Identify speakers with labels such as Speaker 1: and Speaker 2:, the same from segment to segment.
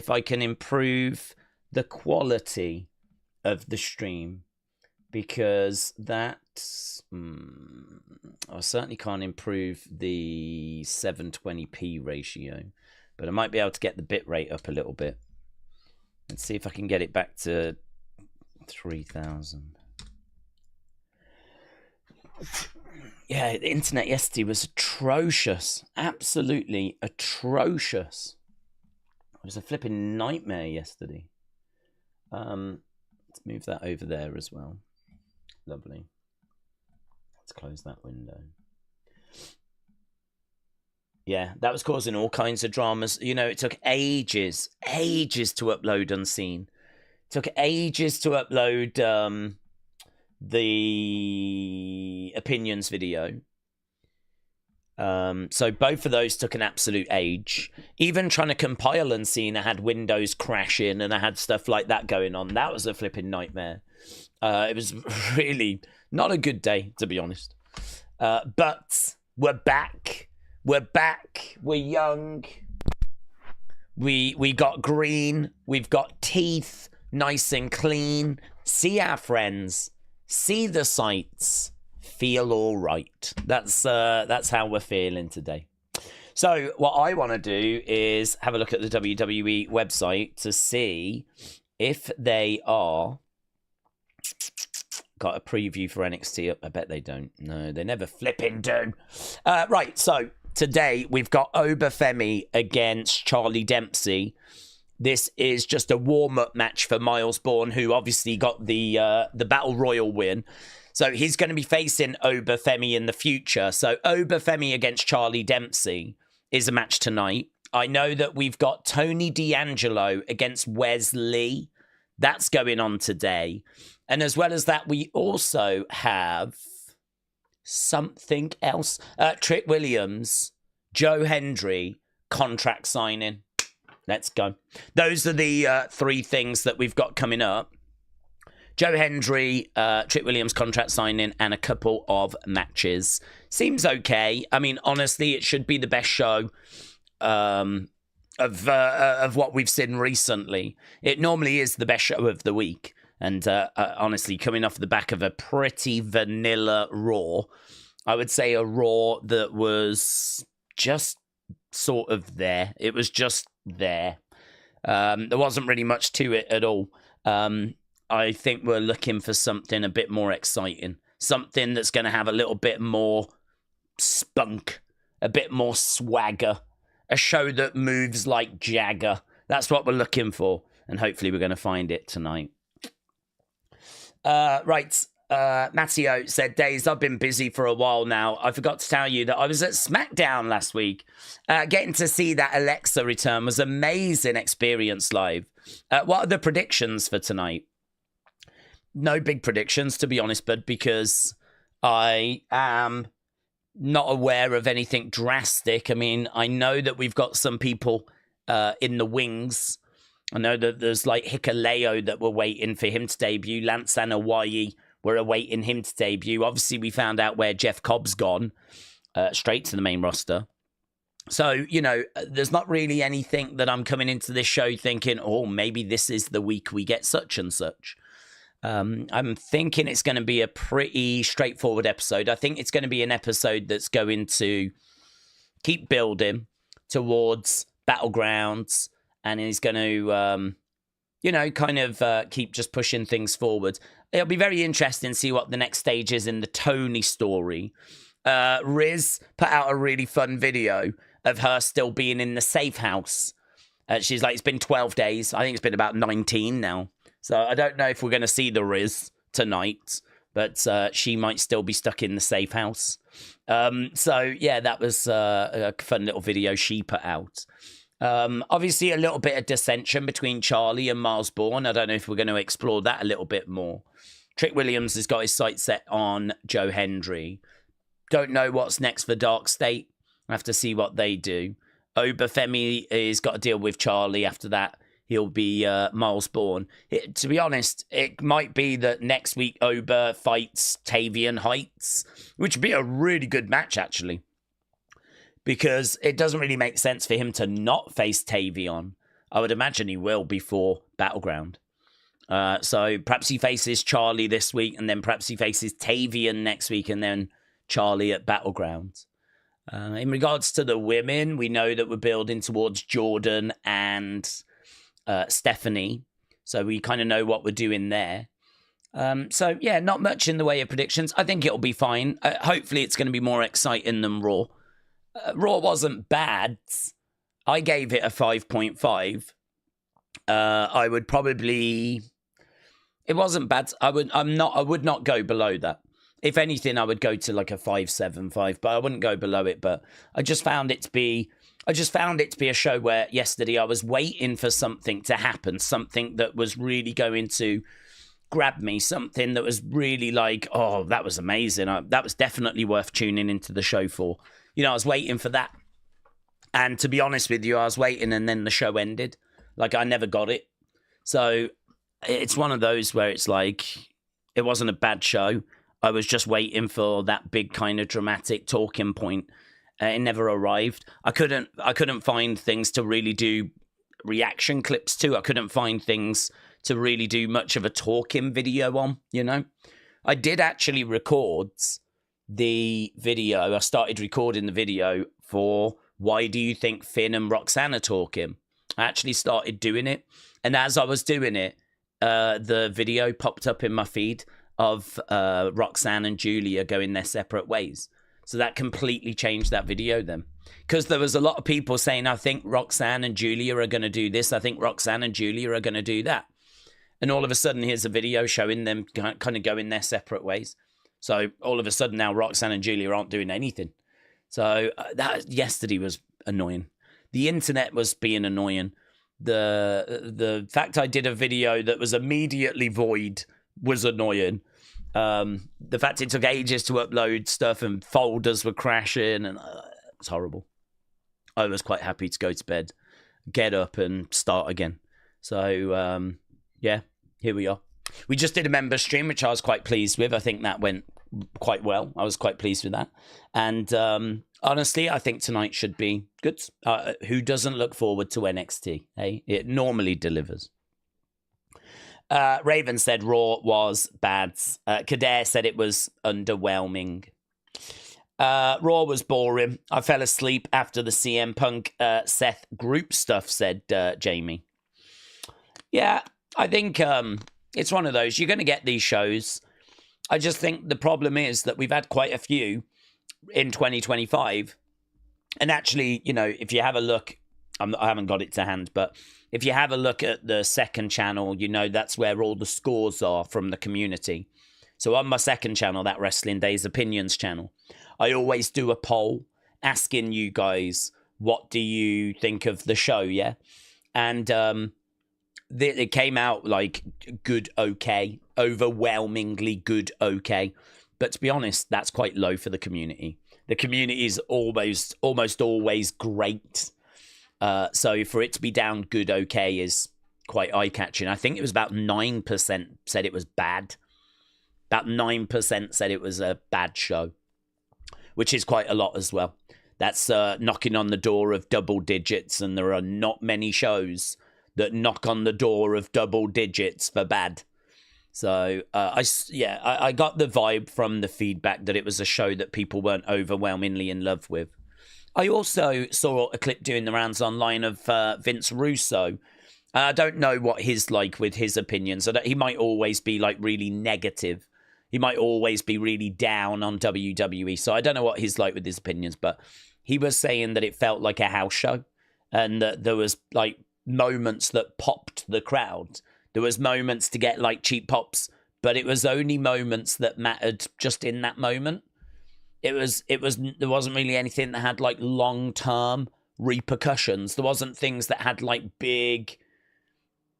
Speaker 1: if I can improve the quality of the stream, because that I certainly can't improve the 720p ratio, but I might be able to get the bit rate up a little bit. Let's see if I can get it back to 3000. Yeah, the internet yesterday was atrocious. Absolutely atrocious. It was a flipping nightmare yesterday. Let's move that over there as well. Lovely. Let's close that window. Yeah, that was causing all kinds of dramas. You know, it took ages to upload Unseen. It took ages to upload the opinions video. So both of those took an absolute age. Even trying to compile Unseen, I had Windows crashing and I had stuff like that going on. That was a flipping nightmare. It was really not a good day, to be honest. But we're back. We're back. We're young. We got green. We've got teeth, nice and clean. See our friends. See the sights. Feel all right. That's how we're feeling today. So what I want to do is have a look at the WWE website to see if they are got a preview for NXT. I bet they don't. No, they never flipping do. Right, so today we've got Femi against Charlie Dempsey. This is just a warm-up match for Miles Bourne, who obviously got the Battle Royal win. So he's going to be facing Femi in the future. So Femi against Charlie Dempsey is a match tonight. I know that we've got Tony D'Angelo against Wes Lee. That's going on today. And as well as that, we also have something else. Trick Williams, Joe Hendry, contract signing. Let's go. Those are the three things that we've got coming up. Joe Hendry, Trick Williams contract signing, and a couple of matches. Seems okay. I mean, honestly, it should be the best show of what we've seen recently. It normally is the best show of the week. And honestly, coming off the back of a pretty vanilla Raw, I would say a Raw that was just sort of there. It was just there. There wasn't really much to it at all. I think we're looking for something a bit more exciting. Something that's going to have a little bit more spunk, a bit more swagger. A show that moves like Jagger. That's what we're looking for. And hopefully we're going to find it tonight. Right. Matteo said, Daze, I've been busy for a while now. I forgot to tell you that I was at SmackDown last week. Getting to see that Alexa return was an amazing experience live. What are the predictions for tonight? No big predictions, to be honest, bud, because I am not aware of anything drastic. I mean, I know that we've got some people in the wings. I know that there's like Hikuleo that we're waiting for him to debut. Lance Anoa'i, we're awaiting him to debut. Obviously, we found out where Jeff Cobb's gone, straight to the main roster. So, you know, there's not really anything that I'm coming into this show thinking, oh, maybe this is the week we get such and such. I'm thinking it's going to be a pretty straightforward episode. I think it's going to be an episode that's going to keep building towards Battlegrounds, and he's going to, you know, kind of keep just pushing things forward. It'll be very interesting to see what the next stage is in the Tony story. Riz put out a really fun video of her still being in the safe house. She's like, it's been 12 days. I think it's been about 19 now. So I don't know if we're going to see the Riz tonight, but she might still be stuck in the safe house. So, yeah, that was a fun little video she put out. Obviously, a little bit of dissension between Charlie and Miles Bourne. I don't know if we're going to explore that a little bit more. Trick Williams has got his sights set on Joe Hendry. Don't know what's next for Dark State. I have to see what they do. Femi has got to deal with Charlie. After that, he'll be Miles Bourne. To be honest, it might be that next week Oba fights Tavian Heights, which would be a really good match, actually. Because it doesn't really make sense for him to not face Tavion. I would imagine he will before Battleground. So perhaps he faces Charlie this week, and then perhaps he faces Tavian next week, and then Charlie at Battleground. In regards to the women, we know that we're building towards Jordan and Stephanie. So we kind of know what we're doing there. So, yeah, not much in the way of predictions. I think it'll be fine. Hopefully it's going to be more exciting than Raw. Raw wasn't bad. I gave it a 5.5. I would probably... It wasn't bad. I would not go below that. If anything, I would go to like a 5.75, but I wouldn't go below it. But I just found it to be a show where yesterday I was waiting for something to happen, something that was really going to grab me, something that was really like, oh, that was amazing. That was definitely worth tuning into the show for. You know, I was waiting for that. And to be honest with you, I was waiting and then the show ended. Like, I never got it. So it's one of those where it's like, it wasn't a bad show. I was just waiting for that big kind of dramatic talking point. It never arrived. I couldn't find things to really do reaction clips to. I couldn't find things to really do much of a talking video on, you know. I did actually record the video. I started recording the video for Why Do You Think Finn and Roxanne Are Talking? I actually started doing it. And as I was doing it, the video popped up in my feed of Roxanne and Julia going their separate ways. So that completely changed that video then. Because there was a lot of people saying, I think Roxanne and Julia are going to do this. I think Roxanne and Julia are going to do that. And all of a sudden, here's a video showing them kind of going their separate ways. So all of a sudden now, Roxanne and Julia aren't doing anything. So that yesterday was annoying. The internet was being annoying. The fact I did a video that was immediately void was annoying. The fact it took ages to upload stuff and folders were crashing, and it was horrible. I was quite happy to go to bed, get up and start again. So, yeah, here we are. We just did a member stream, which I was quite pleased with. I think that went quite well. I was quite pleased with that. And honestly, I think tonight should be good. Who doesn't look forward to NXT? Hey, it normally delivers. Raven said Raw was bad. Kader said it was underwhelming. Raw was boring. I fell asleep after the CM Punk Seth group stuff, said Jamie. Yeah, I think it's one of those. You're going to get these shows. I just think the problem is that we've had quite a few in 2025. And actually, you know, if you have a look, I haven't got it to hand, but if you have a look at the second channel, you know that's where all the scores are from the community. So on my second channel, that Wrestling Daze Opinions channel, I always do a poll asking you guys, what do you think of the show, yeah? And it came out like good, okay, overwhelmingly good, okay. But to be honest, that's quite low for the community. The community is almost always great. So for it to be down good, okay is quite eye-catching. I think it was about 9% said it was bad. About 9% said it was a bad show, which is quite a lot as well. That's knocking on the door of double digits, and there are not many shows that knock on the door of double digits for bad. So, I got the vibe from the feedback that it was a show that people weren't overwhelmingly in love with. I also saw a clip doing the rounds online of Vince Russo. I don't know what he's like with his opinions. He might always be like really negative. He might always be really down on WWE. So I don't know what he's like with his opinions, but he was saying that it felt like a house show and that there was like moments that popped the crowd. There was moments to get like cheap pops, but it was only moments that mattered just in that moment. There wasn't really anything that had like long-term repercussions. There wasn't things that had like big,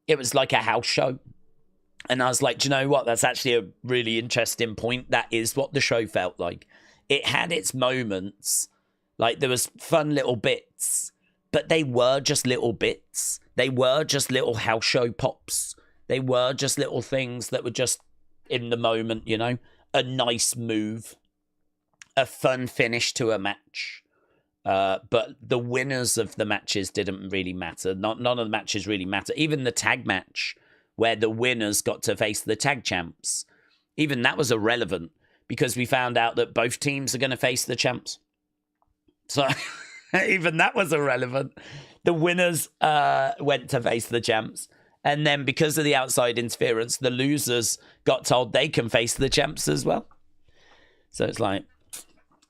Speaker 1: it was like a house show. And I was like, do you know what? That's actually a really interesting point. That is what the show felt like. It had its moments. Like there was fun little bits, but they were just little bits. They were just little house show pops. They were just little things that were just in the moment, you know, a nice move, a fun finish to a match. But the winners of the matches didn't really matter. None of the matches really matter. Even the tag match, where the winners got to face the tag champs, even that was irrelevant because we found out that both teams are going to face the champs. So even that was irrelevant. The winners went to face the champs. And then because of the outside interference, the losers got told they can face the champs as well. So it's like...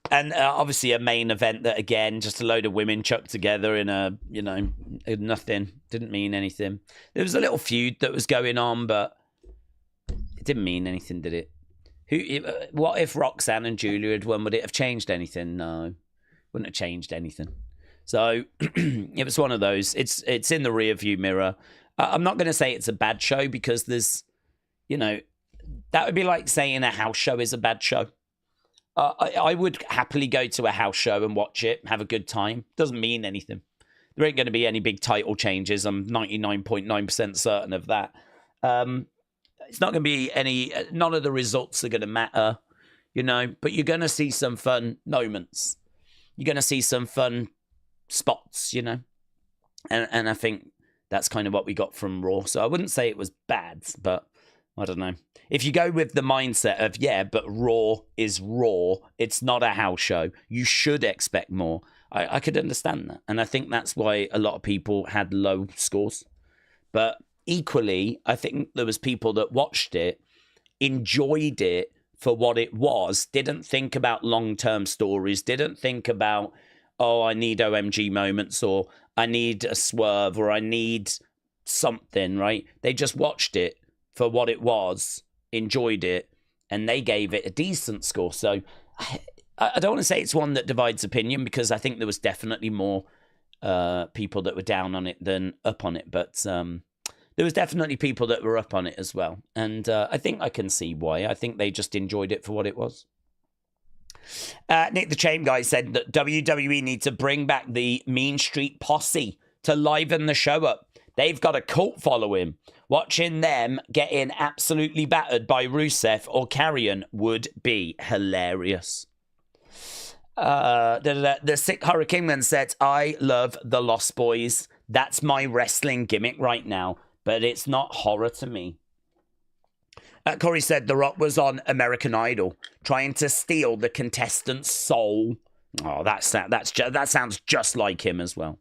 Speaker 1: And obviously a main event that, again, just a load of women chucked together in a, nothing. Didn't mean anything. There was a little feud that was going on, but it didn't mean anything, did it? What if Roxanne and Julia had won? Would it have changed anything? No. Wouldn't have changed anything. So it was one of those. It's in the rear view mirror. I'm not going to say it's a bad show because there's, that would be like saying a house show is a bad show. I would happily go to a house show and watch it, have a good time. Doesn't mean anything. There ain't going to be any big title changes. I'm 99.9% certain of that. It's not going to be none of the results are going to matter, but you're going to see some fun moments. You're going to see some fun spots, and I think that's kind of what we got from Raw. So I wouldn't say it was bad, but I don't know. If you go with the mindset of, but Raw is Raw, it's not a house show, you should expect more. I could understand that. And I think that's why a lot of people had low scores. But equally, I think there was people that watched it, enjoyed it for what it was, didn't think about long-term stories, didn't think about, I need OMG moments, or I need a swerve, or I need something, right? They just watched it for what it was, enjoyed it, and they gave it a decent score. So I don't want to say it's one that divides opinion, because I think there was definitely more people that were down on it than up on it. But there was definitely people that were up on it as well. And I think I can see why. I think they just enjoyed it for what it was. Nick the Chain Guy said that WWE need to bring back the Mean Street Posse to liven the show up. They've got a cult following. Watching them getting absolutely battered by Rusev or Carrion would be hilarious. The Sick Horror Kingman said, I love the Lost Boys. That's my wrestling gimmick right now, but it's not horror to me. Corey said The Rock was on American Idol, trying to steal the contestant's soul. Oh, that sounds just like him as well.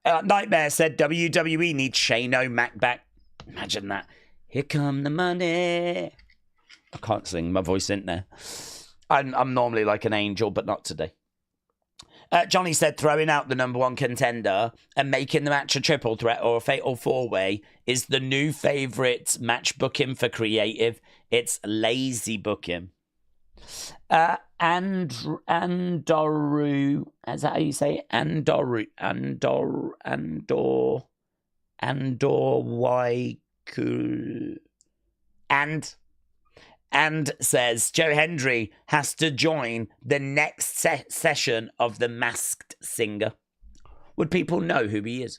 Speaker 1: Nightmare said WWE needs Shane O'Mac back. Imagine that. Here come the money. I can't sing. My voice isn't there. I'm normally like an angel, but not today. Johnny said throwing out the number one contender and making the match a triple threat or a fatal four-way is the new favourite match booking for creative. It's lazy booking. Andoru, is that how you say it? Andor Waiku. And says Joe Hendry has to join the next session of The Masked Singer. Would people know who he is?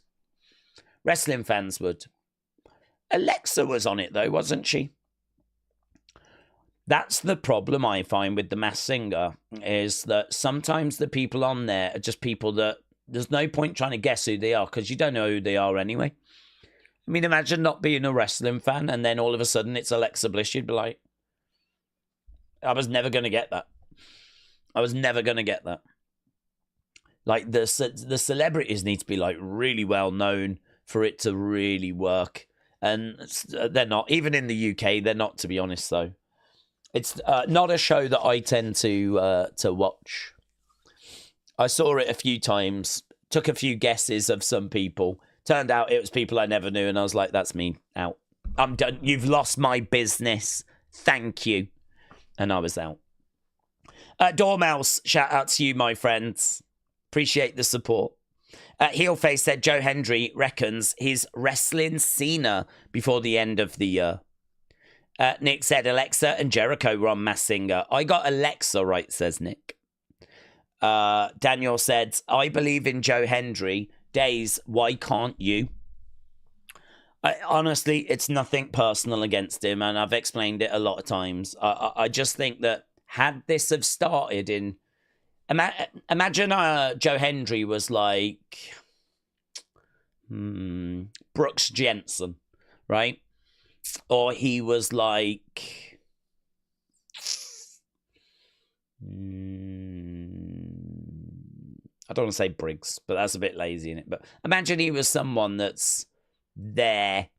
Speaker 1: Wrestling fans would. Alexa was on it though, wasn't she? That's the problem I find with The Masked Singer, is that sometimes the people on there are just people that there's no point trying to guess who they are, because you don't know who they are anyway. I mean, imagine not being a wrestling fan and then all of a sudden it's Alexa Bliss. You'd be like, I was never going to get that. Like, the celebrities need to be, like, really well known for it to really work. And they're not. Even in the UK, they're not, to be honest, though. It's not a show that I tend to watch. I saw it a few times, took a few guesses of some people. Turned out it was people I never knew, and I was like, that's me, out. I'm done. You've lost my business. Thank you. And I was out. Dormouse, shout out to you, my friends. Appreciate the support. Heelface said Joe Hendry reckons he's wrestling Cena before the end of the year. Nick said Alexa and Jericho were on Masked Singer. I got Alexa right, says Nick. Daniel said, I believe in Joe Hendry. Daze, why can't you? Honestly, it's nothing personal against him, and I've explained it a lot of times. I just think that had this have started in Imagine Joe Hendry was like Brooks Jensen, right? Or he was like I don't want to say Briggs, but that's a bit lazy in it. But imagine he was someone that's there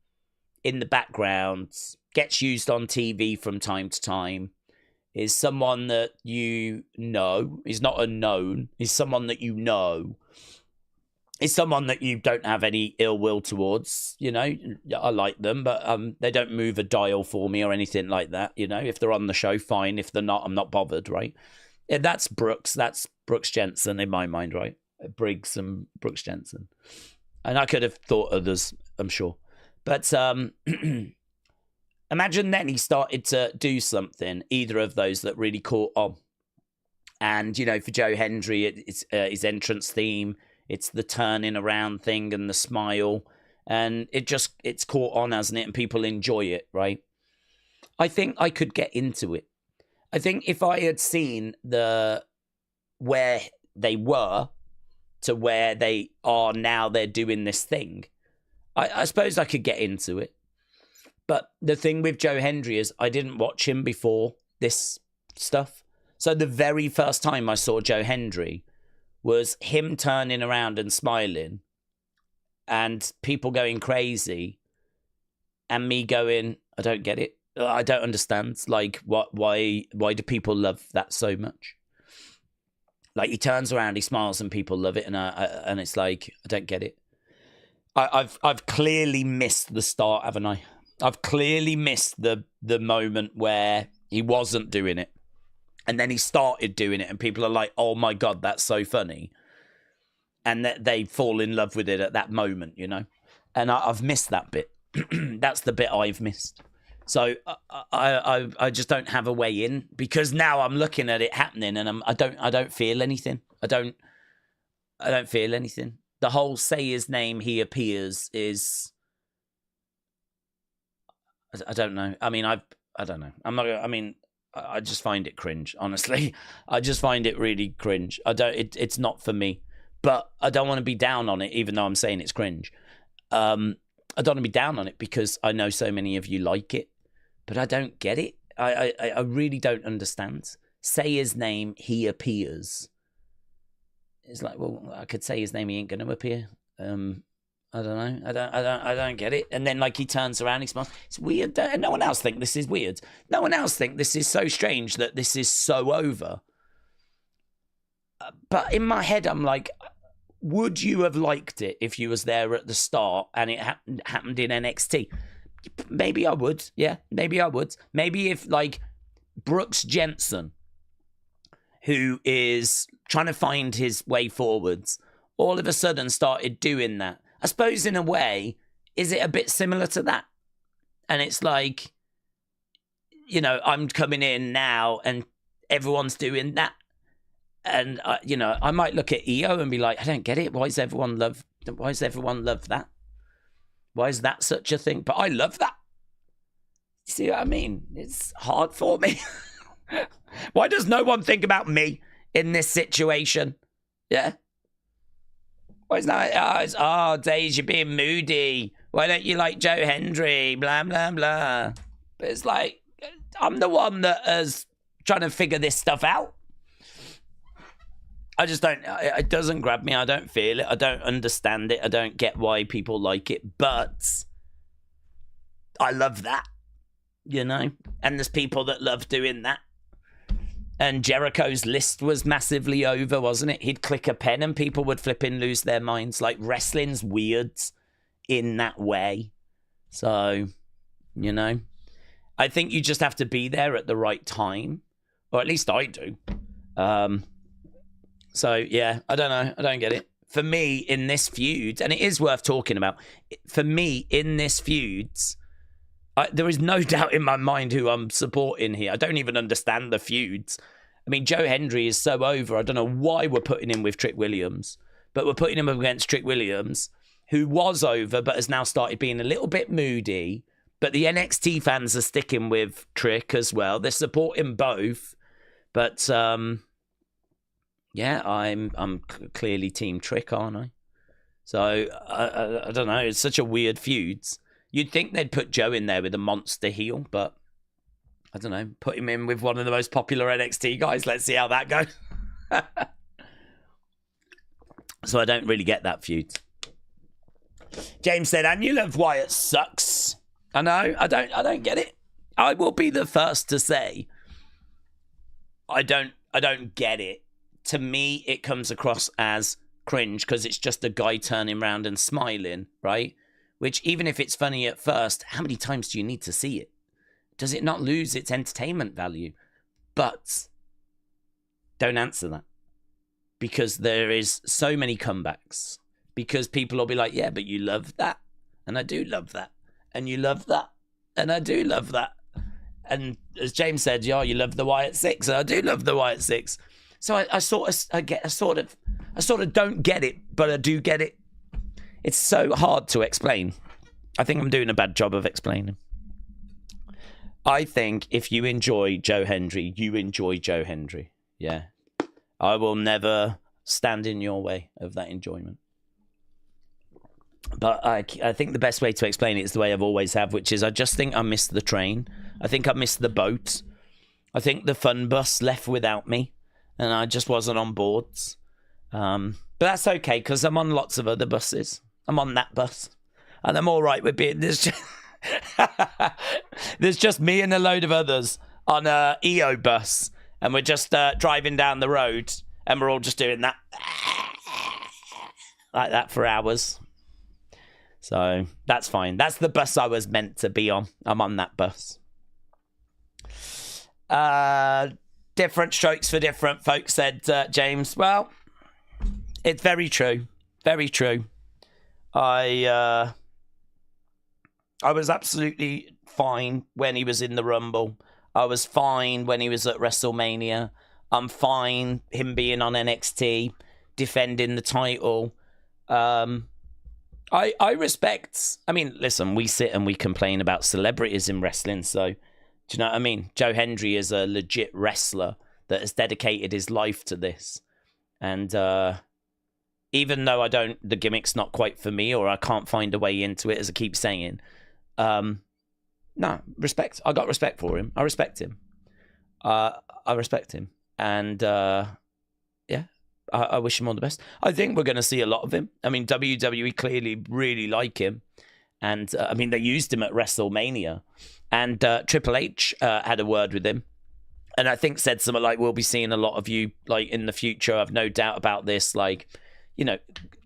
Speaker 1: in the background, gets used on TV from time to time, is someone that you know, is not unknown, is someone that you know, is someone that you don't have any ill will towards, you know. I like them, but they don't move a dial for me or anything like that, you know. If they're on the show, fine. If they're not, I'm not bothered, right? Yeah, that's Brooks Jensen in my mind, right? Briggs and Brooks Jensen. And I could have thought others, I'm sure. But imagine then he started to do something, either of those that really caught on. And, you know, for Joe Hendry, it's his entrance theme. It's the turning around thing and the smile. And it's caught on, hasn't it? And people enjoy it, right? I think I could get into it. I think if I had seen where they were to where they are now, they're doing this thing, I suppose I could get into it. But the thing with Joe Hendry is I didn't watch him before this stuff. So the very first time I saw Joe Hendry was him turning around and smiling and people going crazy and me going, I don't get it. I don't understand. Like, why do people love that so much? Like, he turns around, he smiles, and people love it, and it's like, I don't get it. I've clearly missed the start, haven't I? I've clearly missed the moment where he wasn't doing it, and then he started doing it, and people are like, "Oh my god, that's so funny," and that they fall in love with it at that moment, you know. And I've missed that bit. That's the bit I've missed. So I just don't have a way in, because now I'm looking at it happening and I don't feel anything. I don't feel anything. The whole say his name, he appears is, I don't know. I mean, I don't know. I just find it cringe, honestly. I just find it really cringe. It's not for me, but I don't want to be down on it, even though I'm saying it's cringe. I don't want to be down on it because I know so many of you like it, but I don't get it. I really don't understand. Say his name, he appears. It's like, well, I could say his name, he ain't going to appear. I don't know. I don't get it. And then, like, he turns around, he smiles. It's weird. No one else think this is weird. No one else think this is so strange that this is so over. But in my head, I'm like, would you have liked it if you was there at the start and it happened in NXT? Maybe I would. Yeah, maybe I would. Maybe if, like, Brooks Jensen, who is trying to find his way forwards, all of a sudden started doing that. I suppose in a way, is it a bit similar to that? And it's like, you know, I'm coming in now and everyone's doing that. And, you know, I might look at EO and be like, I don't get it. Why does everyone love that? Why is that such a thing? But I love that. You see what I mean? It's hard for me. Why does no one think about me in this situation? Yeah. Why is that? Daze, you're being moody. Why don't you like Joe Hendry? Blah, blah, blah. But it's like, I'm the one that is trying to figure this stuff out. I just don't, it doesn't grab me. I don't feel it. I don't understand it. I don't get why people like it. But I love that, you know? And there's people that love doing that. And Jericho's list was massively over, wasn't it? He'd click a pen and people would flipping lose their minds. Like, wrestling's weird in that way. So, you know, I think you just have to be there at the right time. Or at least I do. So, yeah, I don't know. I don't get it. For me, in this feud, and it is worth talking about, for me, in this feud, there is no doubt in my mind who I'm supporting here. I don't even understand the feuds. I mean, Joe Hendry is so over. I don't know why we're putting him with Trick Williams, but we're putting him up against Trick Williams, who was over but has now started being a little bit moody. But the NXT fans are sticking with Trick as well. They're supporting both. But, Yeah, I'm clearly Team Trick, aren't I? So I don't know. It's such a weird feud. You'd think they'd put Joe in there with a monster heel, but I don't know. Put him in with one of the most popular NXT guys. Let's see how that goes. So I don't really get that feud. James said, "And you love Wyatt sucks." I know. I don't get it. I will be the first to say I don't get it. To me, it comes across as cringe because it's just a guy turning around and smiling, right? Which, even if it's funny at first, how many times do you need to see it? Does it not lose its entertainment value? But don't answer that, because there is so many comebacks. Because people will be like, yeah, but you love that, and I do love that, and you love that, and I do love that. And as James said, yeah, you love the Wyatt Six, and I do love the Wyatt Six. So I sort of don't get it, but I do get it. It's so hard to explain. I think I'm doing a bad job of explaining. I think if you enjoy Joe Hendry, you enjoy Joe Hendry. Yeah. I will never stand in your way of that enjoyment. But I think the best way to explain it is the way I've always have, which is I just think I missed the train. I think I missed the boat. I think the fun bus left without me, and I just wasn't on boards. But that's okay, because I'm on lots of other buses. I'm on that bus, and I'm all right with being this. There's just me and a load of others on a EO bus, and we're just driving down the road, and we're all just doing that like that for hours. So that's fine. That's the bus I was meant to be on. I'm on that bus. Different strokes for different folks, said James. Well, it's very true. Very true. I was absolutely fine when he was in the Rumble. I was fine when he was at WrestleMania. I'm fine him being on NXT, defending the title. I respect... I mean, listen, we sit and we complain about celebrities in wrestling, so... Do you know what I mean? Joe Hendry is a legit wrestler that has dedicated his life to this. And even though the gimmick's not quite for me, or I can't find a way into it, as I keep saying... No, respect. I got respect for him. I respect him. I respect him. And, yeah, I wish him all the best. I think we're going to see a lot of him. I mean, WWE clearly really like him. And, I mean, they used him at WrestleMania. And Triple H had a word with him. And I think said something like, we'll be seeing a lot of you, like, in the future. I've no doubt about this. Like, you know,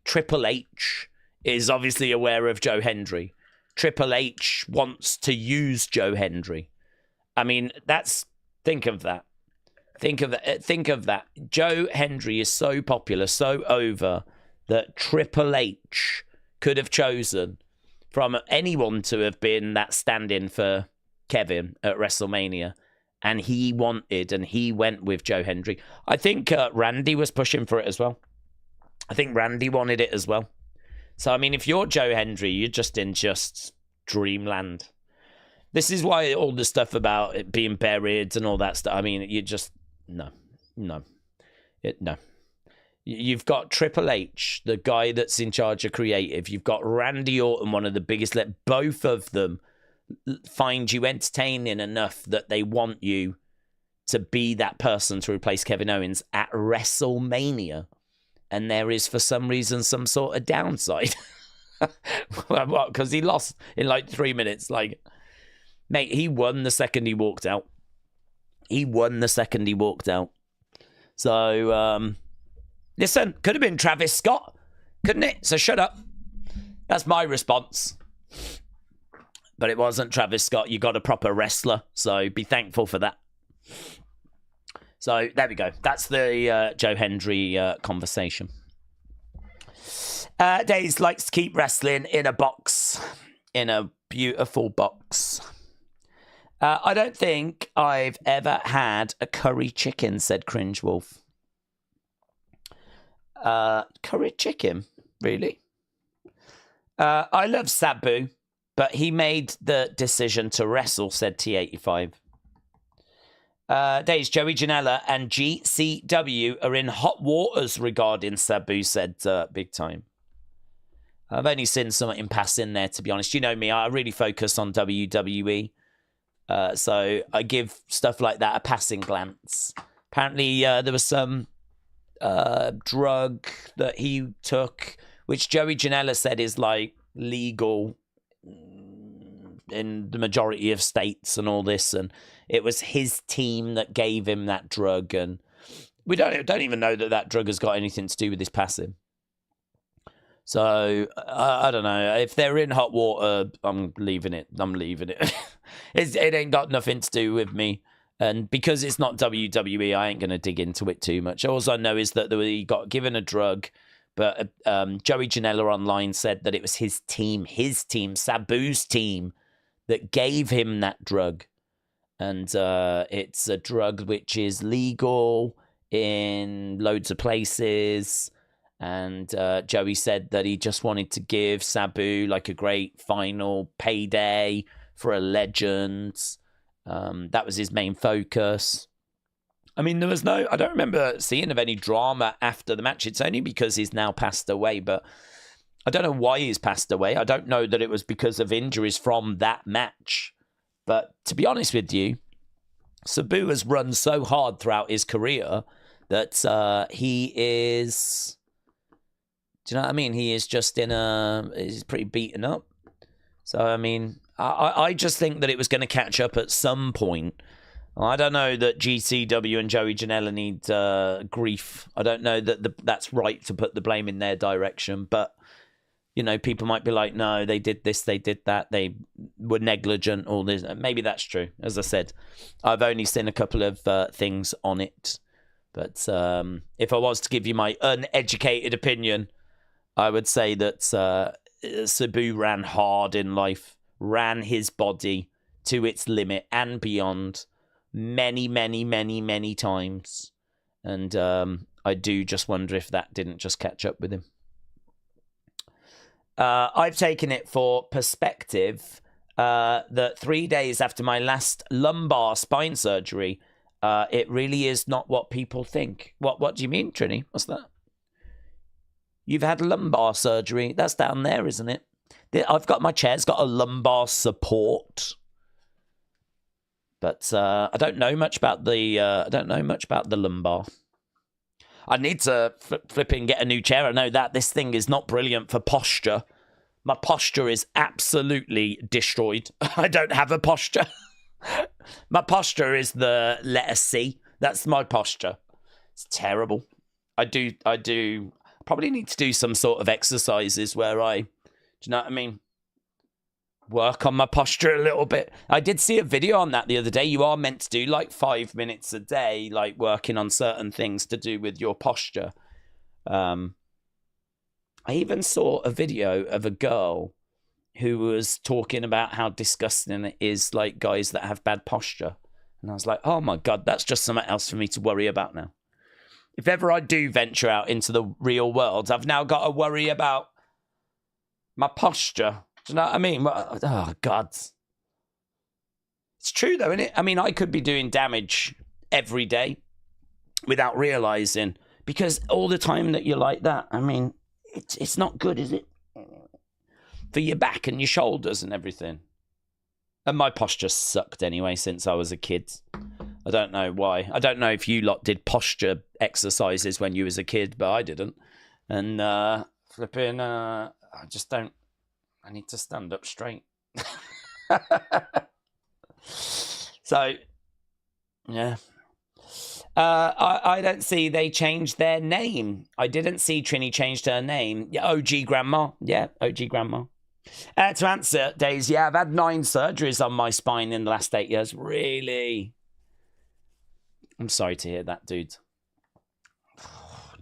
Speaker 1: Triple H is obviously aware of Joe Hendry. Triple H wants to use Joe Hendry. I mean, think of that. Think of that. Joe Hendry is so popular, so over, that Triple H could have chosen from anyone to have been that stand-in for Kevin at WrestleMania. And he went with Joe Hendry. I think Randy was pushing for it as well. I think Randy wanted it as well. So, I mean, if you're Joe Hendry, you're just in dreamland. This is why all the stuff about it being buried and all that stuff, I mean, you just, no. You've got Triple H, the guy that's in charge of creative. You've got Randy Orton, one of the biggest. Let both of them find you entertaining enough that they want you to be that person to replace Kevin Owens at WrestleMania. And there is, for some reason, some sort of downside. What? Because he lost in like 3 minutes. Like, mate, he won the second he walked out. So, listen, could have been Travis Scott, couldn't it? So shut up. That's my response. But it wasn't Travis Scott. You got a proper wrestler. So be thankful for that. So there we go. That's the Joe Hendry conversation. Daze likes to keep wrestling in a box. In a beautiful box. I don't think I've ever had a curry chicken, said Cringe Wolf. Curry chicken? Really? I love Sabu, but he made the decision to wrestle, said T85. Days, Joey Janela and GCW are in hot waters regarding Sabu, said Big Time. I've only seen something in passing there, to be honest. You know me, I really focus on WWE. So I give stuff like that a passing glance. Apparently, there was some drug that he took, which Joey Janela said is like legal in the majority of states and all this, and it was his team that gave him that drug, and we don't even know that drug has got anything to do with his passing. So I don't know if they're in hot water. I'm leaving it. It ain't got nothing to do with me, and because it's not WWE, I ain't gonna dig into it too much. All I know is that he got given a drug. But Joey Janela online said that it was his team, Sabu's team, that gave him that drug. And it's a drug which is legal in loads of places. And Joey said that he just wanted to give Sabu like a great final payday for a legend. That was his main focus. I mean, I don't remember seeing of any drama after the match. It's only because he's now passed away, but I don't know why he's passed away. I don't know that it was because of injuries from that match. But to be honest with you, Sabu has run so hard throughout his career that he is... Do you know what I mean? He is just he's pretty beaten up. So, I mean, I just think that it was going to catch up at some point. I don't know that GCW and Joey Janela need grief. I don't know that that's right to put the blame in their direction. But, you know, people might be like, no, they did this, they did that. They were negligent, all this. Maybe that's true. As I said, I've only seen a couple of things on it. But if I was to give you my uneducated opinion, I would say that Sabu ran hard in life, ran his body to its limit and beyond. Many, many, many, many times. And I do just wonder if that didn't just catch up with him. I've taken it for perspective that 3 days after my last lumbar spine surgery, it really is not what people think. What do you mean, Trini? What's that? You've had lumbar surgery. That's down there, isn't it? I've got my chair. It's got a lumbar support. But I don't know much about the lumbar. I need to flip and get a new chair. I know that this thing is not brilliant for posture. My posture is absolutely destroyed. I don't have a posture. My posture is the letter C. That's my posture. It's terrible. I do probably need to do some sort of exercises where do you know what I mean? Work on my posture a little bit. I did see a video on that the other day. You are meant to do like 5 minutes a day, like working on certain things to do with your posture. I even saw a video of a girl who was talking about how disgusting it is, like guys that have bad posture. And I was like, oh my God, that's just something else for me to worry about now. If ever I do venture out into the real world, I've now got to worry about my posture. Do you know what I mean? Oh, God. It's true, though, isn't it? I mean, I could be doing damage every day without realizing, because all the time that you're like that, I mean, it's not good, is it? For your back and your shoulders and everything. And my posture sucked anyway since I was a kid. I don't know why. I don't know if you lot did posture exercises when you was a kid, but I didn't. And flipping, I just don't. I need to stand up straight. So, yeah. I don't see they changed their name. I didn't see Trini changed her name. Yeah, OG Grandma. Yeah, OG Grandma. To answer, Days, yeah, I've had 9 surgeries on my spine in the last 8 years. Really? I'm sorry to hear that, dude.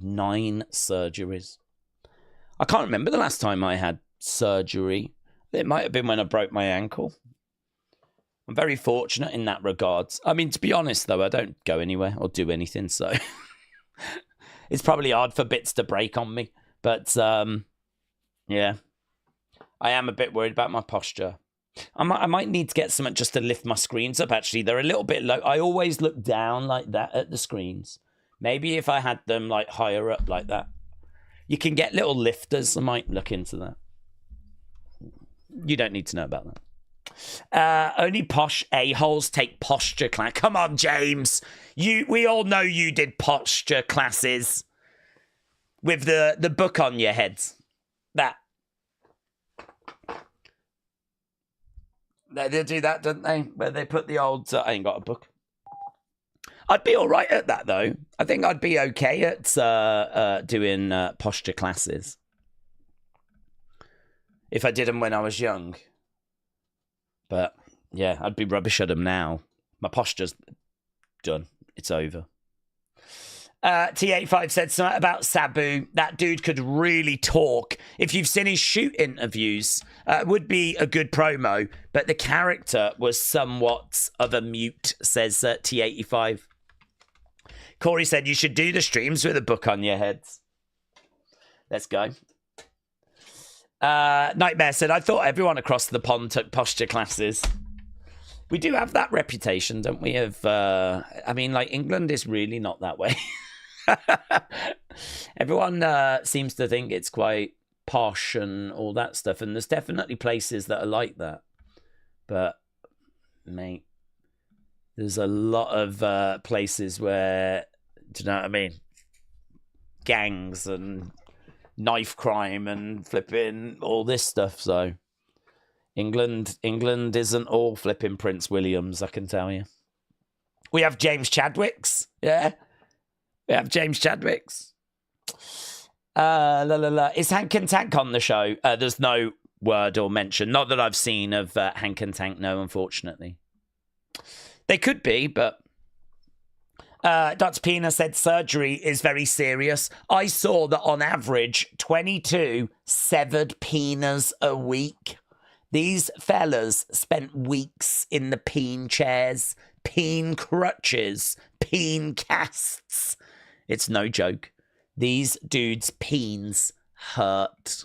Speaker 1: 9 surgeries. I can't remember the last time I had surgery. It might have been when I broke my ankle. I'm very fortunate in that regard. I mean, to be honest, though, I don't go anywhere or do anything, so it's probably hard for bits to break on me. But, yeah, I am a bit worried about my posture. I might need to get something just to lift my screens up, actually. They're a little bit low. I always look down like that at the screens. Maybe if I had them like higher up like that. You can get little lifters. I might look into that. You don't need to know about that. Only posh a-holes take posture class. Come on, James. We all know you did posture classes with the book on your heads. That. They do that, don't they? Where they put the old... I ain't got a book. I'd be all right at that, though. I think I'd be okay at doing posture classes. If I did them when I was young. But, yeah, I'd be rubbish at them now. My posture's done. It's over. T85 said something about Sabu. That dude could really talk. If you've seen his shoot interviews, it would be a good promo. But the character was somewhat of a mute, says T85. Corey said you should do the streams with a book on your heads. Let's go. Nightmare said, I thought everyone across the pond took posture classes. We do have that reputation, don't we? I mean, like, England is really not that way. Everyone seems to think it's quite posh and all that stuff. And there's definitely places that are like that. But, mate, there's a lot of places where, do you know what I mean? Gangs and knife crime and flipping all this stuff. So England isn't all flipping Prince Williams, I can tell you. We have James Chadwick's, yeah. We have James Chadwick's. Is Hank and Tank on the show? There's no word or mention, not that I've seen, of Hank and Tank. No, unfortunately. They could be, but Dr. Pina said surgery is very serious. I saw that on average, 22 severed penas a week. These fellas spent weeks in the peen chairs, peen crutches, peen casts. It's no joke. These dudes' peens hurt.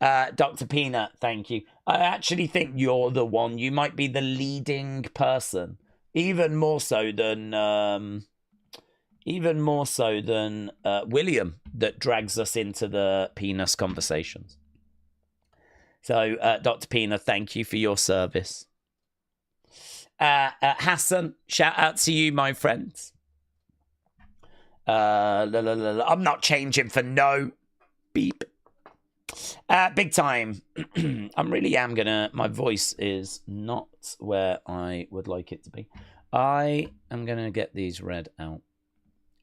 Speaker 1: Dr. Pina, thank you. I actually think you're the one. You might be the leading person. Even more so than William, that drags us into the penis conversations. So, Dr. Pina, thank you for your service. Hassan, shout out to you, my friends. I'm not changing for no beep. Big time. My voice is not where I would like it to be. I am going to get these read out.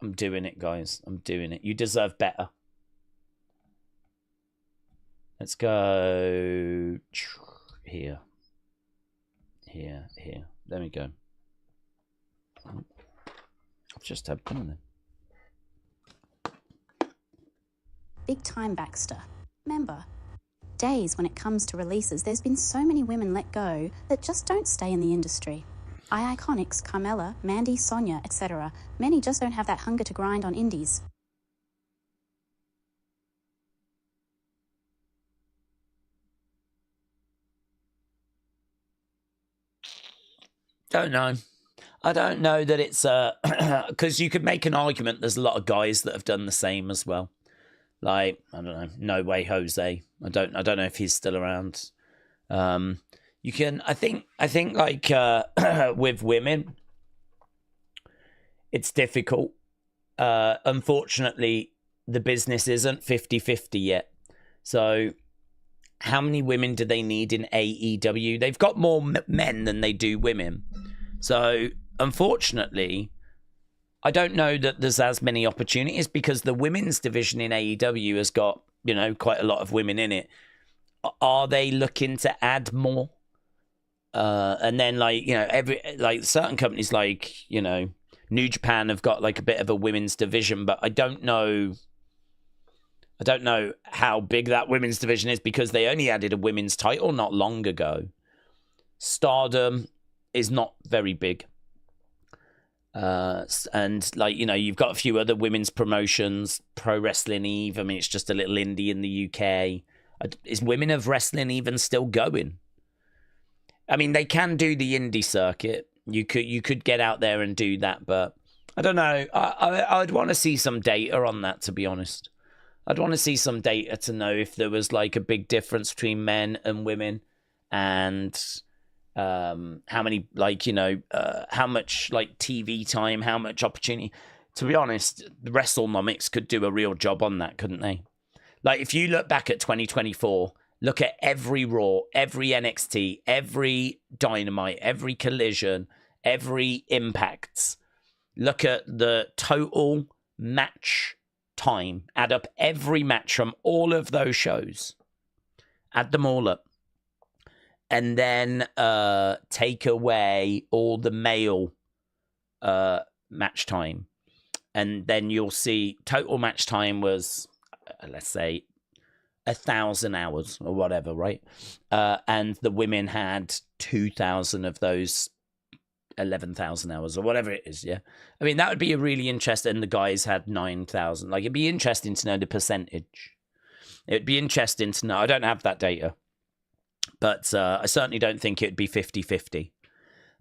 Speaker 1: I'm doing it, guys. I'm doing it. You deserve better. Let's go here. Here. There we go. I've just had one of them.
Speaker 2: Big time, Baxter. Remember, days when it comes to releases, there's been so many women let go that just don't stay in the industry. Iconics, Carmella, Mandy, Sonia, etc. Many just don't have that hunger to grind on indies.
Speaker 1: Don't know. I don't know that it's because you could make an argument. There's a lot of guys that have done the same as well. Like, I don't know, No Way Jose. I don't know if he's still around. You can, I think like with women, it's difficult. Unfortunately, the business isn't 50-50 yet. So how many women do they need in AEW? They've got more men than they do women. So unfortunately, I don't know that there's as many opportunities because the women's division in AEW has got, quite a lot of women in it. Are they looking to add more? And then certain companies like, New Japan have got like a bit of a women's division, but I don't know how big that women's division is because they only added a women's title not long ago. Stardom is not very big. And you've got a few other women's promotions, Pro Wrestling Eve. I mean, it's just a little indie in the UK. Is Women of Wrestling even still going? I mean, they can do the indie circuit. You could get out there and do that, but I don't know. I'd want to see some data on that, to be honest. I'd want to see some data to know if there was like a big difference between men and women, and how many, like, how much like TV time, how much opportunity. To be honest, the WrestleNomics could do a real job on that, couldn't they? Like, if you look back at 2024, look at every Raw, every NXT, every Dynamite, every Collision, every Impact. Look at the total match time. Add up every match from all of those shows. Add them all up. And then take away all the male match time. And then you'll see total match time was, let's say, 1,000 hours or whatever, right? And the women had 2,000 of those 11,000 hours or whatever it is, yeah? I mean, that would be a really interesting. And the guys had 9,000. Like, it'd be interesting to know the percentage. It'd be interesting to know. I don't have that data. But I certainly don't think it'd be 50-50.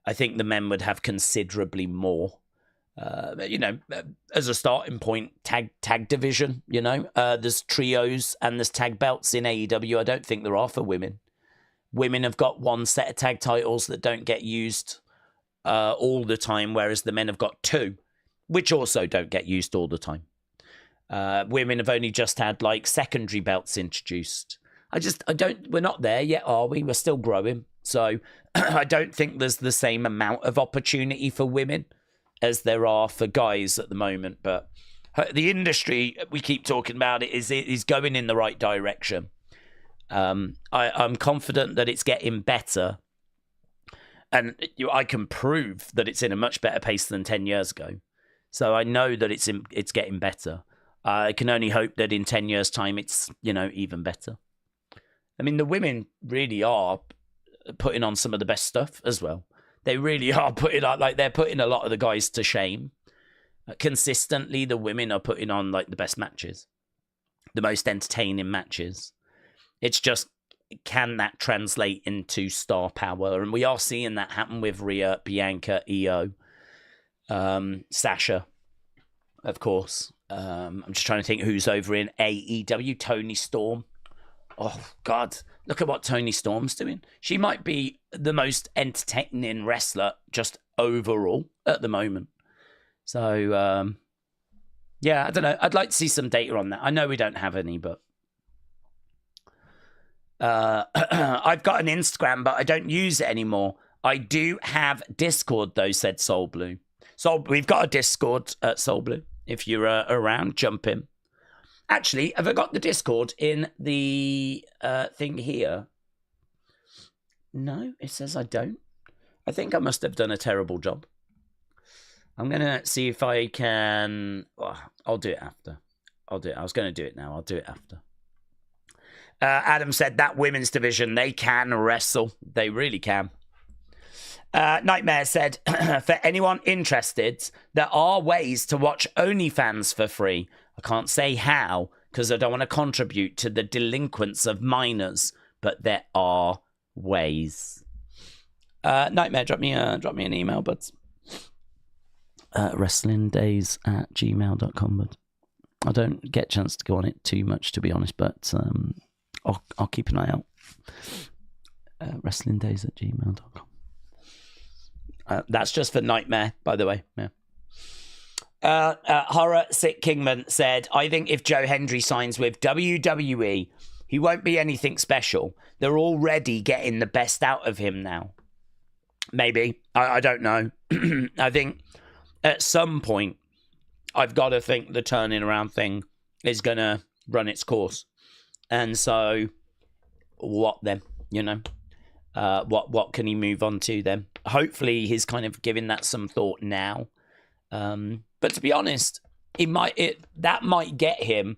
Speaker 1: I think the men would have considerably more. As a starting point, tag division, there's trios and there's tag belts in AEW. I don't think there are for women. Women have got one set of tag titles that don't get used all the time, whereas the men have got two, which also don't get used all the time. Women have only just had like secondary belts introduced. We're not there yet, are we? We're still growing. So I don't think there's the same amount of opportunity for women as there are for guys at the moment. But the industry, we keep talking about it, is going in the right direction. I'm confident that it's getting better. And I can prove that it's in a much better pace than 10 years ago. So I know that it's getting better. I can only hope that in 10 years' time, it's, even better. I mean, the women really are putting on some of the best stuff as well. They really are they're putting a lot of the guys to shame. Consistently, the women are putting on like the best matches, the most entertaining matches. It's just, can that translate into star power? And we are seeing that happen with Rhea, Bianca, Io, Sasha, of course. I'm just trying to think who's over in AEW. Toni Storm. Oh, God. Look at what Toni Storm's doing. She might be the most entertaining wrestler just overall at the moment. So, yeah, I don't know. I'd like to see some data on that. I know we don't have any, but I've got an Instagram, but I don't use it anymore. I do have Discord, though, said Soul Blue. So we've got a Discord at Soul Blue. If you're around, jump in. Actually, have I got the Discord in the thing here? No, it says I don't. I think I must have done a terrible job. I'm going to see if I can... Oh, I'll do it after. I was going to do it now. I'll do it after. Adam said that women's division, they can wrestle. They really can. Nightmare said, for anyone interested, there are ways to watch OnlyFans for free. I can't say how, because I don't want to contribute to the delinquents of minors, but there are ways. Nightmare, drop me an email, but wrestlingdaze@gmail.com. But I don't get a chance to go on it too much, to be honest, but I'll keep an eye out. Wrestlingdaze@gmail.com. That's just for Nightmare, by the way. Yeah. Horror Sick Kingman said, I think if Joe Hendry signs with WWE, he won't be anything special. They're already getting the best out of him now. Maybe. I don't know. I think at some point, I've got to think the turning around thing is going to run its course. And so, what then? What can he move on to then? Hopefully, he's kind of giving that some thought now. But to be honest, that might get him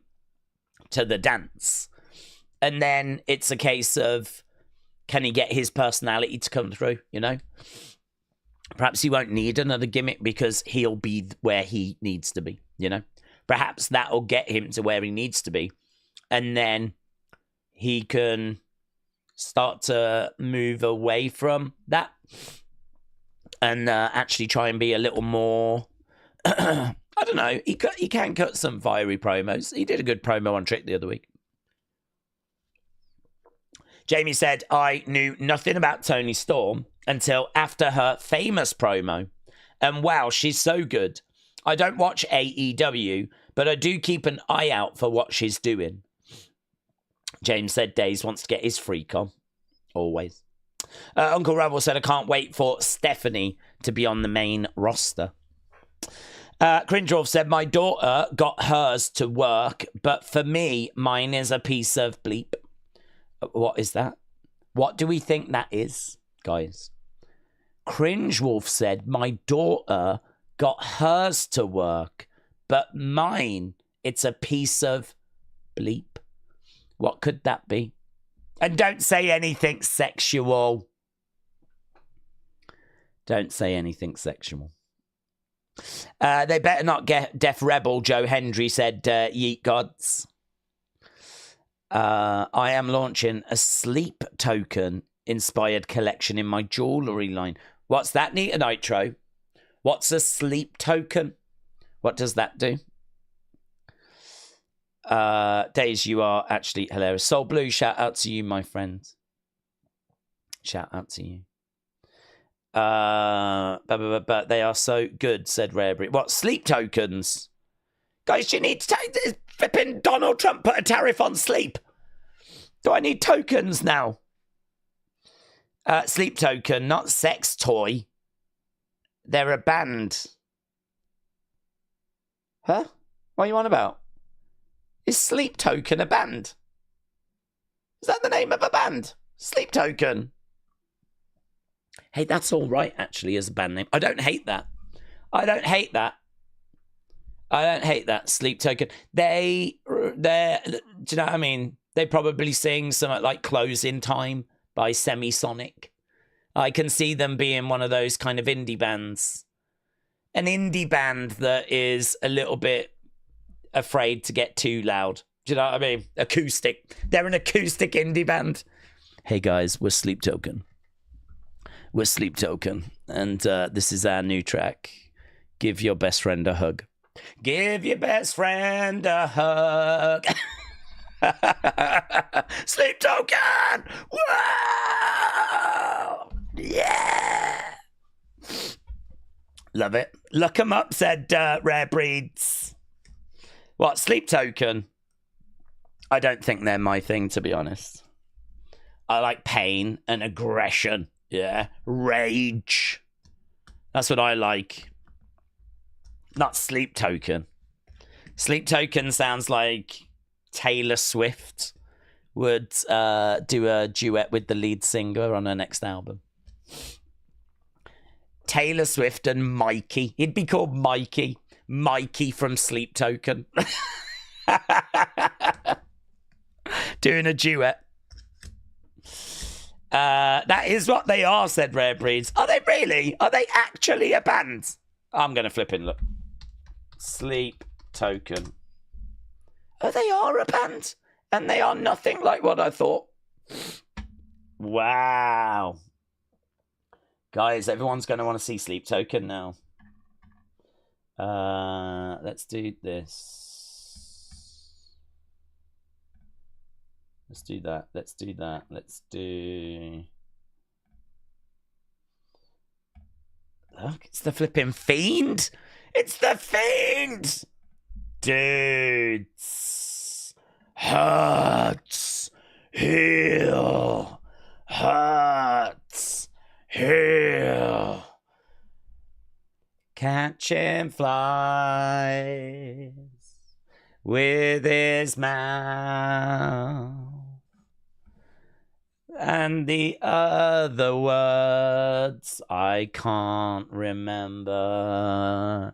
Speaker 1: to the dance. And then it's a case of, can he get his personality to come through, Perhaps he won't need another gimmick because he'll be where he needs to be, Perhaps that'll get him to where he needs to be. And then he can start to move away from that and actually try and be a little more... I don't know. He can cut some fiery promos. He did a good promo on Trick the other week. Jamie said, I knew nothing about Toni Storm until after her famous promo. And wow, she's so good. I don't watch AEW, but I do keep an eye out for what she's doing. James said Daze wants to get his freak on. Always. Uncle Rebel said, I can't wait for Stephanie to be on the main roster. Cringeworth said, my daughter got hers to work, but for me, mine is a piece of bleep. What is that? What do we think that is, guys? Cringewolf said, my daughter got hers to work, but mine, it's a piece of bleep. What could that be? And don't say anything sexual. Don't say anything sexual. They better not get Deaf Rebel, Joe Hendry said, yeet gods. I am launching a sleep token inspired collection in my jewellery line. What's that, Nita Nitro? What's a sleep token? What does that do? Daze, you are actually hilarious. Soul Blue, shout out to you, my friend. Shout out to you. But they are so good, said Rareberry. What, sleep tokens? Guys, you need to take this. Flipping Donald Trump put a tariff on sleep. Do I need tokens now? Sleep token, not sex toy. They're a band. Huh? What are you on about? Is Sleep Token a band? Is that the name of a band? Sleep Token. Hey, that's all right, actually, as a band name. I don't hate that. I don't hate that. Sleep Token. They're, do you know what I mean? They probably sing something like Closing Time by Semisonic. I can see them being one of those kind of indie bands. An indie band that is a little bit afraid to get too loud. Do you know what I mean? Acoustic. They're an acoustic indie band. Hey guys, we're Sleep Token. We're Sleep Token. And this is our new track. Give your best friend a hug. Give your best friend a hug. Sleep Token! Whoa! Yeah! Love it. Look 'em up, said Rare Breeds. What, Sleep Token? I don't think they're my thing, to be honest. I like pain and aggression. Yeah. Rage. That's what I like. Not Sleep Token. Sleep Token sounds like Taylor Swift would do a duet with the lead singer on her next album. Taylor Swift and Mikey. He'd be called Mikey. Mikey from Sleep Token. Doing a duet. That is what they are, said Rare Breeds. Are they really? Are they actually a band? I'm going to flip in, look. Sleep Token. Oh, they are a band. And they are nothing like what I thought. Wow. Guys, everyone's going to want to see Sleep Token now. Let's do this. Let's do that. Let's do that. Let's do... Look, it's the flipping Fiend. It's the Fiend. Dudes. Hearts. Heal. Hearts. Heal. Catching flies with his mouth. And the other words I can't remember.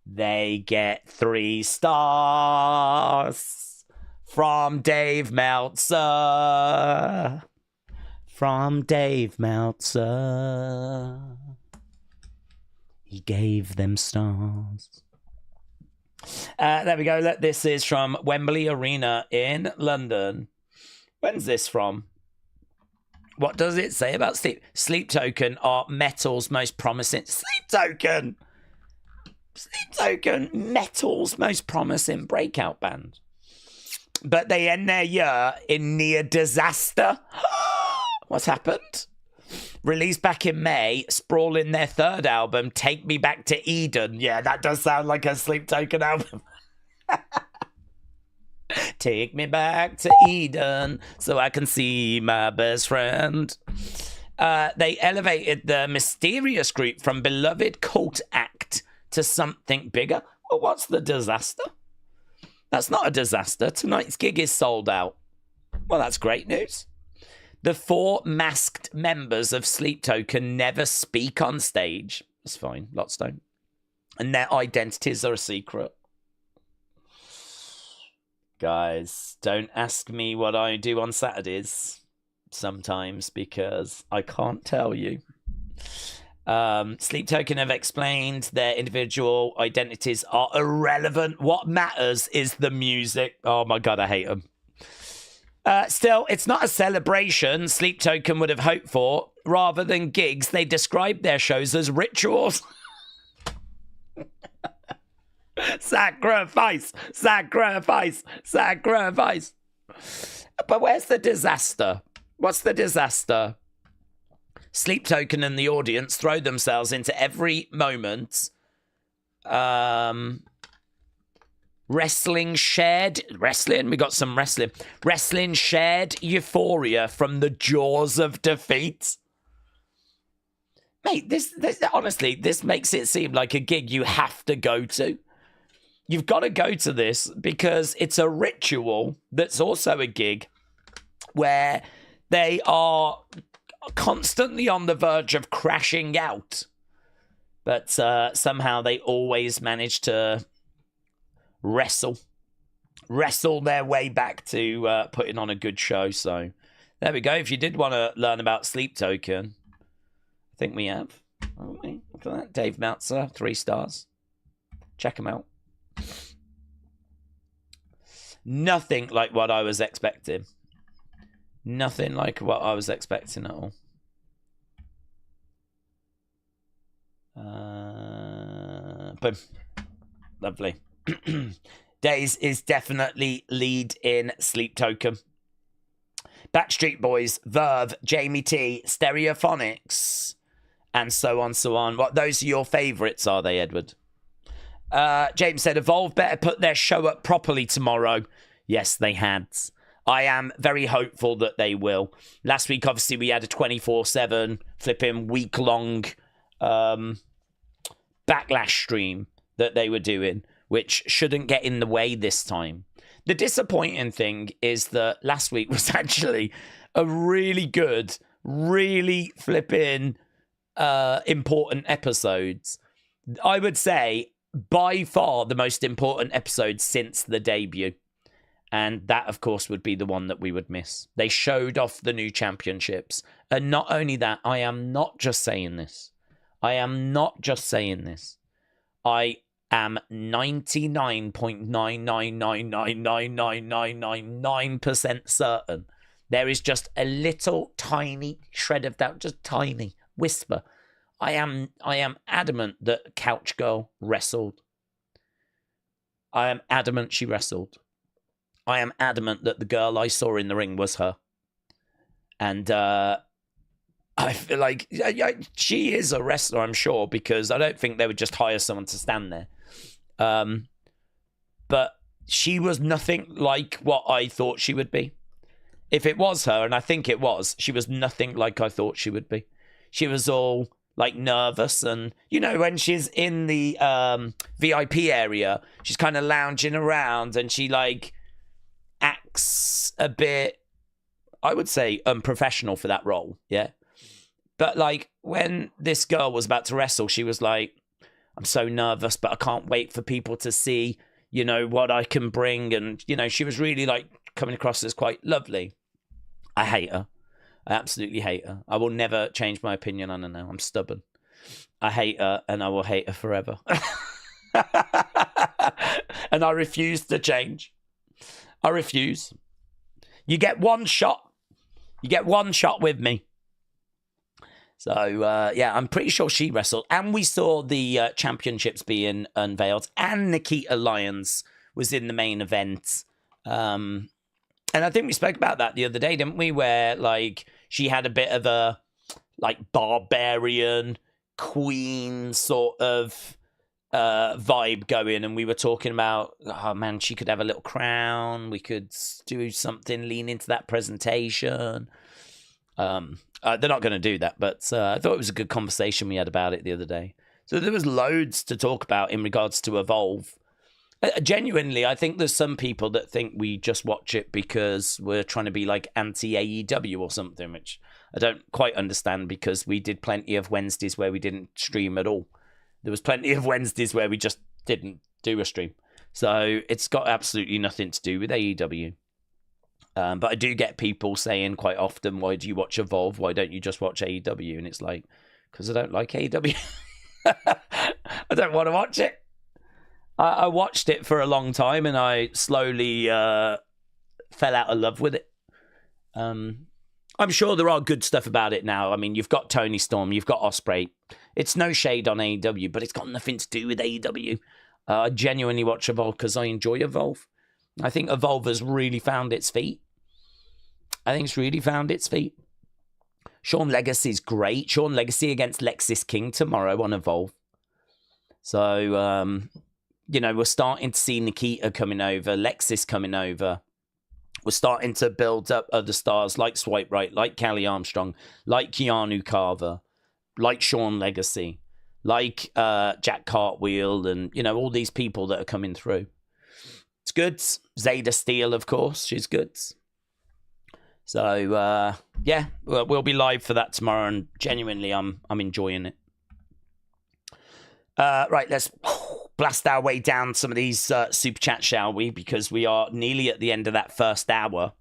Speaker 1: They get 3 stars from Dave Meltzer. From Dave Meltzer. He gave them stars. There we go. Look, this is from Wembley Arena in London. When's this from? What does it say about Sleep? Sleep Token are Metal's most promising. Sleep Token! Sleep Token, Metal's most promising breakout band. But they end their year in near disaster. What's happened? Released back in May, sprawling their third album, Take Me Back to Eden. Yeah, that does sound like a Sleep Token album. Take me back to Eden so I can see my best friend. They elevated the mysterious group from beloved cult act to something bigger. Well, what's the disaster? That's not a disaster. Tonight's gig is sold out. Well, that's great news. The 4 masked members of Sleep Token never speak on stage. That's fine. Lots don't. And their identities are a secret. Guys, don't ask me what I do on Saturdays sometimes because I can't tell you. Sleep Token have explained their individual identities are irrelevant. What matters is the music. Oh my God, I hate them. Still, it's not a celebration Sleep Token would have hoped for. Rather than gigs, they describe their shows as rituals. Sacrifice, sacrifice, sacrifice. But where's the disaster? What's the disaster? Sleep Token and the audience throw themselves into every moment. Wrestling, we got some wrestling. Wrestling shared euphoria from the jaws of defeat. Mate, this honestly, this makes it seem like a gig you have to go to. You've got to go to this because it's a ritual that's also a gig where they are constantly on the verge of crashing out. But somehow they always manage to wrestle their way back to putting on a good show. So there we go. If you did want to learn about Sleep Token, I think we have. Haven't we? Look at that. Dave Meltzer, 3 stars. Check him out. Nothing like what I was expecting. Nothing like what I was expecting at all. Boom. Lovely. Daze is definitely lead in Sleep Token. Backstreet Boys, Verve, Jamie T, Stereophonics, and so on, so on. What, those are your favourites, are they, Edward? James said, Evolve better put their show up properly tomorrow. Yes, they had. I am very hopeful that they will. Last week, obviously, we had a 24/7 flipping week-long backlash stream that they were doing, which shouldn't get in the way this time. The disappointing thing is that last week was actually a really good, really flipping important episode. I would say by far the most important episode since the debut. And that, of course, would be the one that we would miss. They showed off the new championships. And not only that, I am not just saying this. I am 99.999999999% certain. There is just a little tiny shred of doubt, just tiny whisper. I am adamant that Couch Girl wrestled. I am adamant she wrestled. I am adamant that the girl I saw in the ring was her. And I feel like she is a wrestler, I'm sure, because I don't think they would just hire someone to stand there. But she was nothing like what I thought she would be. If it was her, and I think it was, she was nothing like I thought she would be. She was all like nervous, and you know, when she's in the VIP area, she's kind of lounging around and she like acts a bit, I would say, unprofessional for that role. Yeah. But like when this girl was about to wrestle, she was like, I'm so nervous, but I can't wait for people to see, you know, what I can bring. And, you know, she was really like coming across as quite lovely. I hate her. I absolutely hate her. I will never change my opinion on her now. I'm stubborn. I hate her and I will hate her forever. And I refuse to change. I refuse. You get one shot. You get one shot with me. So, yeah, I'm pretty sure she wrestled. And we saw the championships being unveiled. And Nikita Lyons was in the main event. And I think we spoke about that the other day, didn't we? Where, like, she had a bit of a, like, barbarian queen sort of vibe going. And we were talking about, oh, man, she could have a little crown. We could do something, lean into that presentation. They're not going to do that, but I thought it was a good conversation we had about it the other day. So there was loads to talk about in regards to Evolve. Genuinely, I think there's some people that think we just watch it because we're trying to be like anti-AEW or something, which I don't quite understand because we did plenty of Wednesdays where we didn't stream at all. There was plenty of Wednesdays where we just didn't do a stream. So it's got absolutely nothing to do with AEW. But I do get people saying quite often, why do you watch Evolve? Why don't you just watch AEW? And it's like, because I don't like AEW. I don't want to watch it. I watched it for a long time and I slowly fell out of love with it. I'm sure there are good stuff about it now. I mean, you've got Tony Storm, you've got Ospreay. It's no shade on AEW, but it's got nothing to do with AEW. I genuinely watch Evolve because I enjoy Evolve. I think Evolve has really found its feet. I think it's really found its feet. Sean Legacy's great. Sean Legacy against Lexis King tomorrow on Evolve. So, you know, we're starting to see Nikita coming over, Lexis coming over. We're starting to build up other stars like Swipe Right, like Callie Armstrong, like Keanu Carver, like Sean Legacy, like Jack Cartwheel, and, you know, all these people that are coming through. It's good. Zeta Steele, of course, she's good. So, yeah, we'll be live for that tomorrow, and genuinely, I'm enjoying it. Right, let's blast our way down some of these super chats, shall we? Because we are nearly at the end of that first hour.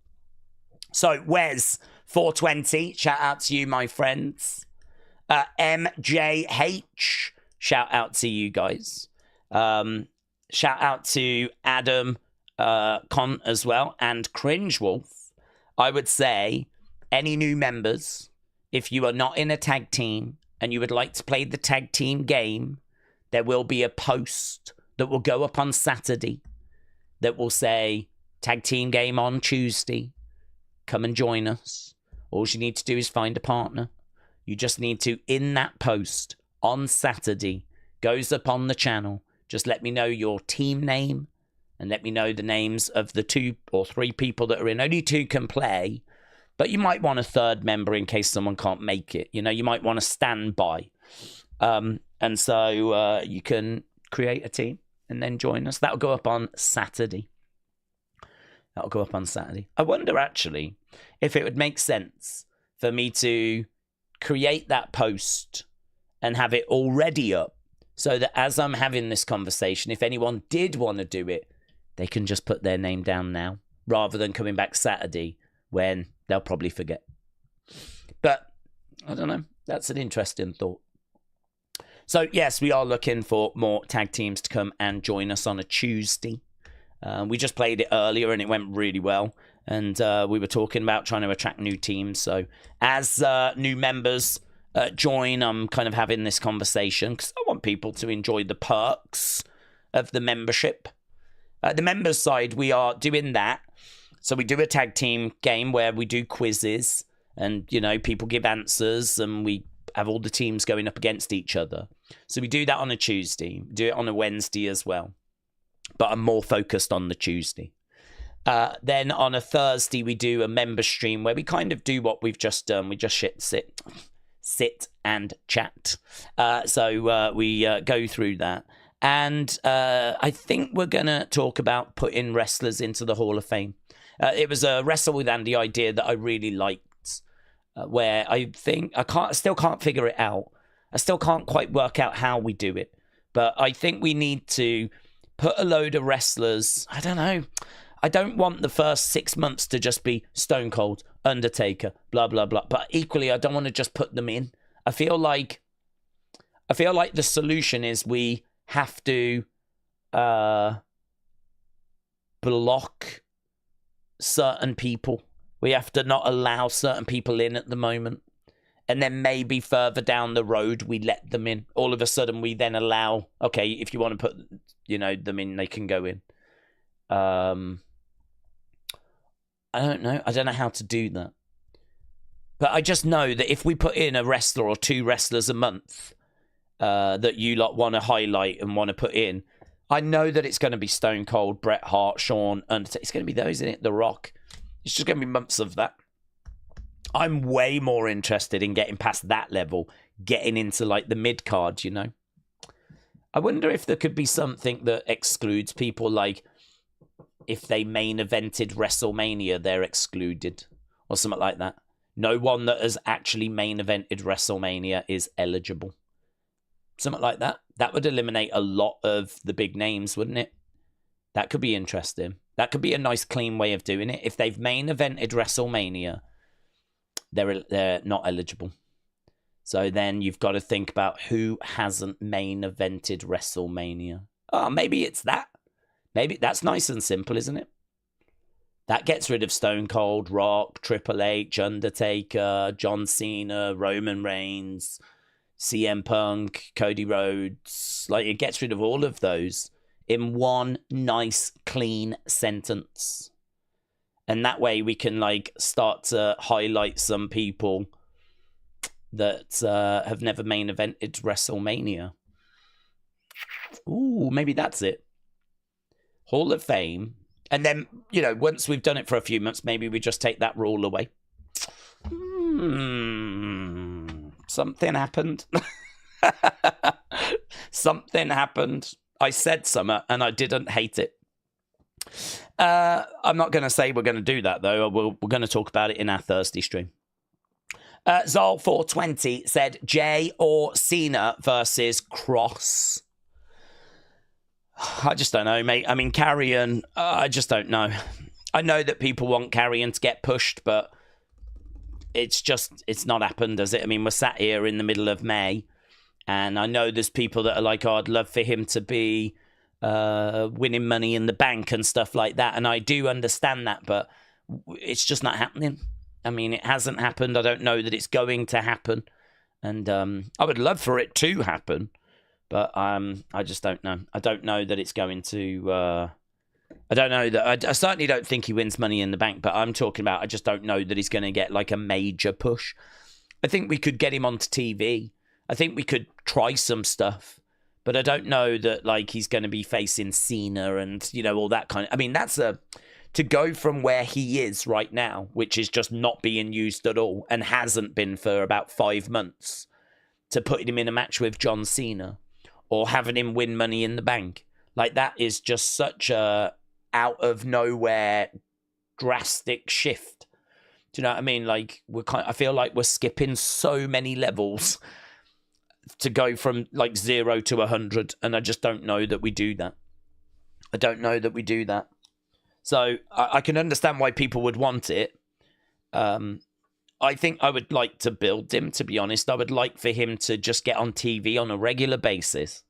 Speaker 1: So, Wes, 420, shout out to you, my friends. MJH, shout out to you guys. Shout out to Adam Con as well, and Cringe Wolf. I would say any new members, if you are not in a tag team and you would like to play the tag team game, there will be a post that will go up on Saturday that will say tag team game on Tuesday. Come and join us. All you need to do is find a partner. You just need to, in that post on Saturday, goes up on the channel. Just let me know your team name and let me know the names of the 2 or 3 people that are in. Only 2 can play, but you might want a third member in case someone can't make it. You know, you might want to stand by. And so you can create a team and then join us. That'll go up on Saturday. I wonder, actually, if it would make sense for me to create that post and have it already up so that as I'm having this conversation, if anyone did want to do it, they can just put their name down now rather than coming back Saturday when they'll probably forget. But I don't know. That's an interesting thought. So, yes, we are looking for more tag teams to come and join us on a Tuesday. We just played it earlier and it went really well. And we were talking about trying to attract new teams. So, as new members join, I'm kind of having this conversation because I want people to enjoy the perks of the membership. The members side, we are doing that. So, we do a tag team game where we do quizzes and, you know, people give answers and we have all the teams going up against each other. So we do that on a Tuesday. We do it on a Wednesday as well. But I'm more focused on the Tuesday. Then on a Thursday, we do a member stream where we kind of do what we've just done. We just sit and chat. So we go through that. And I think we're going to talk about putting wrestlers into the Hall of Fame. It was a Wrestle with Andy idea that I really liked. Where I think I still can't figure it out. I still can't quite work out how we do it. But I think we need to put a load of wrestlers. I don't know. I don't want the first 6 months to just be Stone Cold, Undertaker, blah, blah, blah. But equally, I don't want to just put them in. I feel like the solution is we have to block certain people. We have to not allow certain people in at the moment. And then maybe further down the road, we let them in. All of a sudden, we then allow, okay, if you want to put, them in, they can go in. I don't know. I don't know how to do that. But I just know that if we put in a wrestler or 2 wrestlers a month that you lot want to highlight and want to put in, I know that it's going to be Stone Cold, Bret Hart, Shawn, Undertaker. It's going to be those in it, The Rock. It's just going to be months of that. I'm way more interested in getting past that level, getting into like the mid card, I wonder if there could be something that excludes people, like if they main evented WrestleMania, they're excluded or something like that. No one that has actually main evented WrestleMania is eligible. Something like that. That would eliminate a lot of the big names, wouldn't it? That could be interesting. That could be a nice, clean way of doing it. If they've main evented WrestleMania, they're not eligible. So then you've got to think about who hasn't main evented WrestleMania. Oh, maybe it's that. Maybe that's nice and simple, isn't it? That gets rid of Stone Cold, Rock, Triple H, Undertaker, John Cena, Roman Reigns, CM Punk, Cody Rhodes. Like, it gets rid of all of those in one nice, clean sentence. And that way we can, like, start to highlight some people that have never main evented WrestleMania. Ooh, maybe that's it. Hall of Fame. And then, once we've done it for a few months, maybe we just take that rule away. Something happened. Something happened. I said something and I didn't hate it. I'm not going to say we're going to do that, though. We're going to talk about it in our Thursday stream. Zol420 said, Jay or Cena versus Cross. I just don't know, mate. I mean, Karrion, I just don't know. I know that people want Karrion to get pushed, but it's not happened, does it? I mean, we're sat here in the middle of May, and I know there's people that are like, oh, I'd love for him to be winning Money in the Bank and stuff like that, and I do understand that, but it's just not happening. I mean, it hasn't happened. I don't know that it's going to happen, and I would love for it to happen. But I just don't know. I don't know that it's going to... I don't know that... I certainly don't think he wins Money in the Bank, but I'm talking about I just don't know that he's going to get like a major push. I think we could get him onto TV. I think we could try some stuff. But I don't know that like he's going to be facing Cena and, all that kind of... I mean, that's to go from where he is right now, which is just not being used at all and hasn't been for about 5 months, to putting him in a match with John Cena. Or having him win Money in the Bank. Like, that is just such a out-of-nowhere drastic shift. Do you know what I mean? Like, I feel like we're skipping so many levels to go from, like, 0 to 100. And I just don't know that we do that. I don't know that we do that. So, I can understand why people would want it. I think I would like to build him, to be honest. I would like for him to just get on TV on a regular basis.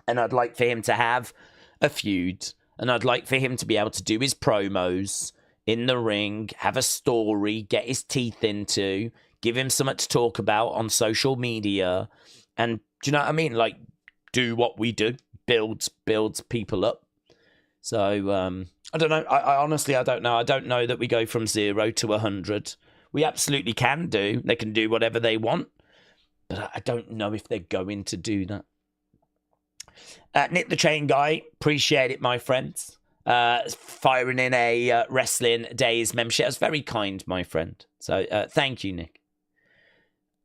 Speaker 1: And I'd like for him to have a feud. And I'd like for him to be able to do his promos in the ring, have a story, get his teeth into, give him something to talk about on social media. And do you know what I mean? Like, do what we do. Builds people up. So, I don't know. I honestly, I don't know. I don't know that we go from 0 to 100. We absolutely can do. They can do whatever they want. But I don't know if they're going to do that. Nick the Chain Guy, appreciate it, my friends. Firing in a Wrestling Daze membership. That's very kind, my friend. So thank you, Nick.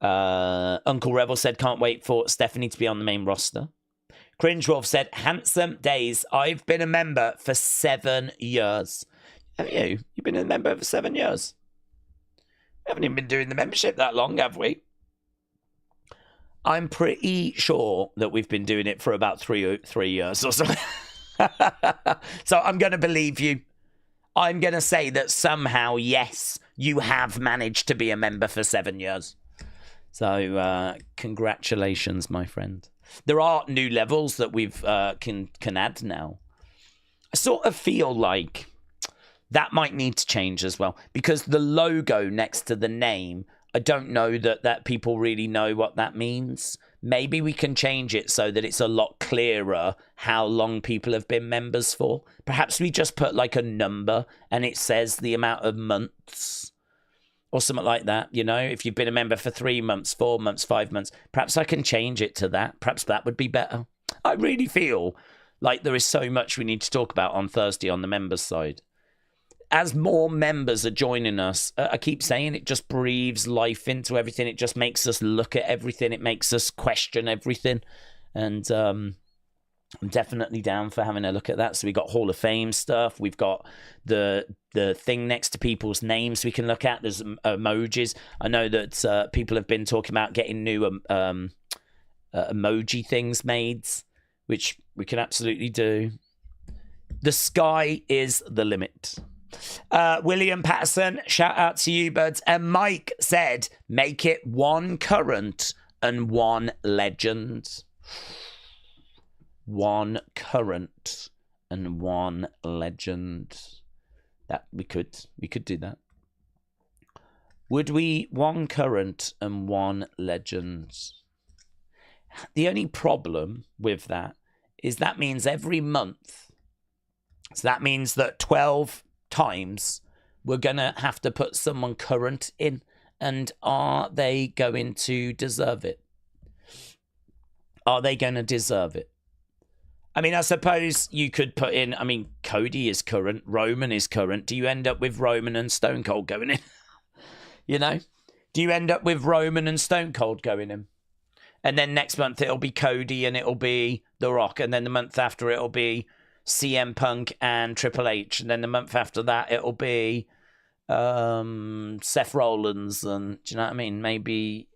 Speaker 1: Uncle Rebel said, can't wait for Stephanie to be on the main roster. Cringe Wolf said, handsome days. I've been a member for 7 years. Have you? You've been a member for 7 years? We haven't even been doing the membership that long, have we? I'm pretty sure that we've been doing it for about three years or so. So I'm going to believe you. I'm going to say that somehow, yes, you have managed to be a member for 7 years. So congratulations, my friend. There are new levels that we've can add now. I sort of feel like that might need to change as well, because the logo next to the name, I don't know that people really know what that means. Maybe we can change it so that it's a lot clearer how long people have been members for. Perhaps we just put like a number and it says the amount of months or something like that. You know, if you've been a member for 3 months, 4 months, 5 months, perhaps I can change it to that. Perhaps that would be better. I really feel like there is so much we need to talk about on Thursday on the members side. As more members are joining us, I keep saying it just breathes life into everything. It just makes us look at everything. It makes us question everything. And I'm definitely down for having a look at that. So we got Hall of Fame stuff. We've got the thing next to people's names we can look at. There's emojis. I know that people have been talking about getting new emoji things made, which we can absolutely do. The sky is the limit. William Patterson, shout out to you, buds. And Mike said, make it one current and one legend. One current and one legend. That we could do that. Would we? One current and one legend. The only problem with that is that means every month. So that means that 12 times we're going to have to put someone current in. And are they going to deserve it? Are they going to deserve it? I mean, I suppose you could put in, I mean, Cody is current, Roman is current. Do you end up with Roman and Stone Cold going in? You know? Do you end up with Roman and Stone Cold going in? And then next month it'll be Cody and it'll be The Rock. And then the month after it'll be CM Punk and Triple H. And then the month after that it'll be Seth Rollins. And do you know what I mean? Maybe,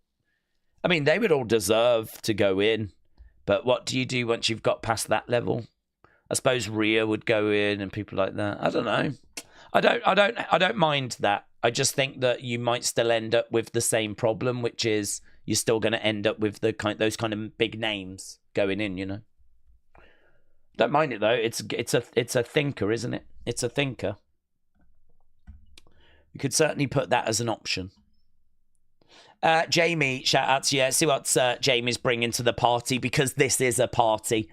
Speaker 1: I mean, they would all deserve to go in. But what do you do once you've got past that level? I suppose Rhea would go in and people like that. I don't know. I don't mind that. I just think that you might still end up with the same problem, which is you're still going to end up with those kind of big names going in. You know. Don't mind it though. It's a thinker, isn't it? It's a thinker. You could certainly put that as an option. Jamie, shout out to you. See what Jamie's bringing to the party, because this is a party.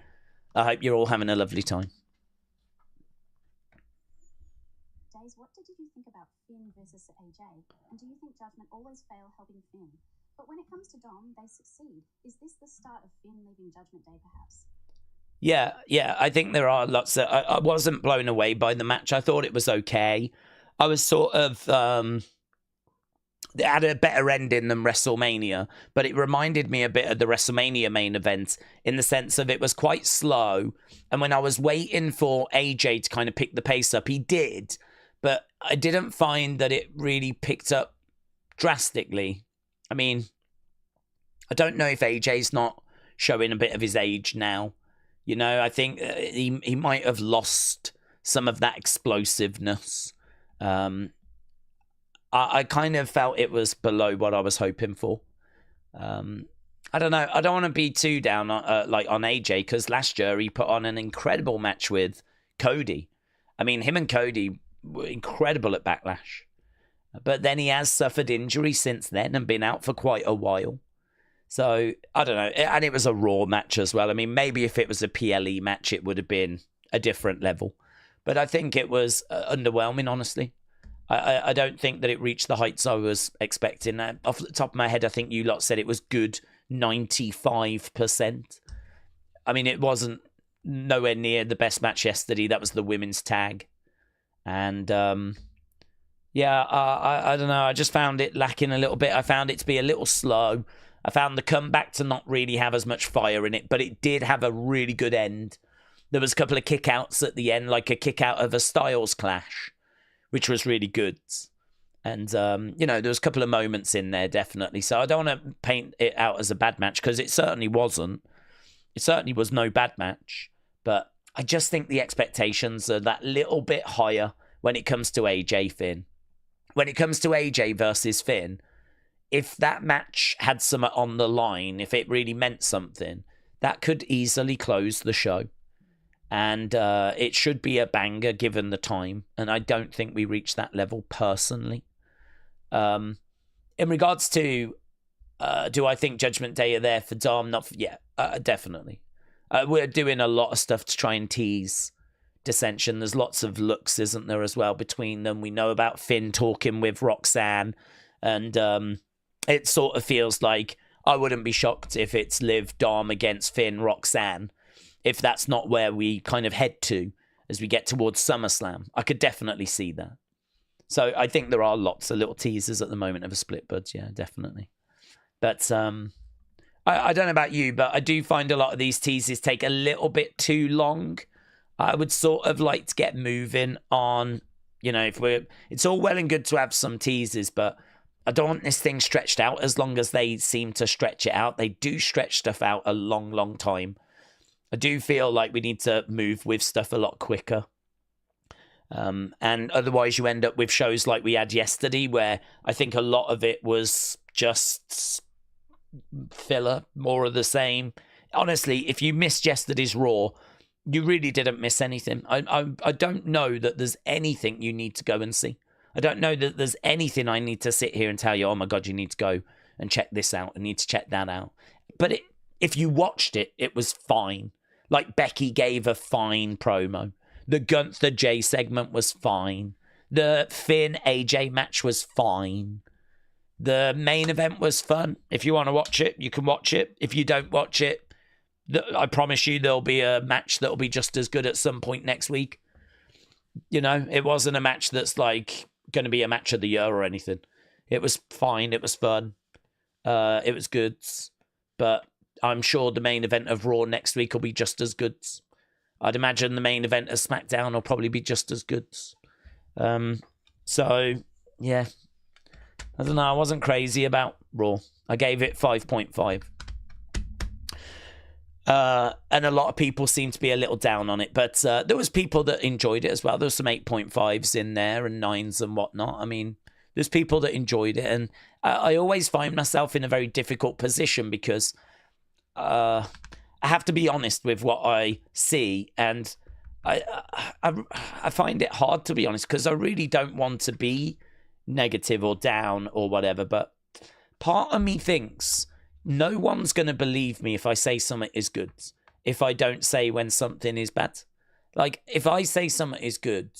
Speaker 1: I hope you're all having a lovely time.
Speaker 2: Daze, what did you think about Finn versus AJ? And do you think Judgment always fail helping Finn? But when it comes to Dom, they succeed. Is this the start of Finn leaving Judgment Day, perhaps?
Speaker 1: Yeah. I think there are lots of... I wasn't blown away by the match. I thought it was okay. I was sort of... It had a better ending than WrestleMania, but it reminded me a bit of the WrestleMania main event in the sense of it was quite slow. And when I was waiting for AJ to kind of pick the pace up, he did, but I didn't find that it really picked up drastically. I mean, I don't know if AJ's not showing a bit of his age now. You know, I think he might have lost some of that explosiveness. I kind of felt it was below what I was hoping for. I don't know. I don't want to be too down on AJ, because last year he put on an incredible match with Cody. I mean, him and Cody were incredible at Backlash. But then he has suffered injury since then and been out for quite a while. So, I don't know. And it was a Raw match as well. I mean, maybe if it was a PLE match, it would have been a different level. But I think it was underwhelming, honestly. I don't think that it reached the heights I was expecting. Off the top of my head, I think you lot said it was good 95%. I mean, it wasn't nowhere near the best match yesterday. That was the women's tag. And, I don't know. I just found it lacking a little bit. I found it to be a little slow. I found the comeback to not really have as much fire in it, but it did have a really good end. There was a couple of kick-outs at the end, like a kick-out of a Styles Clash, which was really good. And, there was a couple of moments in there, definitely. So I don't want to paint it out as a bad match, because it certainly wasn't. It certainly was no bad match. But I just think the expectations are that little bit higher when it comes to AJ Finn. When it comes to AJ versus Finn, if that match had some on the line, if it really meant something, that could easily close the show. And it should be a banger given the time. And I don't think we reached that level personally. in regards to, do I think Judgment Day are there for Dom? Not for, yeah, definitely. We're doing a lot of stuff to try and tease dissension. There's lots of looks, isn't there, as well, between them. We know about Finn talking with Roxanne, and it sort of feels like I wouldn't be shocked if it's Liv, Dom against Finn, Roxanne, if that's not where we kind of head to as we get towards SummerSlam. I could definitely see that. So I think there are lots of little teasers at the moment of a split buds, yeah, definitely. But I don't know about you, but I do find a lot of these teasers take a little bit too long. I would sort of like to get moving on, you know, it's all well and good to have some teasers, but I don't want this thing stretched out as long as they seem to stretch it out. They do stretch stuff out a long, long time. I do feel like we need to move with stuff a lot quicker. And otherwise you end up with shows like we had yesterday, where I think a lot of it was just filler, more of the same. Honestly, if you missed yesterday's Raw, you really didn't miss anything. I don't know that there's anything you need to go and see. I don't know that there's anything I need to sit here and tell you, oh my God, you need to go and check this out and need to check that out. But if you watched it, it was fine. Like Becky gave a fine promo. The Gunther J segment was fine. The Finn AJ match was fine. The main event was fun. If you want to watch it, you can watch it. If you don't watch it, I promise you there'll be a match that'll be just as good at some point next week. You know, it wasn't a match that's like going to be a match of the year or anything. It was fine. It was fun. It was good. But I'm sure the main event of Raw next week will be just as good. I'd imagine the main event of SmackDown will probably be just as good. So, yeah. I don't know. I wasn't crazy about Raw. I gave it 5.5. And a lot of people seem to be a little down on it. But there was people that enjoyed it as well. There was some 8.5s in there and 9s and whatnot. I mean, there's people that enjoyed it. And I always find myself in a very difficult position because I have to be honest with what I see. And I find it hard to be honest because I really don't want to be negative or down or whatever. But part of me thinks no one's going to believe me if I say something is good, if I don't say when something is bad. Like, if I say something is good,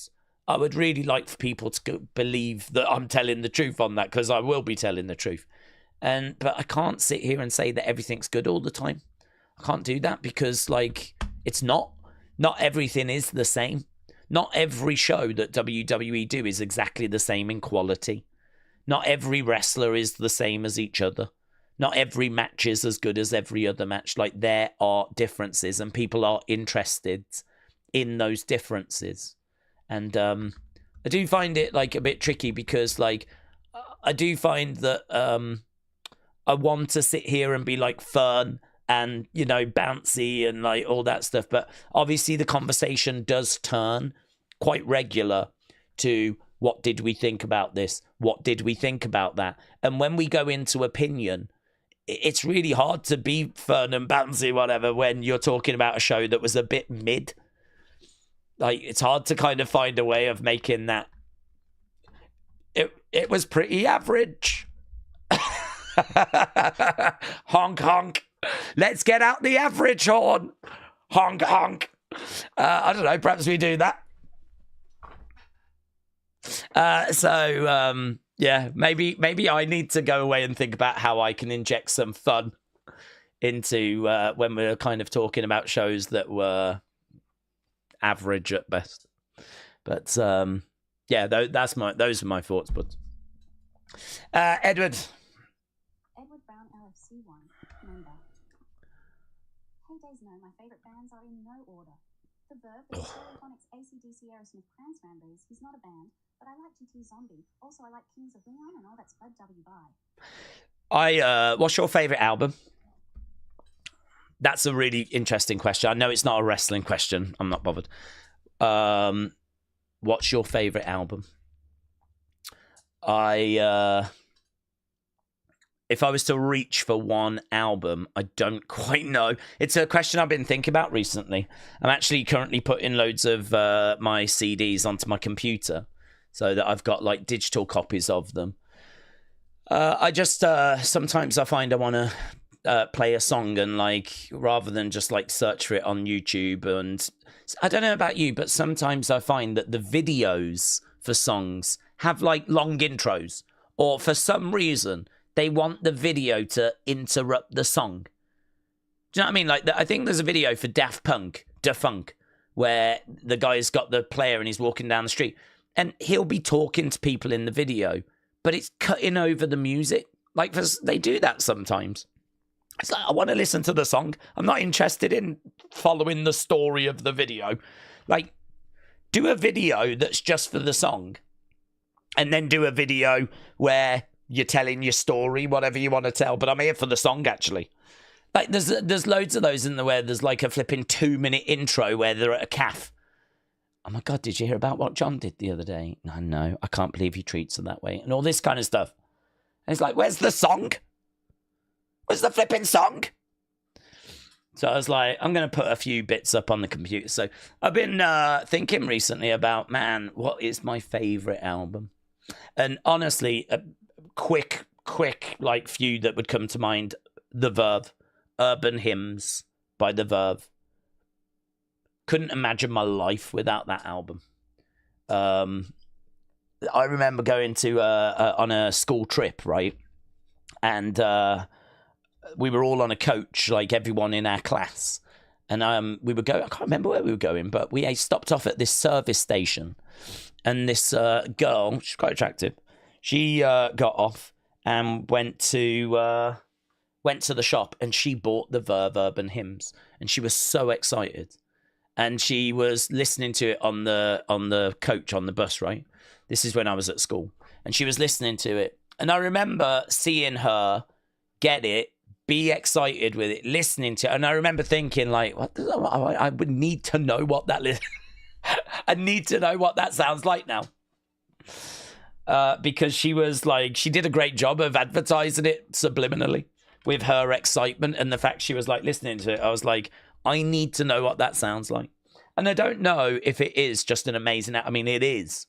Speaker 1: I would really like for people to believe that I'm telling the truth on that, because I will be telling the truth. But I can't sit here and say that everything's good all the time. I can't do that because, like, it's not. Not everything is the same. Not every show that WWE do is exactly the same in quality. Not every wrestler is the same as each other. Not every match is as good as every other match. Like, there are differences and people are interested in those differences. And I do find it, like, a bit tricky because, like, I do find that I want to sit here and be, like, fun and, you know, bouncy and, like, all that stuff. But obviously the conversation does turn quite regular to what did we think about this? What did we think about that? And when we go into opinion, it's really hard to be fun and bouncy, whatever, when you're talking about a show that was a bit mid. Like, it's hard to kind of find a way of making that. It was pretty average. Honk, honk. Let's get out the average horn. Honk, honk. I don't know. Perhaps we do that. Yeah, maybe I need to go away and think about how I can inject some fun into when we're kind of talking about shows that were average at best. But yeah, those are my thoughts. But Edward
Speaker 2: Brown LFC 1 member. Hey Daze, my favourite bands are in no order. The Verve, the Stereophonics, AC/DC, Aerosmith, Trans Cranberries. He's not a band, but I like GT Zombie. Also, I like Kings of Leon and all that's Bud W. Bye.
Speaker 1: What's your favourite album? That's a really interesting question. I know it's not a wrestling question. I'm not bothered. What's your favourite album? If I was to reach for one album, I don't quite know. It's a question I've been thinking about recently. I'm actually currently putting loads of my CDs onto my computer so that I've got like digital copies of them. I just sometimes I find I want to play a song and like rather than just like search for it on YouTube. And I don't know about you, but sometimes I find that the videos for songs have like long intros, or for some reason they want the video to interrupt the song. Do you know what I mean? Like I think there's a video for Daft Punk, Da Funk, where the guy's got the player and he's walking down the street and he'll be talking to people in the video, but it's cutting over the music. Like they do that sometimes. It's like, I want to listen to the song. I'm not interested in following the story of the video. Like, do a video that's just for the song, and then do a video where you're telling your story, whatever you want to tell. But I'm here for the song, actually. Like, there's loads of those in the where there's like a flipping 2-minute intro where they're at a calf. Oh my God, did you hear about what John did the other day? No, I can't believe he treats her that way. And all this kind of stuff. And it's like, where's the song? Where's the flipping song? So I was like, I'm going to put a few bits up on the computer. So I've been thinking recently about, man, what is my favourite album? And honestly, a quick, like few that would come to mind. The Verve, Urban Hymns by The Verve. Couldn't imagine my life without that album. I remember going to on a school trip, right? And we were all on a coach, like everyone in our class. And we were going, I can't remember where we were going, but we stopped off at this service station. And this girl, she's quite attractive, she got off and went to the shop, and she bought the Verve Urban Hymns. And she was so excited. And she was listening to it on the coach, on the bus, right? This is when I was at school. And she was listening to it. And I remember seeing her get it, be excited with it, listening to it. And I remember thinking, like, I would need to know what that I need to know what that sounds like now. Because she was like, she did a great job of advertising it subliminally with her excitement. And the fact she was like listening to it, I was like, I need to know what that sounds like. And I don't know if it is just an amazing... I mean, it is.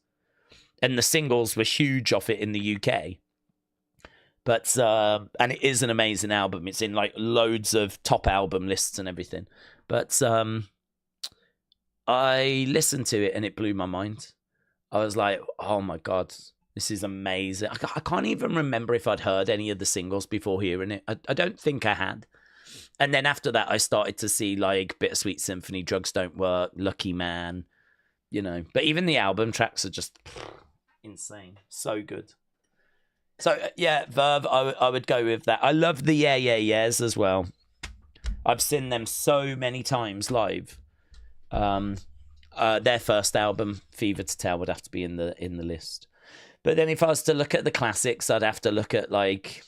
Speaker 1: And the singles were huge off it in the UK. But, and it is an amazing album. It's in like loads of top album lists and everything. But I listened to it and it blew my mind. I was like, oh my God, this is amazing. I can't even remember if I'd heard any of the singles before hearing it. I don't think I had. And then after that, I started to see like Bittersweet Symphony, Drugs Don't Work, Lucky Man, you know. But even the album tracks are just insane. So good. So, yeah, Verve, I would go with that. I love the Yeah Yeah Yeahs as well. I've seen them so many times live. Their first album, Fever to Tell, would have to be in the list. But then if I was to look at the classics, I'd have to look at like...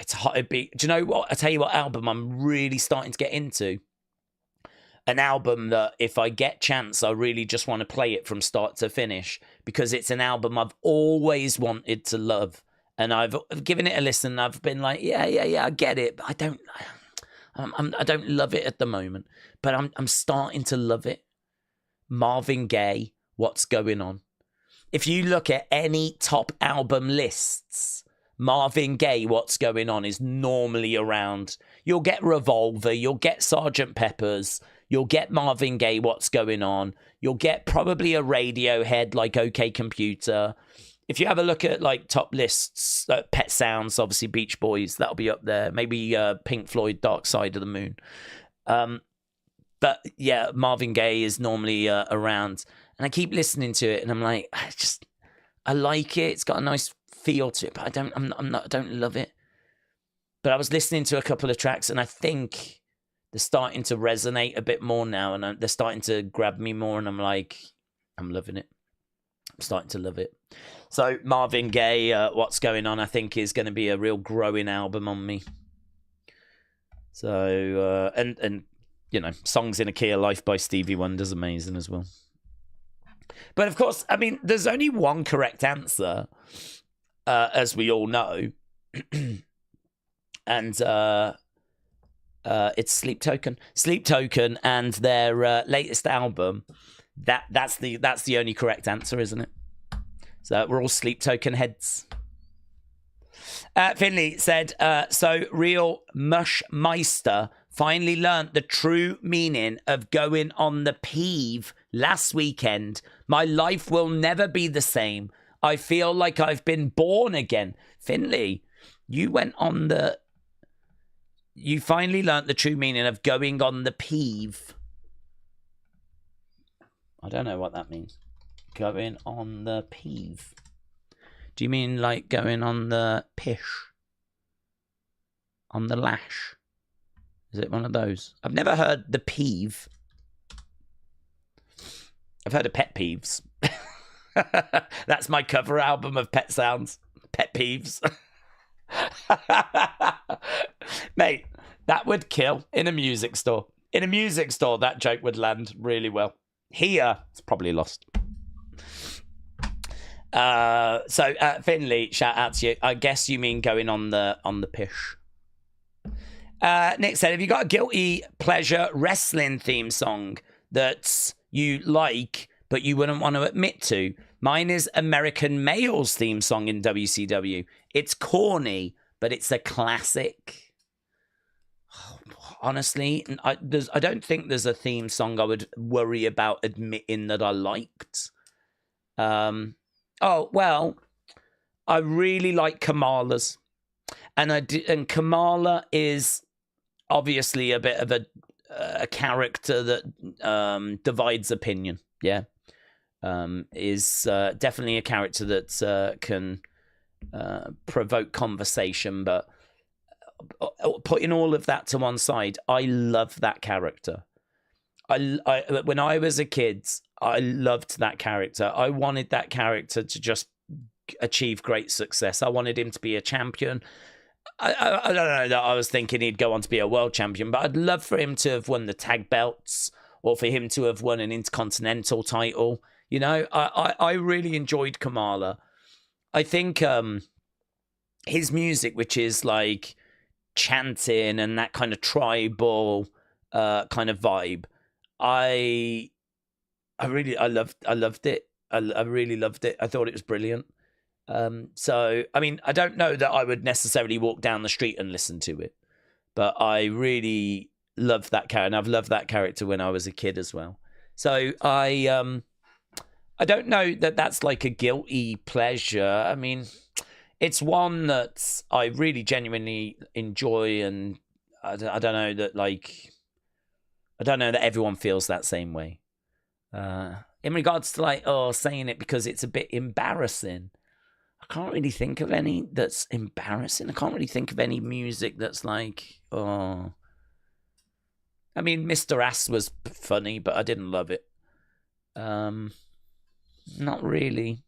Speaker 1: It's hot. Do you know what? I tell you what album I'm really starting to get into. An album that if I get chance, I really just want to play it from start to finish, because it's an album I've always wanted to love, and I've given it a listen. I've been like, yeah, I get it, but I don't love it at the moment. But I'm starting to love it. Marvin Gaye, What's Going On? If you look at any top album lists, Marvin Gaye, What's Going On is normally around. You'll get Revolver, you'll get Sgt. Pepper's, you'll get Marvin Gaye, What's Going On, you'll get probably a Radiohead like OK Computer. If you have a look at like top lists, Pet Sounds, obviously Beach Boys, that'll be up there. Maybe Pink Floyd, Dark Side of the Moon. But yeah, Marvin Gaye is normally around. And I keep listening to it and I'm like, I like it. It's got a nice feel to it, but I don't love it. But I was listening to a couple of tracks and I think they're starting to resonate a bit more now, and they're starting to grab me more, and I'm like, I'm loving it. I'm starting to love it. So Marvin Gaye, What's Going On, I think is going to be a real growing album on me. So and you know, Songs in a Key of Life by Stevie Wonder's amazing as well. But of course, I mean, there's only one correct answer, as we all know, and it's Sleep Token. Sleep Token and their latest album. That's the only correct answer, isn't it? So we're all Sleep Token heads. Finley said, so real Mushmeister finally learnt the true meaning of going on the peeve last weekend. My life will never be the same. I feel like I've been born again. Finley, you finally learnt the true meaning of going on the peeve. I don't know what that means. Going on the peeve. Do you mean like going on the pish? On the lash? Is it one of those? I've never heard the peeve. I've heard of pet peeves. That's my cover album of pet sounds. Pet peeves. Mate, that would kill in a music store. In a music store, that joke would land really well. Here, it's probably lost. So Finley, shout out to you. I guess you mean going on the pish. Nick said, have you got a guilty pleasure wrestling theme song that you like but you wouldn't want to admit to? Mine is American Male's theme song in WCW. It's corny, but it's a classic. Honestly, I don't think there's a theme song I would worry about admitting that I liked. Oh, well, I really like Kamala's. And Kamala is obviously a bit of a character that divides opinion, yeah? Is definitely a character that can provoke conversation, but putting all of that to one side, I love that character. When I was a kid, I loved that character. I wanted that character to just achieve great success. I wanted him to be a champion. I don't know that I was thinking he'd go on to be a world champion, but I'd love for him to have won the tag belts or for him to have won an intercontinental title. You know, I really enjoyed Kamala. I think his music, which is like chanting and that kind of tribal kind of vibe, I loved it. I really loved it. I thought it was brilliant. So, I mean, I don't know that I would necessarily walk down the street and listen to it, but I really love that character, and I've loved that character when I was a kid as well. So I don't know that that's like a guilty pleasure. I mean, it's one that I really genuinely enjoy, and I don't know that everyone feels that same way. In regards to like, saying it because it's a bit embarrassing, I can't really think of any that's embarrassing. I can't really think of any music that's like, I mean, Mr. Ass was funny, but I didn't love it. Not really.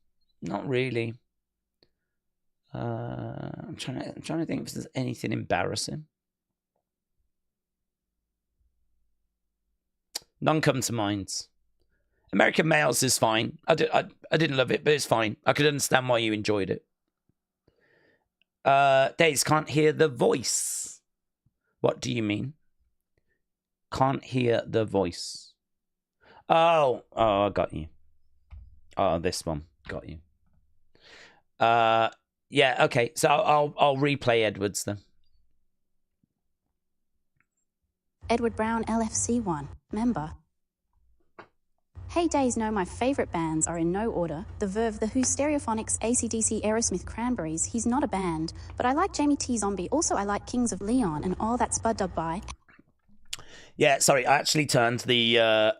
Speaker 1: I'm trying to think if there's anything embarrassing. None come to mind. American Males is fine. I didn't love it, but it's fine. I could understand why you enjoyed it. Daze, can't hear the voice. What do you mean? Can't hear the voice. Oh, I got you. Oh, this one. Got you. Yeah, okay. So I'll replay Edward's then.
Speaker 2: Edward Brown LFC1, member. Hey Days know my favourite bands are in no order. The Verve, The Who, Stereophonics, AC/DC, Aerosmith, Cranberries. He's not a band, but I like Jamie T. Zombie. Also, I like Kings of Leon and all that Spud Dub by.
Speaker 1: Yeah, sorry, I actually turned the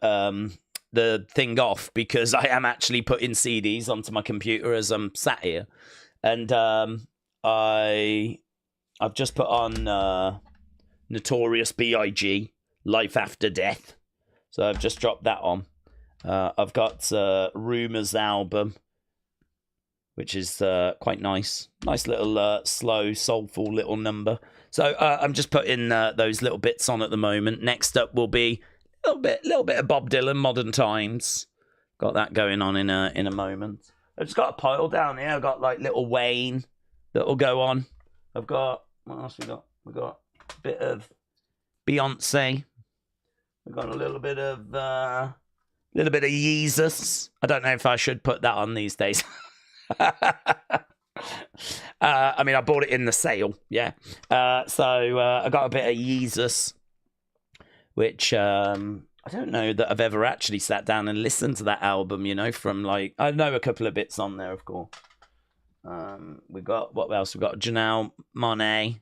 Speaker 1: thing off because I am actually putting CDs onto my computer as I'm sat here, and I've just put on Notorious B.I.G. Life After Death, so I've just dropped that on. I've got Rumours album, which is quite nice. Nice little slow, soulful little number. So I'm just putting those little bits on at the moment. Next up will be a little bit of Bob Dylan, Modern Times. Got that going on in a moment. I've just got a pile down here. I've got like Little Wayne that will go on. I've got, what else we got? We've got a bit of Beyonce. We've got a little bit of Yeezus. I don't know if I should put that on these days. I mean, I bought it in the sale, yeah. So I got a bit of Yeezus, which I don't know that I've ever actually sat down and listened to that album, you know, from like, I know a couple of bits on there, of course. We got, what else? We got Janelle Monáe,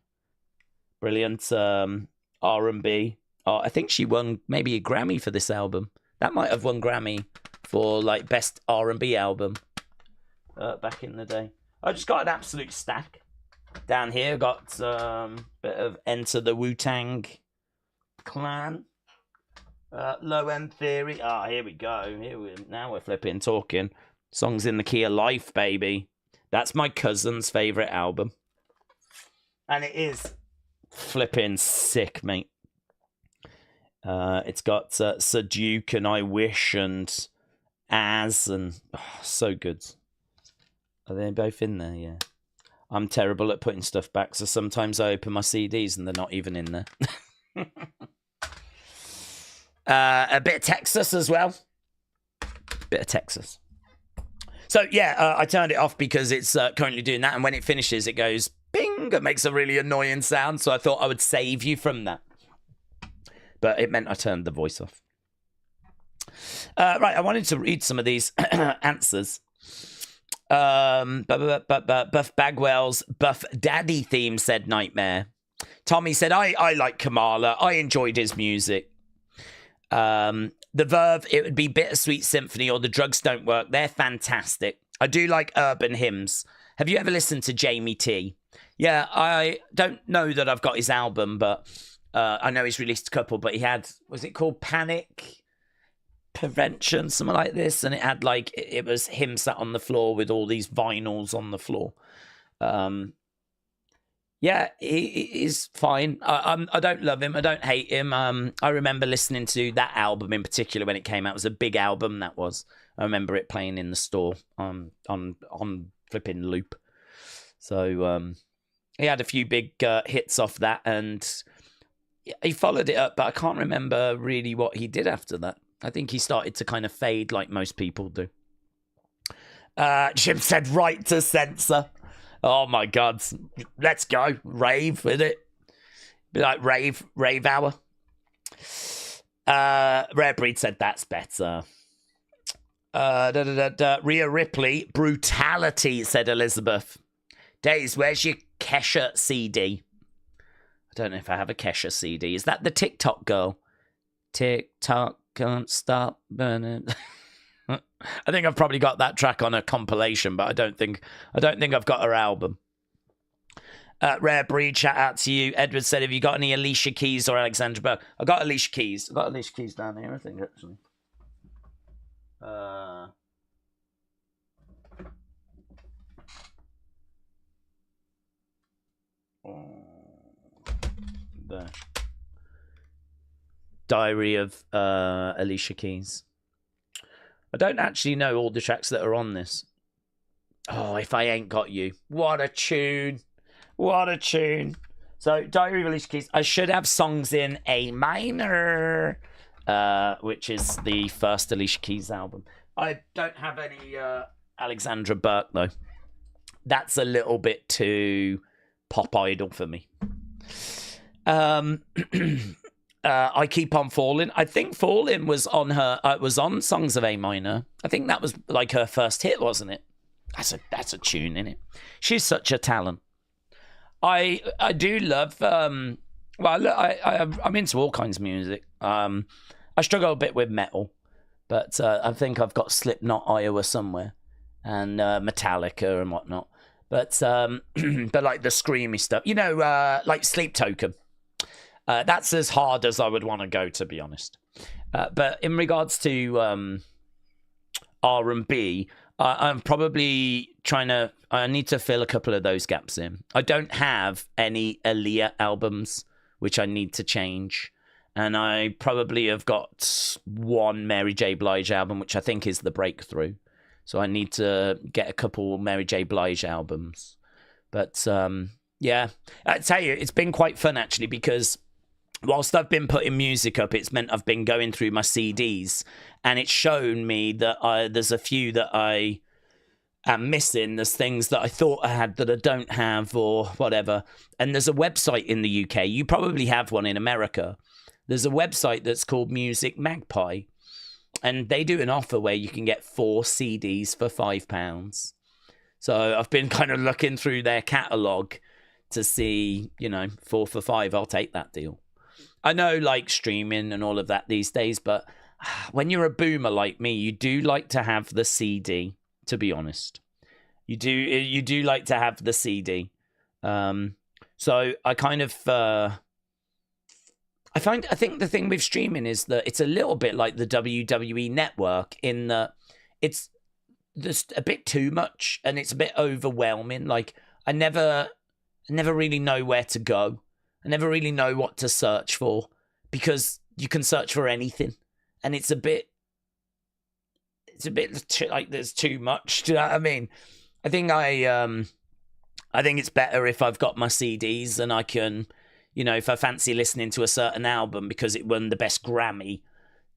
Speaker 1: brilliant R&B. Oh, I think she won maybe a Grammy for this album. That might have won Grammy for like best R&B album back in the day. I just got an absolute stack down here. Got a bit of Enter the Wu-Tang Clan, Low End Theory. Here we go. Now we're flipping talking. Songs in the Key of Life, baby. That's my cousin's favourite album. And it is flipping sick, mate. It's got Sir Duke and I Wish and As and so good. Are they both in there? Yeah. I'm terrible at putting stuff back, so sometimes I open my CDs and they're not even in there. A bit of Texas as well. Bit of Texas. So yeah, I turned it off because it's currently doing that, and when it finishes, it goes bing. It makes a really annoying sound, so I thought I would save you from that. But it meant I turned the voice off. Right, I wanted to read some of these answers. Buff Bagwell's Buff Daddy theme said Nightmare. Tommy said, I like Kamala. I enjoyed his music. The Verve, it would be Bittersweet Symphony or The Drugs Don't Work. They're fantastic. I do like urban hymns. Have you ever listened to Jamie T? Yeah, I don't know that I've got his album, but I know he's released a couple, but he had, was it called Panic Prevention, something like this? And it had like, it was him sat on the floor with all these vinyls on the floor. Yeah, he's fine. I don't love him. I don't hate him. I remember listening to that album in particular when it came out. It was a big album, that was. I remember it playing in the store on flipping loop. So he had a few big hits off that, and he followed it up, but I can't remember really what he did after that. I think he started to kind of fade like most people do. Jim said right to censor. Oh my God. Let's go. Rave with it. Be like rave hour. Rare Breed said that's better. Rhea Ripley, brutality, said Elizabeth. Daze, where's your Kesha CD? I don't know if I have a Kesha CD. Is that the TikTok girl? TikTok can't stop burning. I think I've probably got that track on a compilation, but I don't think I've got her album. Rare Breed, shout out to you. Edward said, have you got any Alicia Keys or Alexandra Burke? I got Alicia Keys. I got Alicia Keys down here, I think, actually. There. Diary of Alicia Keys. I don't actually know all the tracks that are on this. Oh, If I Ain't Got You. What a tune. What a tune. So, Diary of Alicia Keys. I should have songs in A minor, which is the first Alicia Keys album. I don't have any Alexandra Burke, though. That's a little bit too pop idol for me. I Keep on Falling. I think Falling was on her. It was on Songs of A Minor. I think that was like her first hit, wasn't it? That's a tune, isn't it? She's such a talent. I do love. I'm into all kinds of music. I struggle a bit with metal, but I think I've got Slipknot, Iowa somewhere, and Metallica and whatnot. But but like the screamy stuff, you know, like Sleep Token. That's as hard as I would want to go, to be honest. But in regards to R&B, I'm probably I need to fill a couple of those gaps in. I don't have any Aaliyah albums, which I need to change. And I probably have got one Mary J. Blige album, which I think is The Breakthrough. So I need to get a couple Mary J. Blige albums. But yeah, I tell you, it's been quite fun, actually, because whilst I've been putting music up, it's meant I've been going through my CDs, and it's shown me that there's a few that I am missing. There's things that I thought I had that I don't have or whatever. And there's a website in the UK. You probably have one in America. There's a website that's called Music Magpie. And they do an offer where you can get 4 CDs for £5. So I've been kind of looking through their catalogue to see, 4 for £5. I'll take that deal. I know, like, streaming and all of that these days, but when you're a boomer like me, you do like to have the CD, to be honest. You do like to have the CD. So I kind of... I think the thing with streaming is that it's a little bit like the WWE network in that it's just a bit too much and it's a bit overwhelming. Like, I never really know where to go. I never really know what to search for because you can search for anything, and it's a bit like there's too much. Do you know what I mean? I think it's better if I've got my CDs and I can, if I fancy listening to a certain album because it won the best Grammy,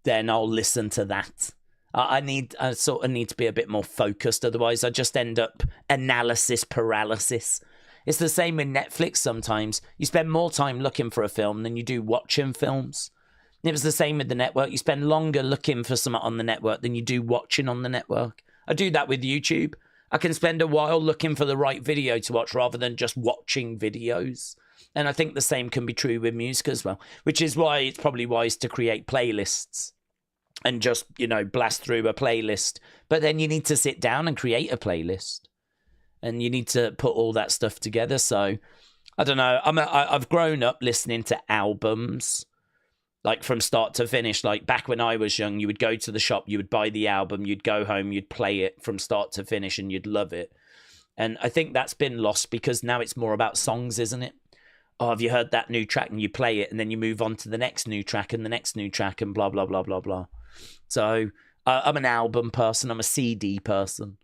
Speaker 1: then I'll listen to that. I sort of need to be a bit more focused, otherwise I just end up analysis paralysis. It's the same with Netflix sometimes. You spend more time looking for a film than you do watching films. It was the same with the network. You spend longer looking for something on the network than you do watching on the network. I do that with YouTube. I can spend a while looking for the right video to watch rather than just watching videos. And I think the same can be true with music as well, which is why it's probably wise to create playlists and just, blast through a playlist. But then you need to sit down and create a playlist. And you need to put all that stuff together. So, I don't know. I've grown up listening to albums, like from start to finish. Like back when I was young, you would go to the shop, you would buy the album, you'd go home, you'd play it from start to finish, and you'd love it. And I think that's been lost because now it's more about songs, isn't it? Oh, have you heard that new track? And you play it, and then you move on to the next new track and the next new track and blah, blah, blah, blah, blah. So, I'm an album person. I'm a CD person.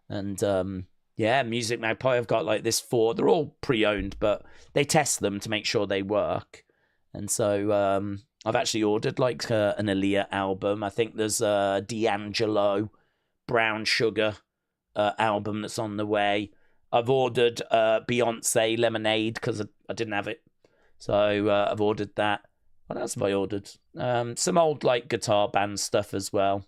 Speaker 1: And, yeah, Music Magpie, I've got like this 4. They're all pre-owned, but they test them to make sure they work. And so I've actually ordered like an Aaliyah album. I think there's a D'Angelo Brown Sugar album that's on the way. I've ordered Beyonce Lemonade because I didn't have it. So I've ordered that. What else have I ordered? Some old like guitar band stuff as well.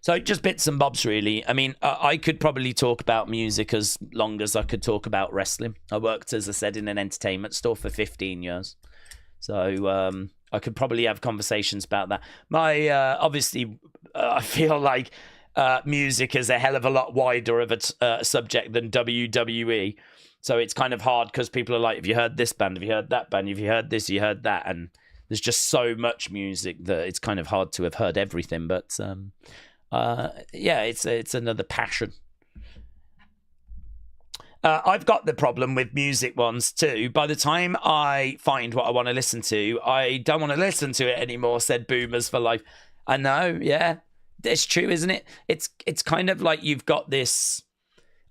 Speaker 1: So just bits and bobs, really. I mean, I could probably talk about music as long as I could talk about wrestling. I worked, as I said, in an entertainment store for 15 years. So I could probably have conversations about that. Obviously, I feel like music is a hell of a lot wider of a subject than WWE. So it's kind of hard because people are like, have you heard this band? Have you heard that band? Have you heard this? You heard that? And there's just so much music that it's kind of hard to have heard everything. But... yeah, it's another passion. I've got the problem with music ones too. By the time I find what I want to listen to, I don't want to listen to it anymore, said Boomers for Life. I know, yeah. It's true, isn't it? It's kind of like you've got this...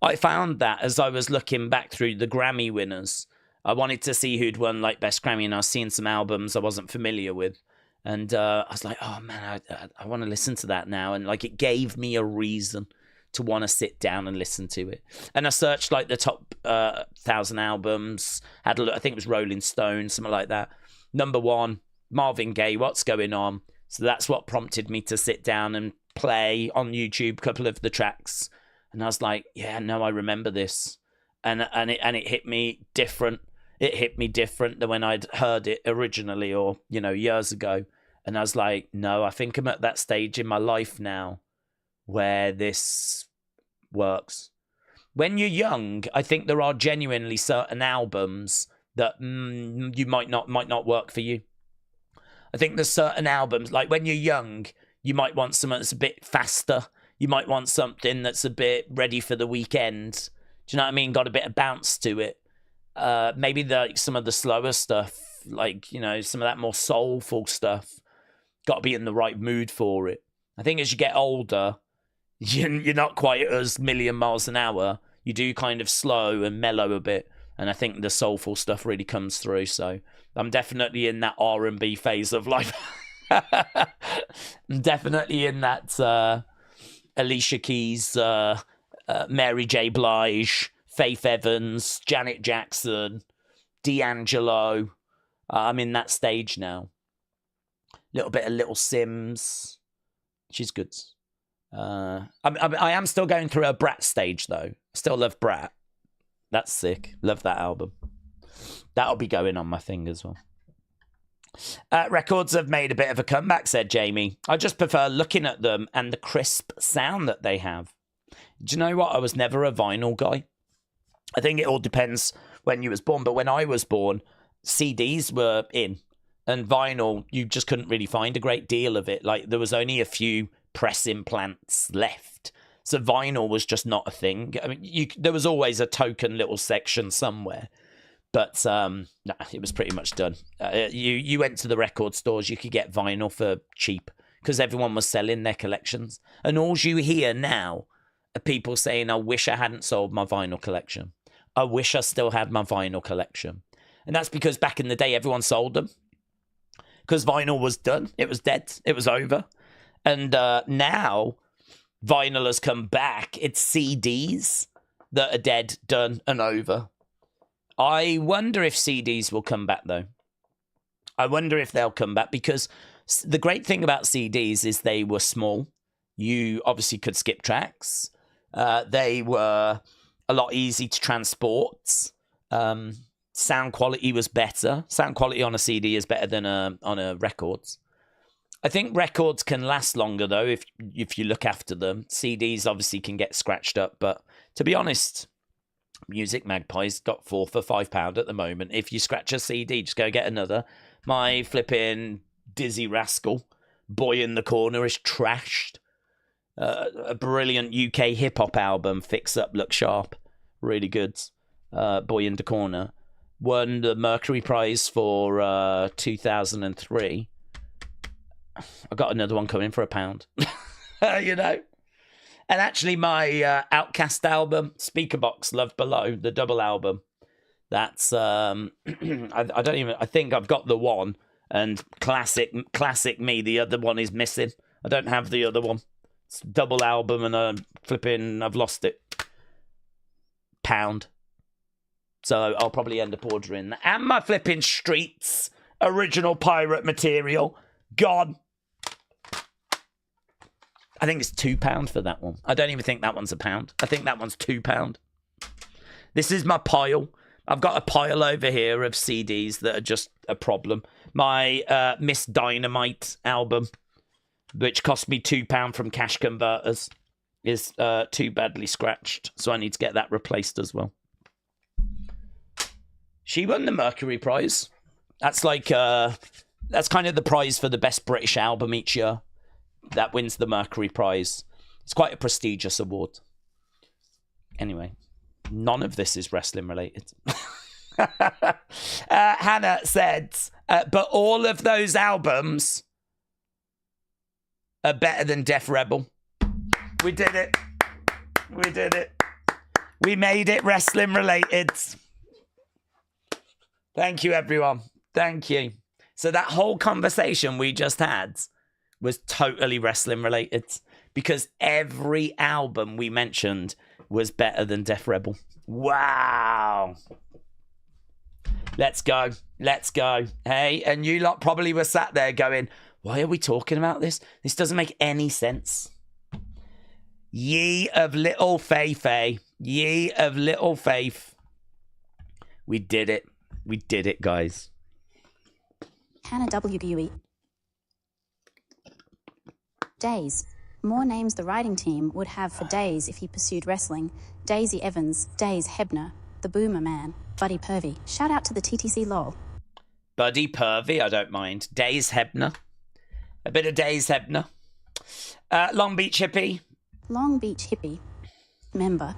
Speaker 1: I found that as I was looking back through the Grammy winners. I wanted to see who'd won like Best Grammy, and I was seeing some albums I wasn't familiar with. And I was like, oh, man, I want to listen to that now. And, like, it gave me a reason to want to sit down and listen to it. And I searched, like, the top 1,000 albums. Had a look, I think it was Rolling Stone, something like that. Number 1, Marvin Gaye, What's Going On? So that's what prompted me to sit down and play on YouTube a couple of the tracks. And I was like, yeah, no, I remember this. And it hit me different. It hit me different than when I'd heard it originally or, years ago. And I was like, no, I think I'm at that stage in my life now where this works. When you're young, I think there are genuinely certain albums that you might not work for you. I think there's certain albums, like when you're young, you might want something that's a bit faster. You might want something that's a bit ready for the weekend. Do you know what I mean? Got a bit of bounce to it. Maybe some of the slower stuff, like, some of that more soulful stuff. Got to be in the right mood for it. I think as you get older, you're not quite as million miles an hour. You do kind of slow and mellow a bit. And I think the soulful stuff really comes through. So I'm definitely in that R&B phase of life. I'm definitely in that Alicia Keys, Mary J. Blige, Faith Evans, Janet Jackson, D'Angelo. I'm in that stage now. A little bit of Little Sims. She's good. I am still going through a Brat stage, though. Still love Brat. That's sick. Love that album. That'll be going on my thing as well. Records have made a bit of a comeback, said Jamie. I just prefer looking at them and the crisp sound that they have. Do you know what? I was never a vinyl guy. I think it all depends when you was born. But when I was born, CDs were in. And vinyl, you just couldn't really find a great deal of it. Like, there was only a few press implants left. So vinyl was just not a thing. I mean, there was always a token little section somewhere. But it was pretty much done. You went to the record stores, you could get vinyl for cheap because everyone was selling their collections. And all you hear now are people saying, I wish I hadn't sold my vinyl collection. I wish I still had my vinyl collection. And that's because back in the day, everyone sold them. Because vinyl was done. It was dead. It was over. And now vinyl has come back. It's CDs that are dead, done, and over. I wonder if CDs will come back, though. I wonder if they'll come back, because the great thing about CDs is they were small. You obviously could skip tracks. They were a lot easy to transport. Sound quality was better. Sound quality on a CD is better than on a records. I think records can last longer, though, if you look after them. CDs obviously can get scratched up, but to be honest, Music Magpie's got 4 for £5 at the moment. If you scratch a CD, just go get another. My flipping Dizzy Rascal, Boy in the Corner, is trashed. A brilliant UK hip-hop album, Fix Up, Look Sharp. Really good. Boy in the Corner. Won the Mercury Prize for 2003. I got another one coming for £1. You know? And actually, my Outcast album, Speakerbox, Love Below, the double album, that's I think I've got the one, and classic me, the other one is missing. I don't have the other one. It's a double album, and I've lost it. £1. So I'll probably end up ordering that. And my flipping Streets original pirate material, gone. I think it's £2 for that one. I don't even think that one's £1. I think that one's £2. This is my pile. I've got a pile over here of CDs that are just a problem. My Miss Dynamite album, which cost me £2 from Cash Converters, is too badly scratched. So I need to get that replaced as well. She won the Mercury Prize. That's like, that's kind of the prize for the best British album each year. That wins the Mercury Prize. It's quite a prestigious award. Anyway, none of this is wrestling related. Hannah said, but all of those albums are better than Def Rebel. We did it. We did it. We made it wrestling related. Thank you, everyone. Thank you. So that whole conversation we just had was totally wrestling related, because every album we mentioned was better than Def Rebel. Wow. Let's go. Let's go. Hey, and you lot probably were sat there going, why are we talking about this? This doesn't make any sense. Ye of little faith, eh? Ye of little faith. We did it. We did it, guys.
Speaker 2: Hannah W. Daze. More names the writing team would have for Daze if he pursued wrestling. Daisy Evans, Daze Hebner, the Boomer Man, Buddy Purvey. Shout out to the TTC lol.
Speaker 1: Buddy Purvey, I don't mind. Daze Hebner. A bit of Daze Hebner. Long Beach Hippie.
Speaker 2: Long Beach Hippie. Member.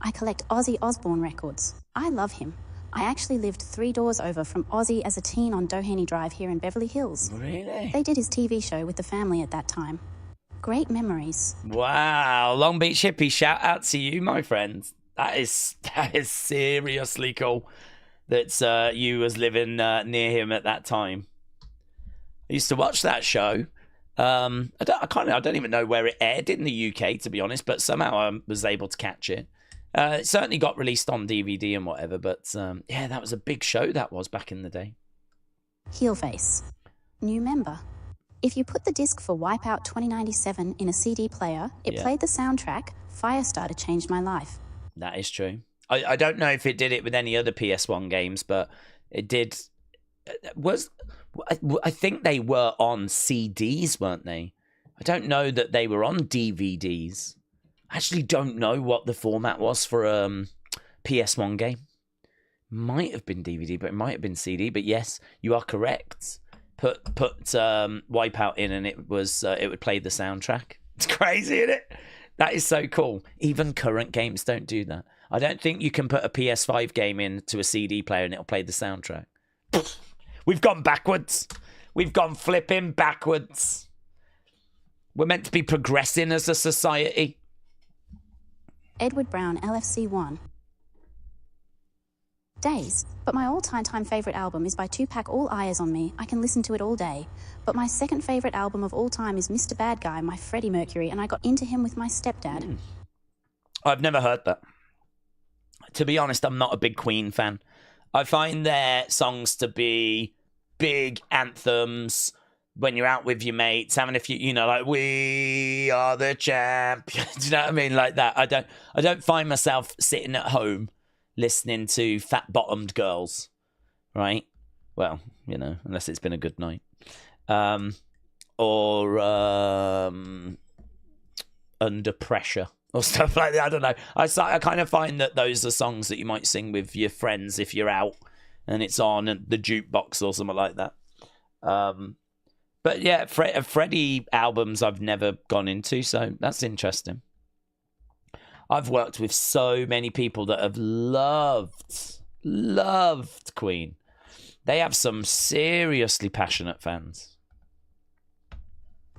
Speaker 2: I collect Ozzy Osbourne records. I love him. I actually lived 3 doors over from Ozzy as a teen on Doheny Drive here in Beverly Hills.
Speaker 1: Really?
Speaker 2: They did his TV show with the family at that time. Great memories.
Speaker 1: Wow. Long Beach Hippie, shout out to you, my friend. That is seriously cool that you was living near him at that time. I used to watch that show. I don't even know where it aired in the UK, to be honest, but somehow I was able to catch it. It certainly got released on DVD and whatever, but yeah, that was a big show, that was, back in the day.
Speaker 2: Heelface. New member. If you put the disc for Wipeout 2097 in a CD player, it played the soundtrack. Firestarter changed my life.
Speaker 1: That is true. I don't know if it did it with any other PS1 games, but it did. I think they were on CDs, weren't they? I don't know that they were on DVDs. I actually don't know what the format was for a PS1 game. Might have been DVD, but it might have been CD. But yes, you are correct. Put Wipeout in, and it would play the soundtrack. It's crazy, isn't it? That is so cool. Even current games don't do that. I don't think you can put a PS5 game into a CD player and it'll play the soundtrack. We've gone backwards. We've gone flipping backwards. We're meant to be progressing as a society.
Speaker 2: Edward Brown, LFC 1. Daze, but my all-time favourite album is by Tupac, All Eyes on Me. I can listen to it all day. But my second favourite album of all time is Mr. Bad Guy, my Freddie Mercury, and I got into him with my stepdad.
Speaker 1: I've never heard that. To be honest, I'm not a big Queen fan. I find their songs to be big anthems when you're out with your mates, having a few, like "We Are the Champions." Do you know what I mean? Like that. I don't find myself sitting at home listening to fat-bottomed girls, right? Well, unless it's been a good night, or Under Pressure or stuff like that. I don't know. I kind of find that those are songs that you might sing with your friends if you're out and it's on the jukebox or something like that. But yeah, Freddie albums I've never gone into, so that's interesting. I've worked with so many people that have loved Queen. They have some seriously passionate fans.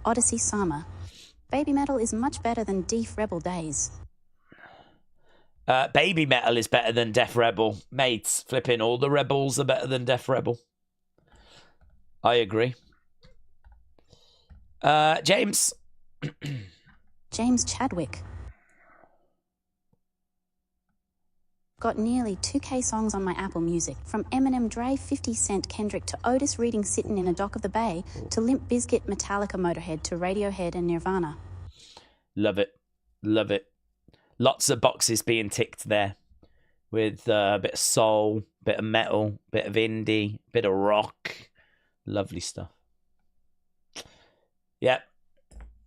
Speaker 2: Odyssey Sama. Baby Metal is much better than Def Rebel Days.
Speaker 1: Baby Metal is better than Def Rebel. Mates, flipping all the Rebels are better than Def Rebel. I agree. James.
Speaker 2: James Chadwick. Got nearly 2K songs on my Apple Music, from Eminem, Dre, 50 Cent, Kendrick, to Otis Reading Sittin' in a Dock of the Bay, to Limp Bizkit, Metallica, Motorhead, to Radiohead and Nirvana.
Speaker 1: Love it. Love it. Lots of boxes being ticked there, with a bit of soul, bit of metal, bit of indie, bit of rock. Lovely stuff. Yeah.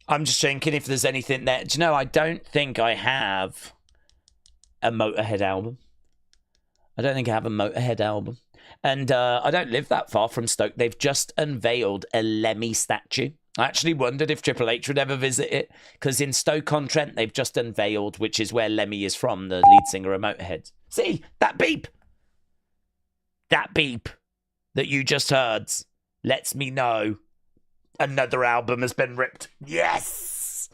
Speaker 1: I'm just thinking if there's anything there. Do you know, I don't think I have a Motorhead album. I don't think I have a Motorhead album. And I don't live that far from Stoke. They've just unveiled a Lemmy statue. I actually wondered if Triple H would ever visit it, because in Stoke-on-Trent, they've just unveiled, which is where Lemmy is from, the lead singer of Motorhead. See, that beep that you just heard lets me know another album has been ripped. Yes!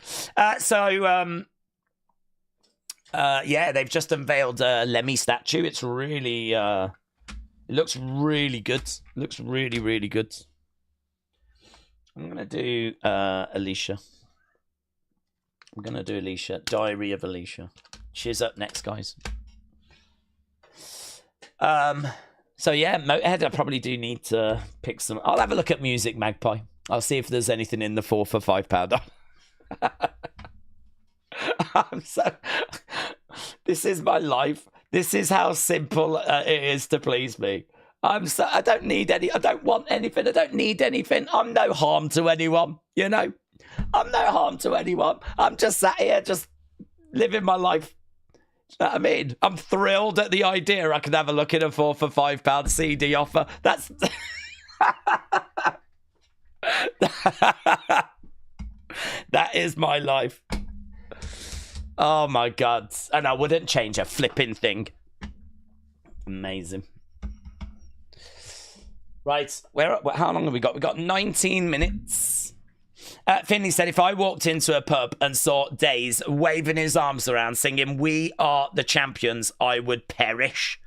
Speaker 1: Yeah, they've just unveiled a Lemmy statue. It's really, it looks really good. Looks really, really good. I'm going to do Alicia. Diary of Alicia. She's up next, guys. So yeah, Motorhead, I probably do need to pick some. I'll have a look at Music Magpie. I'll see if there's anything in the 4 for £5. This is my life. This is how simple it is to please me. I don't need any. I don't want anything. I don't need anything. I'm no harm to anyone. I'm no harm to anyone. I'm just sat here, just living my life. You know what I mean? I'm thrilled at the idea I can have a look at a 4 for £5 CD offer. That's that is my life. Oh my God. And I wouldn't change a flipping thing. Amazing. Right. How long have we got? We've got 19 minutes. Finley said, if I walked into a pub and saw Daze waving his arms around singing "We Are the Champions," I would perish.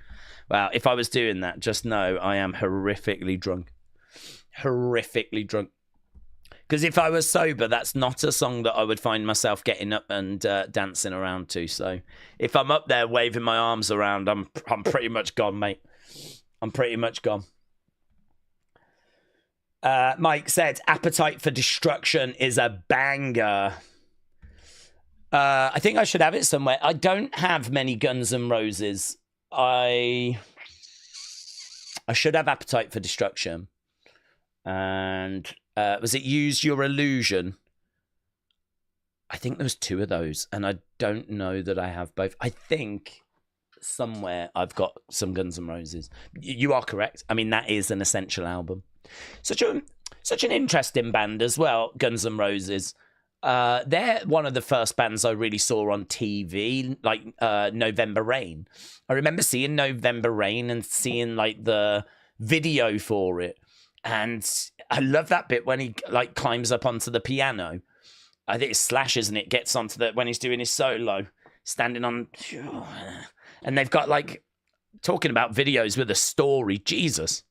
Speaker 1: Well, if I was doing that, just know I am horrifically drunk. Horrifically drunk. Because if I was sober, that's not a song that I would find myself getting up and dancing around to. So if I'm up there waving my arms around, I'm pretty much gone, mate. I'm pretty much gone. Mike said, Appetite for Destruction is a banger. I think I should have it somewhere. I don't have many Guns N' Roses. I should have Appetite for Destruction. And was it Use Your Illusion? I think there was 2 of those, and I don't know that I have both. I think somewhere I've got some Guns N' Roses. You are correct. I mean, that is an essential album. Such an interesting band as well, Guns N' Roses. They're one of the first bands I really saw on TV, like November Rain. I remember seeing November Rain and seeing like the video for it. And I love that bit when he like climbs up onto the piano. I think it's Slash, isn't it? Gets onto the when he's doing his solo, standing on, and they've got like talking about videos with a story. Jesus,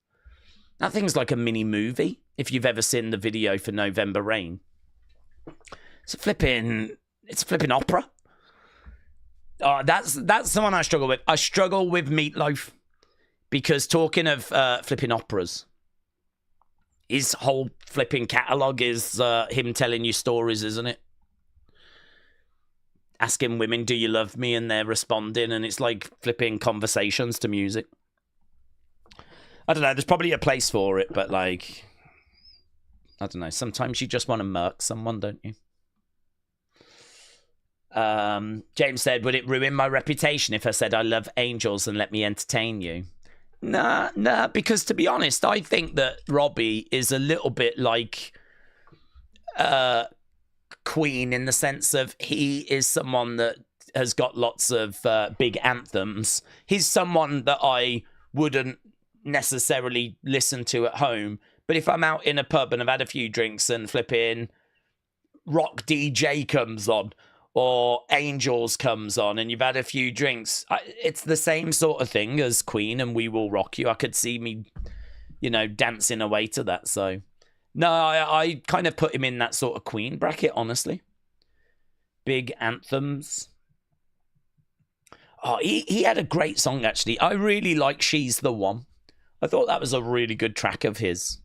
Speaker 1: that thing's like a mini movie. If you've ever seen the video for November Rain, it's a flipping opera. Oh, that's the one I struggle with. I struggle with Meatloaf because talking of flipping operas. His whole flipping catalogue is him telling you stories, isn't it? Asking women, do you love me? And they're responding, and it's like flipping conversations to music. I don't know, there's probably a place for it, but like, I don't know, sometimes you just want to murk someone, don't you? James said, would it ruin my reputation if I said I love angels and let me entertain you? Nah, because to be honest, I think that Robbie is a little bit like Queen in the sense of he is someone that has got lots of big anthems. He's someone that I wouldn't necessarily listen to at home, but if I'm out in a pub and I've had a few drinks and flipping rock DJ comes on, or Angels comes on and you've had a few drinks, it's the same sort of thing as Queen and We Will Rock You. I could see me, dancing away to that. So, no, I kind of put him in that sort of Queen bracket, honestly. Big anthems. Oh, he had a great song, actually. I really like She's the One. I thought that was a really good track of his.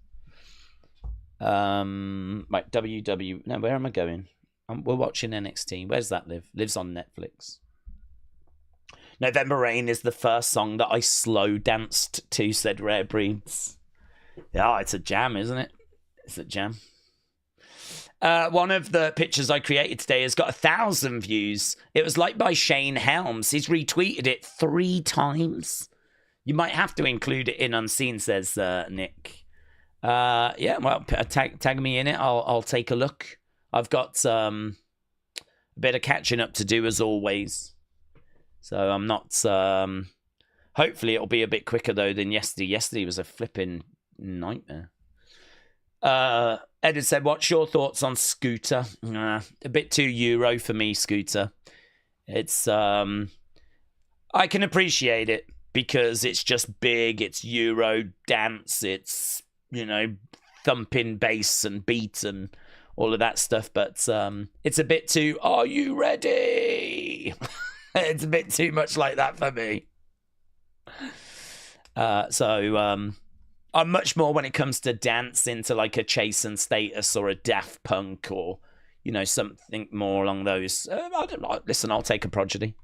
Speaker 1: Right, WW... No, where am I going? We're watching NXT. Where's that live? Lives on Netflix. November Rain is the first song that I slow danced to, said Rare Breeds. Yeah, it's a jam, isn't it? It's a jam. One of the pictures I created today has got 1,000 views. It was like by Shane Helms. He's retweeted it 3 times. You might have to include it in Unseen, says Nick. Yeah, well, tag me in it. I'll take a look. I've got a bit of catching up to do as always. So I'm not... hopefully it'll be a bit quicker though than yesterday. Yesterday was a flipping nightmare. Edward said, what's your thoughts on Scooter? A bit too Euro for me, Scooter. It's... I can appreciate it because it's just big. It's Euro dance. It's, thumping bass and beat and... all of that stuff, but it's a bit too, are you ready? It's a bit too much like that for me. So I'm much more when it comes to dance into like a Chase and Status or a Daft Punk or, something more along those. Listen, I'll take a Prodigy.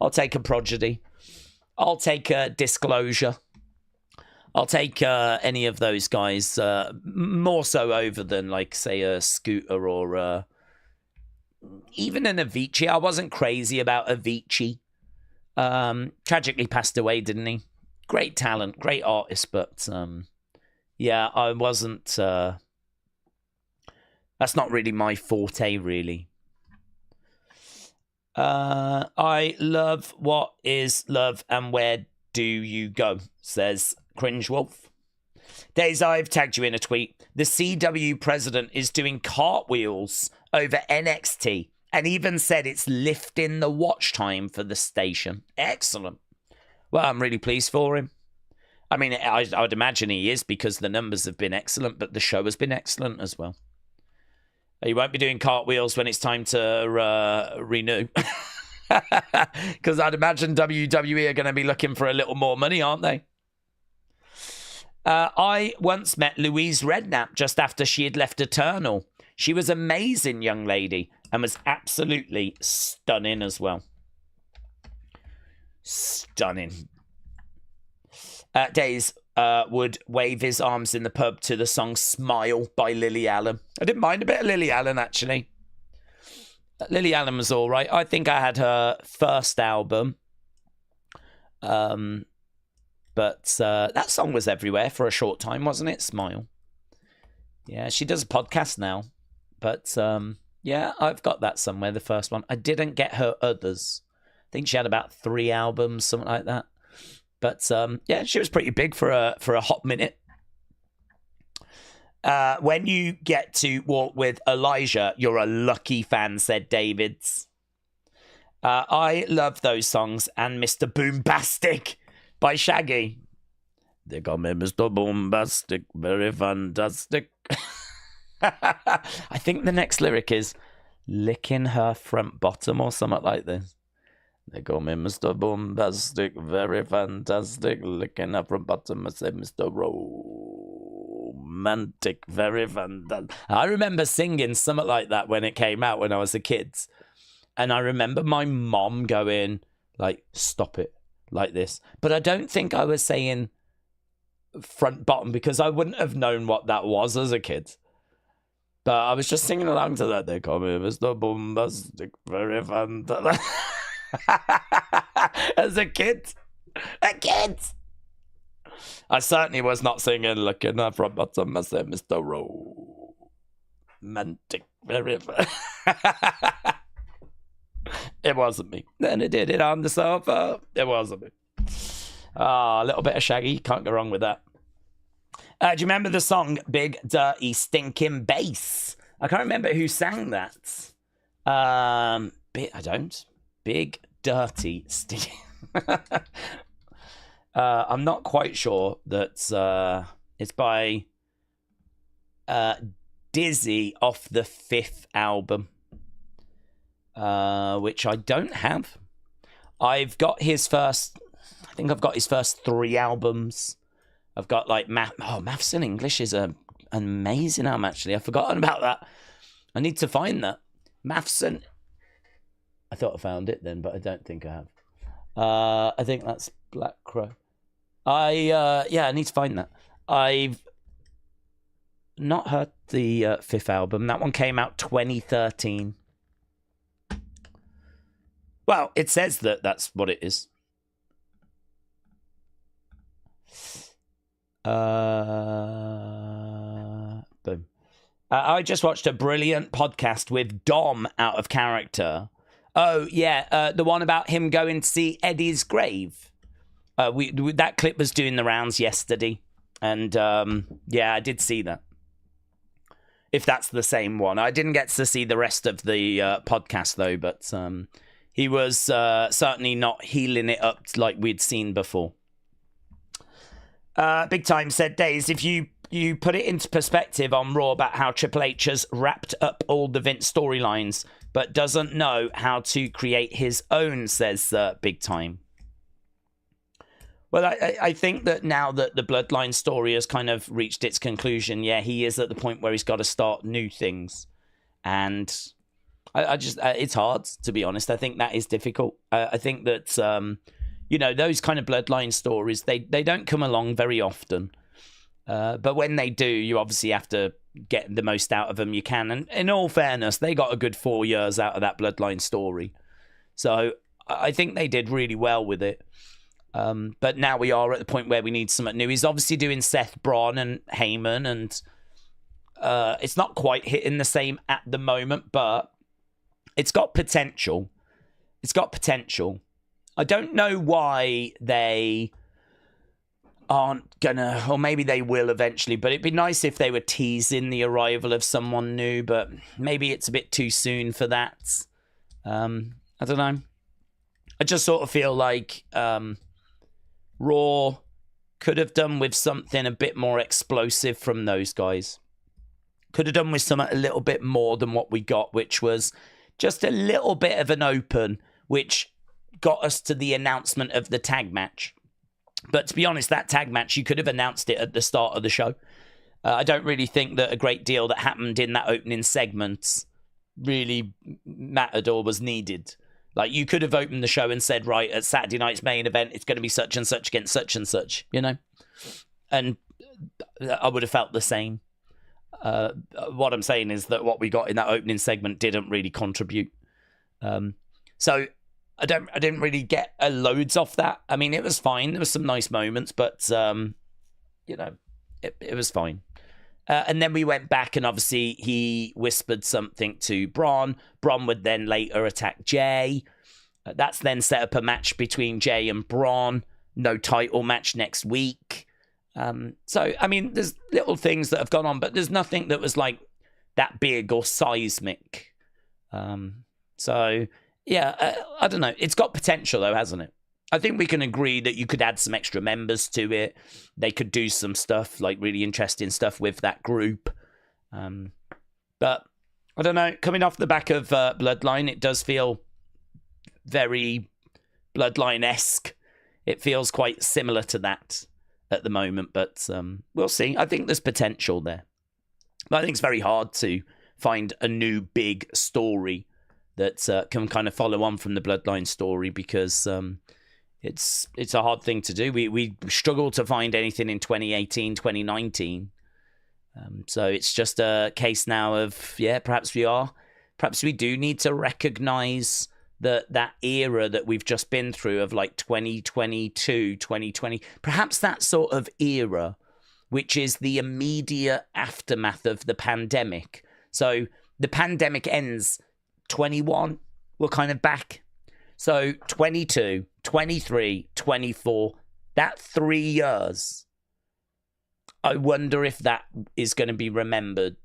Speaker 1: I'll take a Disclosure. I'll take any of those guys more so over than, like, say, a Scooter or even an Avicii. I wasn't crazy about Avicii. Tragically passed away, didn't he? Great talent, great artist, but yeah, I wasn't... that's not really my forte, really. I love What Is Love and Where Do You Go, says Cringe Wolf. Days, I've tagged you in a tweet. The CW president is doing cartwheels over NXT and even said it's lifting the watch time for the station. Excellent. Well, I'm really pleased for him. I mean, I would imagine he is because the numbers have been excellent, but the show has been excellent as well. You won't be doing cartwheels when it's time to renew. Because I'd imagine WWE are going to be looking for a little more money, aren't they? I once met Louise Redknapp just after she had left Eternal. She was an amazing young lady and was absolutely stunning as well. Stunning. Daze would wave his arms in the pub to the song Smile by Lily Allen. I didn't mind a bit of Lily Allen, actually. Lily Allen was all right. I think I had her first album. But that song was everywhere for a short time, wasn't it? Smile. Yeah, she does a podcast now. But, yeah, I've got that somewhere, the first one. I didn't get her others. I think she had about 3 albums, something like that. But, yeah, she was pretty big for a hot minute. When you get to walk with Elijah, you're a lucky fan, said Davids. I love those songs and Mr. Boombastic by Shaggy. They call me Mr. Boombastic, very fantastic. I think the next lyric is licking her front bottom or something like this. They call me Mr. Boombastic, very fantastic, licking her front bottom. I said Mr. Romantic, very fantastic. I remember singing something like that when it came out when I was a kid. And I remember my mom going, like, stop it, like this. But I don't think I was saying front bottom because I wouldn't have known what that was as a kid. But I was just singing along to that. They call me Mr. Boombastic, very fantastic. As a kid. I certainly was not singing looking up from bottom. I said Mr. Romantic, very It wasn't me. Then I did it on the sofa. It wasn't me. A little bit of Shaggy. Can't go wrong with that. Do you remember the song Big Dirty Stinking Bass? I can't remember who sang that. I don't. Big Dirty Stinking. I'm not quite sure that it's by Dizzy off the 5th album, which I don't have. I've got his first. I think I've got his first 3 albums. I've got like Maths in English is an amazing album. Actually, I've forgotten about that. I need to find that. Maths and I thought I found it then, but I don't think I have. I think that's Black Crow. I need to find that. I've not heard the 5th album. That one came out 2013. Well, it says that that's what it is. Boom. I just watched a brilliant podcast with Dom out of character. Oh, yeah, the one about him going to see Eddie's grave. That clip was doing the rounds yesterday. And, yeah, I did see that. If that's the same one. I didn't get to see the rest of the podcast, though, but he was certainly not healing it up like we'd seen before. Big Time said, Daze, if you put it into perspective on Raw about how Triple H has wrapped up all the Vince storylines, but doesn't know how to create his own, says Big Time. Well, I think that now that the Bloodline story has kind of reached its conclusion, yeah, he is at the point where he's got to start new things. And I just, it's hard, to be honest. I think that is difficult. I think that, you know, those kind of Bloodline stories, they don't come along very often. But when they do, you obviously have to get the most out of them you can. And in all fairness, they got a good 4 years out of that Bloodline story. So I think they did really well with it. But now we are at the point where we need something new. He's obviously doing Seth, Braun, and Heyman, and it's not quite hitting the same at the moment, but it's got potential. It's got potential. I don't know why they aren't gonna, or maybe they will eventually, but it'd be nice if they were teasing the arrival of someone new, but maybe it's a bit too soon for that. I don't know. I just sort of feel like Raw could have done with something a bit more explosive from those guys. Could have done with something a little bit more than what we got, which was just a little bit of an open, which got us to the announcement of the tag match. But to be honest, that tag match, you could have announced it at the start of the show. I don't really think that a great deal that happened in that opening segment really mattered or was needed. Like, you could have opened the show and said, right, at Saturday night's main event, it's going to be such and such against such and such, you know? And I would have felt the same. What I'm saying is that what we got in that opening segment didn't really contribute. So I didn't really get loads off that. I mean, it was fine. There was some nice moments, but, you know, it was fine. And then we went back, and obviously he whispered something to Braun. Braun would then later attack Jay. That's then set up a match between Jay and Braun. No title match next week. So, I mean, there's little things that have gone on, but there's nothing that was like that big or seismic. So, yeah, I don't know. It's got potential, though, hasn't it? I think we can agree that you could add some extra members to it. They could do some stuff, like really interesting stuff with that group. But I don't know. Coming off the back of Bloodline, it does feel very Bloodline-esque. It feels quite similar to that at the moment, but we'll see. I think there's potential there. But I think it's very hard to find a new big story that can kind of follow on from the Bloodline story, because it's a hard thing to do. We struggle to find anything in 2018, 2019. So it's just a case now of, yeah, perhaps we do need to recognize that era that we've just been through of like 2022, 2020, perhaps that sort of era, which is the immediate aftermath of the pandemic. So the pandemic ends 21, we're kind of back. So 22, 23, 24, that 3 years, I wonder if that is going to be remembered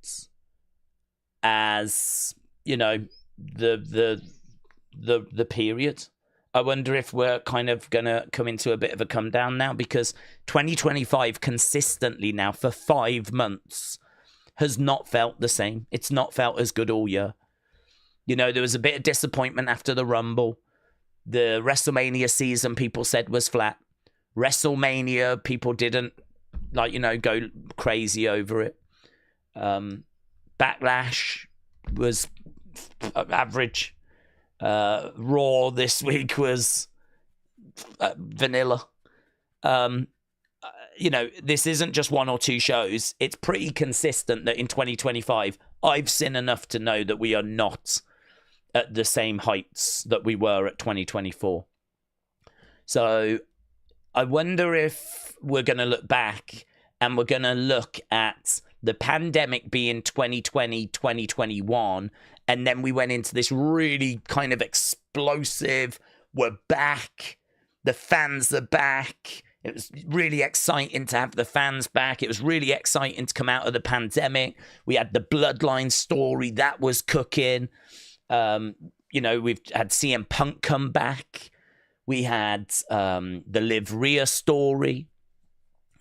Speaker 1: as, you know, the period. I wonder if we're kind of going to come into a bit of a come down now, because 2025 consistently now for 5 months has not felt the same. It's not felt as good all year. You know, there was a bit of disappointment after the Rumble. The WrestleMania season, people said, was flat. WrestleMania, people didn't, like, you know, go crazy over it. Backlash was average. Raw this week was vanilla. You know, this isn't just 1 or 2 shows. It's pretty consistent that in 2025, I've seen enough to know that we are not at the same heights that we were at 2024. So I wonder if we're going to look back and we're going to look at the pandemic being 2020, 2021, and then we went into this really kind of explosive, we're back, the fans are back. It was really exciting to have the fans back. It was really exciting to come out of the pandemic. We had the Bloodline story that was cooking. You know, we've had CM Punk come back. We had the Liv Rhea story.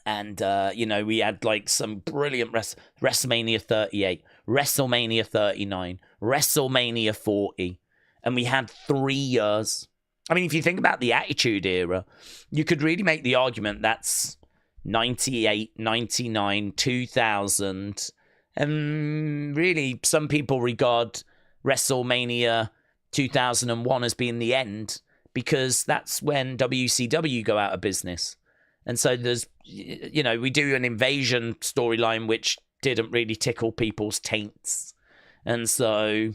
Speaker 1: And, you know, we had like some brilliant WrestleMania 38, WrestleMania 39, WrestleMania 40. And we had 3 years. I mean, if you think about the Attitude Era, you could really make the argument that's 98, 99, 2000. And really, some people regard WrestleMania 2001 as being the end, because that's when WCW go out of business. And so there's, you know, we do an Invasion storyline which didn't really tickle people's taints. And so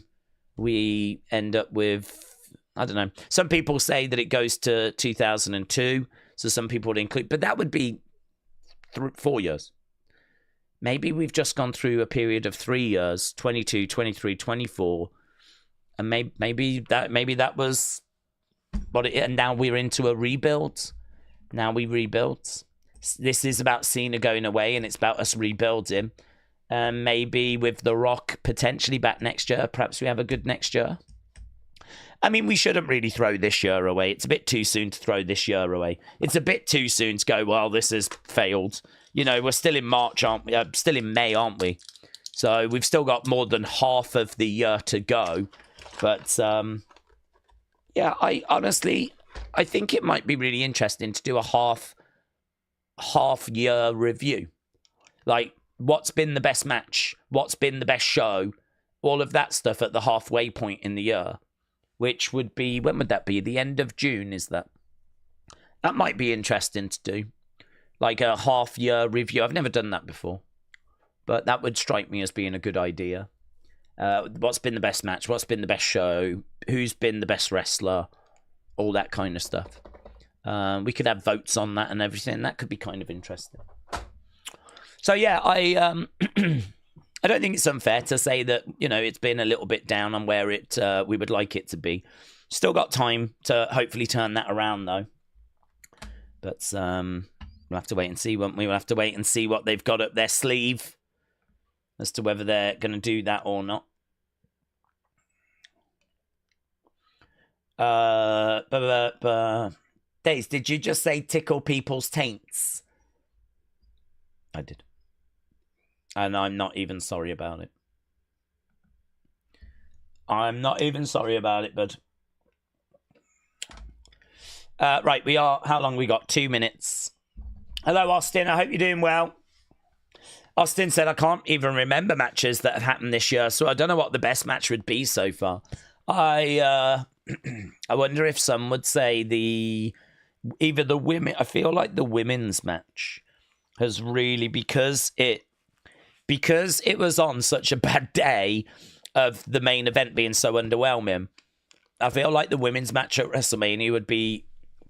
Speaker 1: we end up with, I don't know, some people say that it goes to 2002. So some people would include, but that would be 4 years. Maybe we've just gone through a period of 3 years, 22, 23, 24. And maybe that was what it, and now we're into a rebuild. Now we rebuild. This is about Cena going away, and it's about us rebuilding. Maybe with The Rock potentially back next year, perhaps we have a good next year. I mean, we shouldn't really throw this year away. It's a bit too soon to throw this year away. It's a bit too soon to go, well, this has failed. You know, we're still in March, aren't we? Still in May, aren't we? So we've still got more than half of the year to go. But, yeah, I think it might be really interesting to do a half-year review. Like, what's been the best match? What's been the best show? All of that stuff at the halfway point in the year. Which would be, when would that be? The end of June, is that? That might be interesting to do. Like a half-year review. I've never done that before. But that would strike me as being a good idea. What's been the best match? What's been the best show? Who's been the best wrestler? All that kind of stuff. We could have votes on that and everything. That could be kind of interesting. So, yeah, I don't think it's unfair to say that, you know, it's been a little bit down on where we would like it to be. Still got time to hopefully turn that around, though. But we'll have to wait and see, won't we? We'll have to wait and see what they've got up their sleeve as to whether they're going to do that or not. Daze, did you just say tickle people's taints? I did. And I'm not even sorry about it. I'm not even sorry about it, bud. Right, we are... How long we got? 2 minutes. Hello, Austin. I hope you're doing well. Austin said, I can't even remember matches that have happened this year, so I don't know what the best match would be so far. I wonder if some would say either the women... I feel like the women's match has really... Because it was on such a bad day of the main event being so underwhelming, I feel like the women's match at WrestleMania would be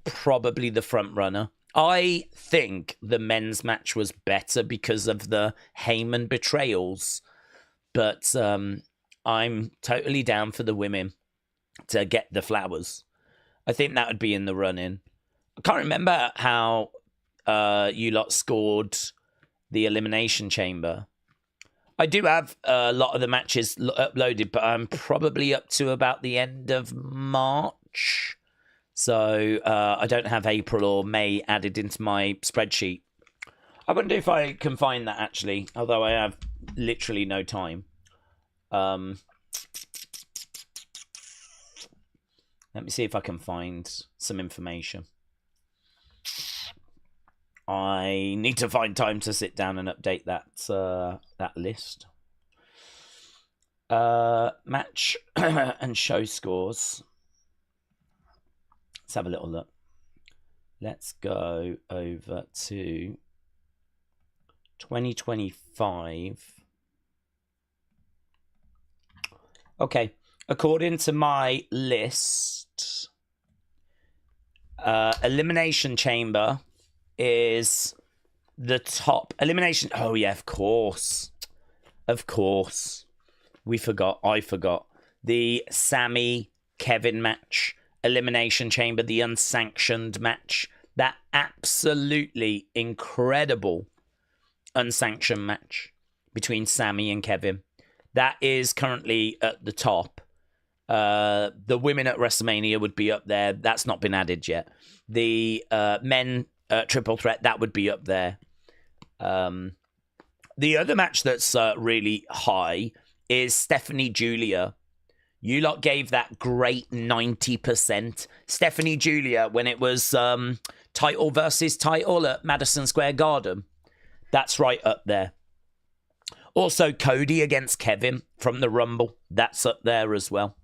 Speaker 1: probably the front runner. I think the men's match was better because of the Heyman betrayals, but I'm totally down for the women to get the flowers. I think that would be in the running. I can't remember how you lot scored the Elimination Chamber. I do have a lot of the matches uploaded, but I'm probably up to about the end of March. So I don't have April or May added into my spreadsheet. I wonder if I can find that, actually, although I have literally no time. Let me see if I can find some information. I need to find time to sit down and update that list. Match and show scores. Let's have a little look. Let's go over to 2025. Okay, according to my list, Elimination Chamber is the top. Elimination. Oh, yeah, of course. Of course. I forgot. The Sammy Kevin match. Elimination Chamber, the unsanctioned match. That absolutely incredible unsanctioned match between Sammy and Kevin. That is currently at the top. The women at WrestleMania would be up there. That's not been added yet. The men triple threat, that would be up there. The other match that's really high is Stephanie Julia. You lot gave that great 90%. Stephanie Julia, when it was title versus title at Madison Square Garden. That's right up there. Also, Cody against Kevin from the Rumble. That's up there as well.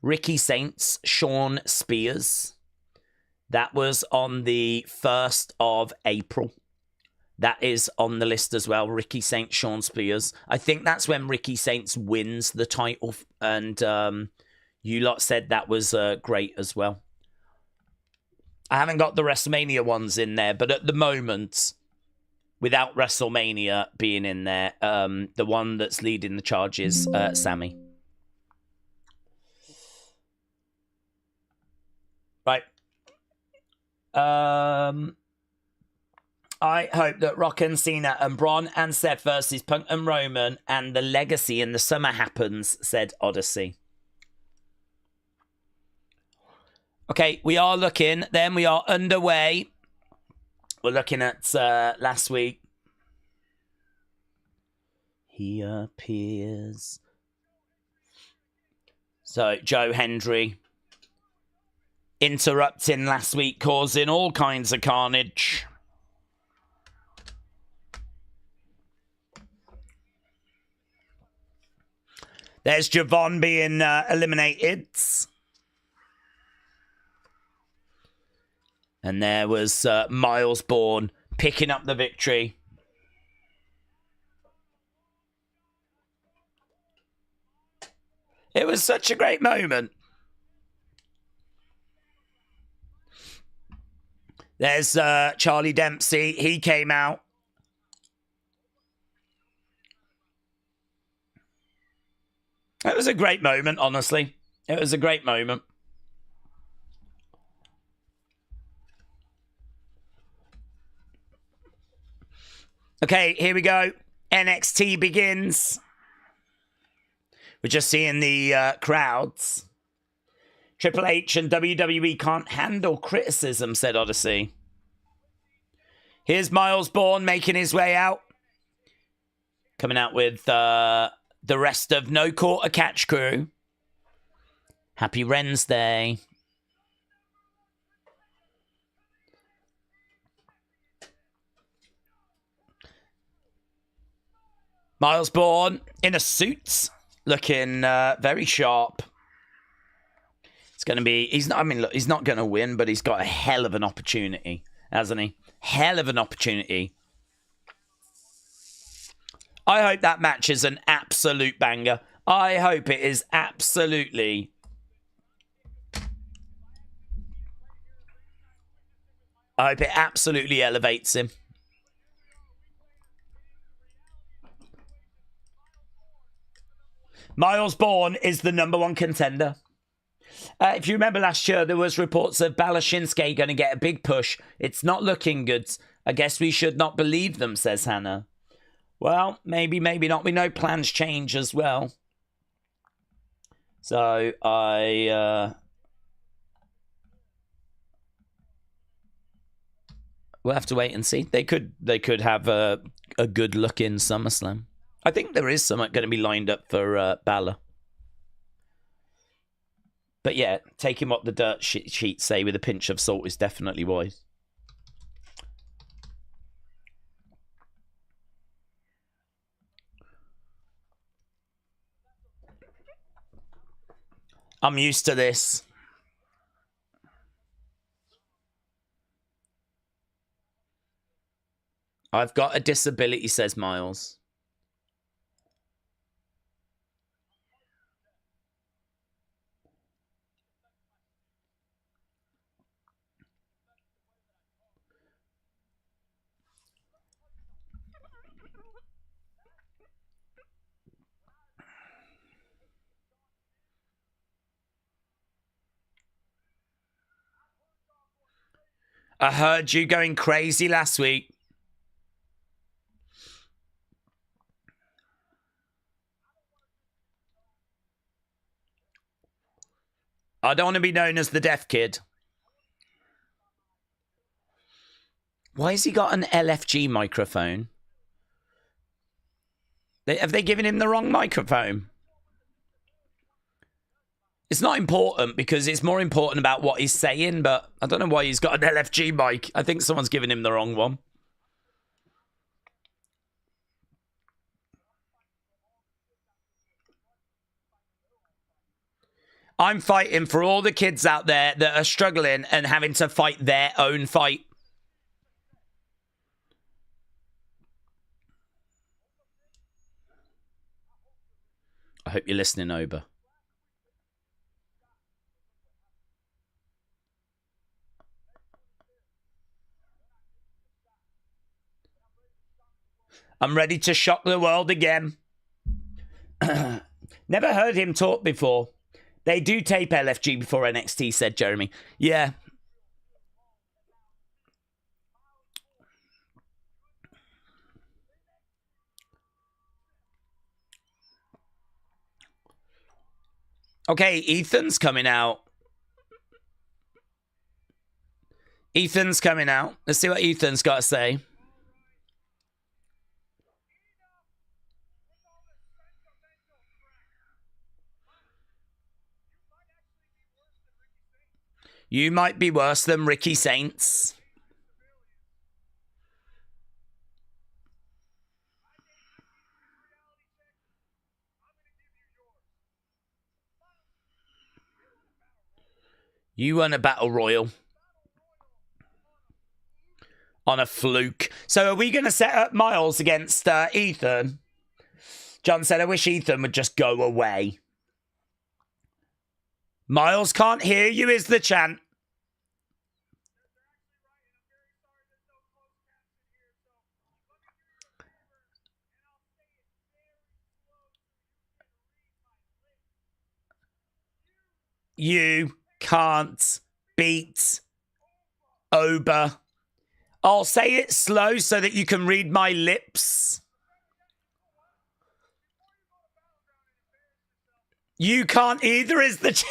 Speaker 1: Ricky Saints, Sean Spears. That was on the 1st of April. That is on the list as well. Ricky Saints, Sean Spears. I think that's when Ricky Saints wins the title. And you lot said that was great as well. I haven't got the WrestleMania ones in there. But at the moment, without WrestleMania being in there, the one that's leading the charge is Sammy. Right. I hope that Rock and Cena and Braun and Seth versus Punk and Roman and the Legacy in the summer happens, said Odyssey. Okay, we are looking. Then we are underway. We're looking at last week. he appears. So, Joe Hendry interrupting last week, causing all kinds of carnage. There's Javon being eliminated. And there was Miles Bourne picking up the victory. It was such a great moment. There's Charlie Dempsey. He came out. It was a great moment, honestly. It was a great moment. Okay, here we go. NXT begins. We're just seeing the crowds. Triple H and WWE can't handle criticism, said Odyssey. Here's Miles Bourne making his way out. Coming out with the rest of No Quarter Catch crew. Happy Wednesday. Miles Bourne in a suit, looking very sharp. It's going to be... look, he's not going to win, but he's got a hell of an opportunity, hasn't he? Hell of an opportunity. I hope that match is an absolute banger. I hope it is absolutely... I hope it absolutely elevates him. Miles Bourne is the #1 contender. If you remember last year, there was reports of Balor Shinsuke going to get a big push. It's not looking good. I guess we should not believe them, says Hannah. Well, maybe, maybe not. We know plans change as well. So we'll have to wait and see. They could have a good look in SummerSlam. I think there is something going to be lined up for Balor. But yeah, taking what the dirt sheets say with a pinch of salt is definitely wise. I'm used to this. I've got a disability, says Miles. I heard you going crazy last week. I don't want to be known as the deaf kid. Why has he got an LFG microphone? Have they given him the wrong microphone? It's not important because it's more important about what he's saying, but I don't know why he's got an LFG mic. I think someone's given him the wrong one. I'm fighting for all the kids out there that are struggling and having to fight their own fight. I hope you're listening, Oba. I'm ready to shock the world again. Never heard him talk before. They do tape LFG before NXT, said Jeremy. Yeah. Okay, Ethan's coming out. Ethan's coming out. Let's see what Ethan's got to say. You might be worse than Ricky Saints. You won a battle royal on a fluke. So are we going to set up Miles against Ethan? John said, I wish Ethan would just go away. Miles can't hear you is the chant. You can't beat Oba. I'll say it slow so that you can read my lips. You can't either is the...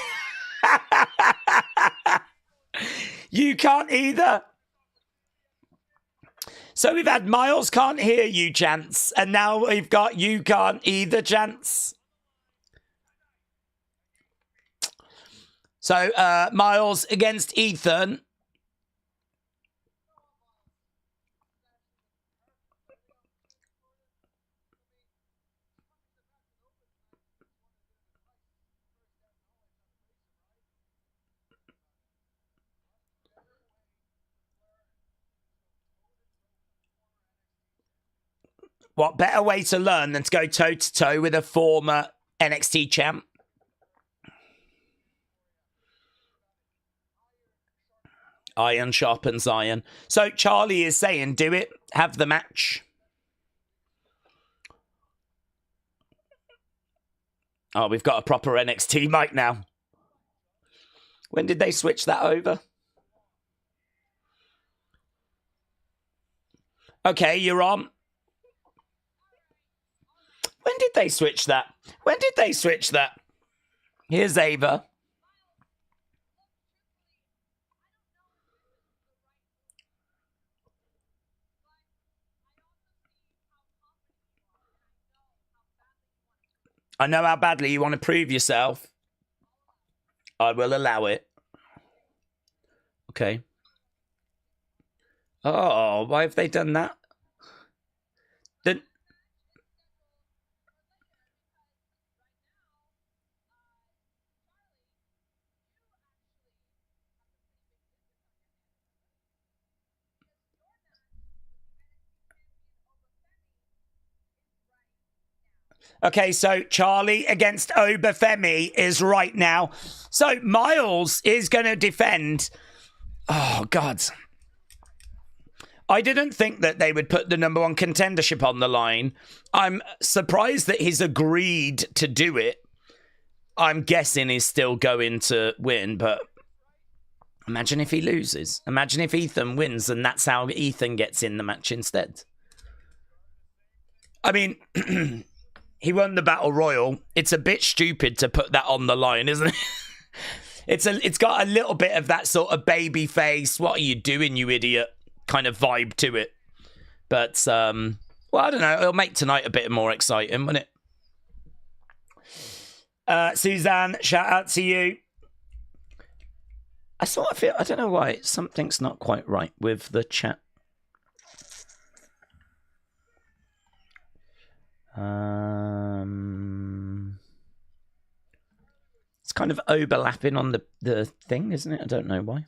Speaker 1: You can't either. So we've had Miles can't hear you chants, and now we've got you can't either chants. So Miles against Ethan. What better way to learn than to go toe-to-toe with a former NXT champ? Iron sharpens iron. So Charlie is saying, do it. Have the match. Oh, we've got a proper NXT mic now. When did they switch that over? Okay, you're on. When did they switch that? When did they switch that? Here's Ava. I know how badly you want to prove yourself. I will allow it. Okay. Oh, why have they done that? Okay, so Charlie against Oba Femi is right now. So Miles is going to defend. Oh, God. I didn't think that they would put the number one contendership on the line. I'm surprised that he's agreed to do it. I'm guessing he's still going to win, but imagine if he loses. Imagine if Ethan wins and that's how Ethan gets in the match instead. I mean... He won the Battle Royal. It's a bit stupid to put that on the line, isn't it? It's got a little bit of that sort of baby face, what are you doing, you idiot, kind of vibe to it. But, well, I don't know. It'll make tonight a bit more exciting, won't it? Suzanne, shout out to you. I sort of feel, I don't know why, something's not quite right with the chat. It's kind of overlapping on the thing, isn't it? I don't know why.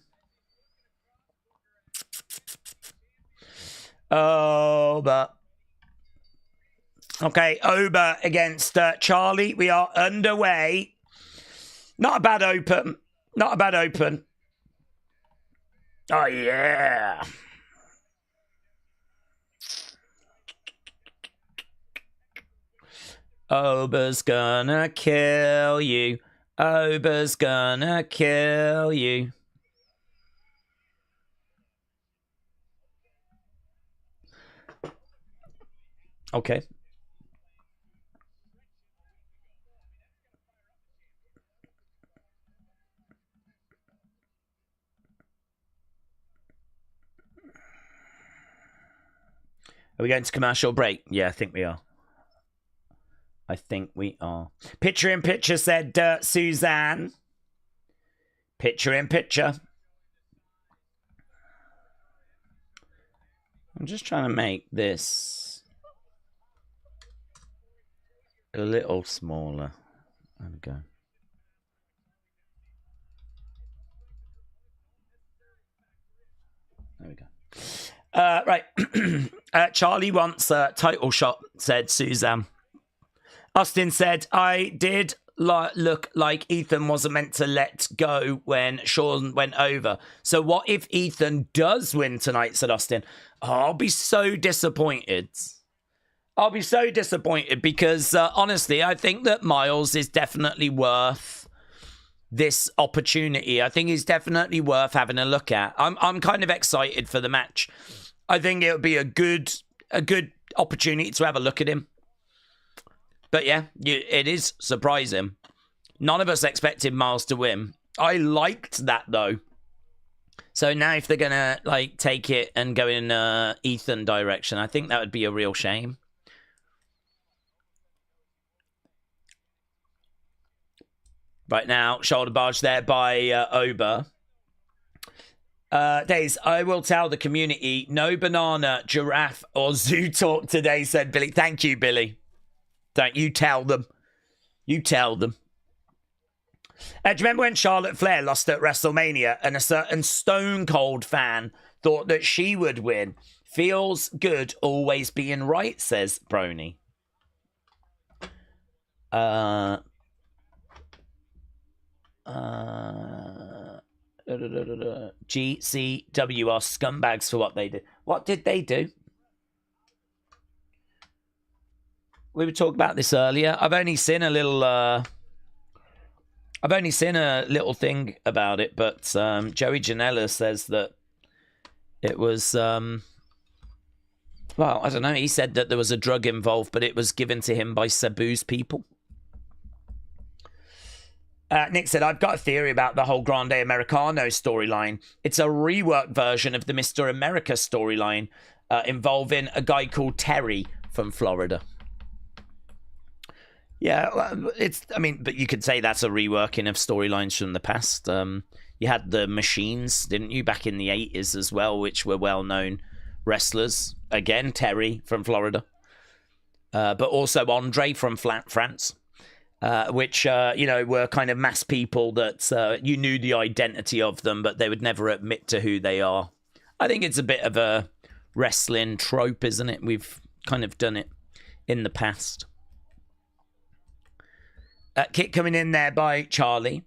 Speaker 1: Oba. Okay, Oba against Charlie. We are underway. Not a bad open. Not a bad open. Oh, yeah. Oba's gonna kill you. Oba's gonna kill you. Okay. Are we going to commercial break? Yeah, I think we are. I think we are. Picture in picture, said Suzanne. Picture in picture. I'm just trying to make this a little smaller. There we go. There we go. Right. Charlie wants a title shot, said Suzanne. Austin said, I did look like Ethan wasn't meant to let go when Sean went over. So what if Ethan does win tonight, said Austin. Oh, I'll be so disappointed. I'll be so disappointed because, honestly, I think that Miles is definitely worth this opportunity. I think he's definitely worth having a look at. I'm kind of excited for the match. I think it would be a good opportunity to have a look at him. But yeah, it is surprising. None of us expected Miles to win. I liked that though. So now if they're gonna like take it and go in Ethan direction, I think that would be a real shame. Right now, shoulder barge there by Oba. Daze, I will tell the community, no banana, giraffe, or zoo talk today, said Billy. Thank you, Billy. Don't you tell them. You tell them. Do you remember when Charlotte Flair lost at WrestleMania and a certain Stone Cold fan thought that she would win? Feels good always being right, says Brony. GCW are scumbags for what they did. What did they do? We were talking about this earlier. I've only seen a little thing about it, but Joey Janela says that it was well, I don't know. He said that there was a drug involved, but it was given to him by Sabu's people. Nick said, I've got a theory about the whole Grande Americano storyline. It's a reworked version of the Mr. America storyline involving a guy called Terry from Florida. Yeah, but you could say that's a reworking of storylines from the past. You had the Machines, didn't you, back in the 80s as well, which were well-known wrestlers. Again, Terry from Florida. But also Andre from France. Which, were kind of mass people that you knew the identity of them, but they would never admit to who they are. I think it's a bit of a wrestling trope, isn't it? We've kind of done it in the past. Kick coming in there by Charlie.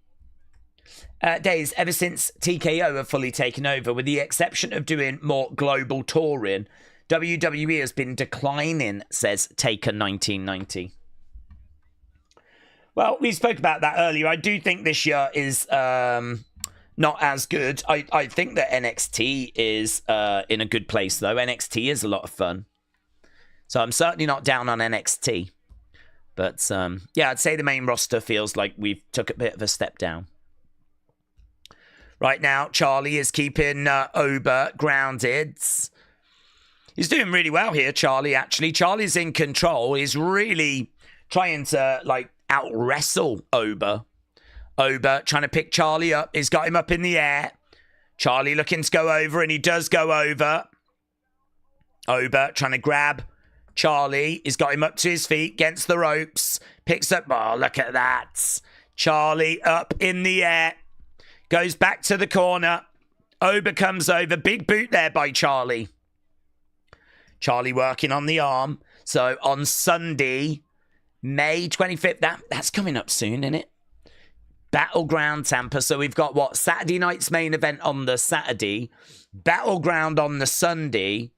Speaker 1: Days, ever since TKO have fully taken over, with the exception of doing more global touring, WWE has been declining, says Taker 1990. Well, we spoke about that earlier. I do think this year is not as good. I think that NXT is in a good place, though. NXT is a lot of fun. So I'm certainly not down on NXT. But, I'd say the main roster feels like we've took a bit of a step down. Right now, Charlie is keeping Oba grounded. He's doing really well here, Charlie, actually. Charlie's in control. He's really trying to, out-wrestle Oba. Oba trying to pick Charlie up. He's got him up in the air. Charlie looking to go over, and he does go over. Oba trying to grab Charlie. He's got him up to his feet, against the ropes. Picks up, oh, look at that. Charlie up in the air. Goes back to the corner. Oba comes over. Big boot there by Charlie. Charlie working on the arm. So on Sunday, May 25th, that's coming up soon, isn't it? Battleground Tampa. So we've got Saturday night's main event on the Saturday, Battleground on the Sunday.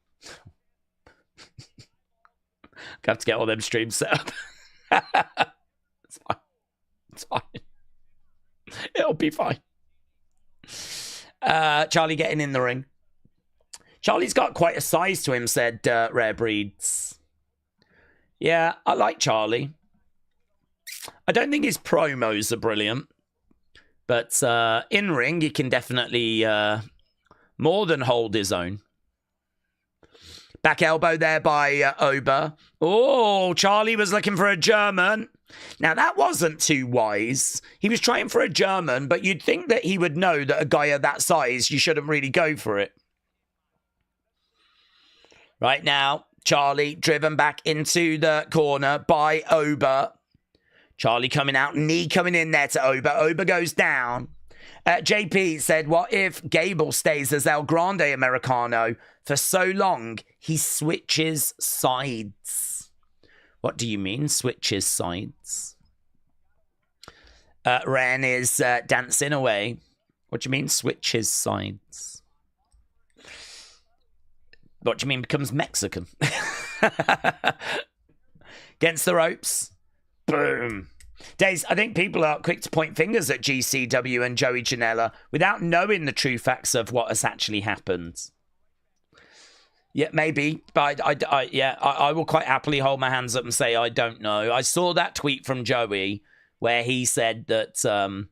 Speaker 1: Have to get all them streams set up. It's fine. It's fine. It'll be fine. Charlie getting in the ring. Charlie's got quite a size to him, said Rare Breeds. Yeah, I like Charlie. I don't think his promos are brilliant. But in ring, he can definitely more than hold his own. Back elbow there by Oba. Oh, Charlie was looking for a German. Now, that wasn't too wise. He was trying for a German, but you'd think that he would know that a guy of that size, you shouldn't really go for it. Right now, Charlie driven back into the corner by Oba. Charlie coming out, knee coming in there to Oba. Oba goes down. JP said, what if Gable stays as El Grande Americano for so long he switches sides? What do you mean, switches sides? Ren is dancing away. What do you mean, switches sides? What do you mean, becomes Mexican? Against the ropes. Boom. Daze, I think people are quick to point fingers at GCW and Joey Janela without knowing the true facts of what has actually happened. Yeah, maybe, but I will quite happily hold my hands up and say I don't know. I saw that tweet from Joey where he said that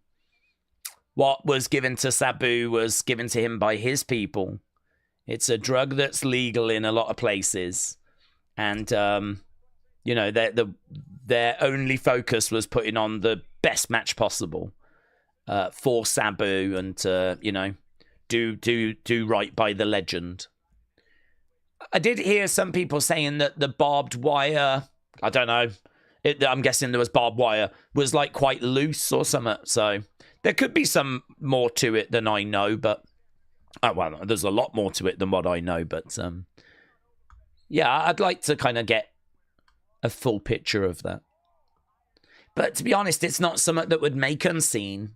Speaker 1: what was given to Sabu was given to him by his people. It's a drug that's legal in a lot of places, and you know, their only focus was putting on the best match possible for Sabu and to, you know, do right by the legend. I did hear some people saying that the barbed wire, I don't know, I'm guessing there was barbed wire, was like quite loose or something. So there could be some more to it than I know, but well, there's a lot more to it than what I know. But yeah, I'd like to kind of get a full picture of that. But to be honest, it's not something that would make unseen.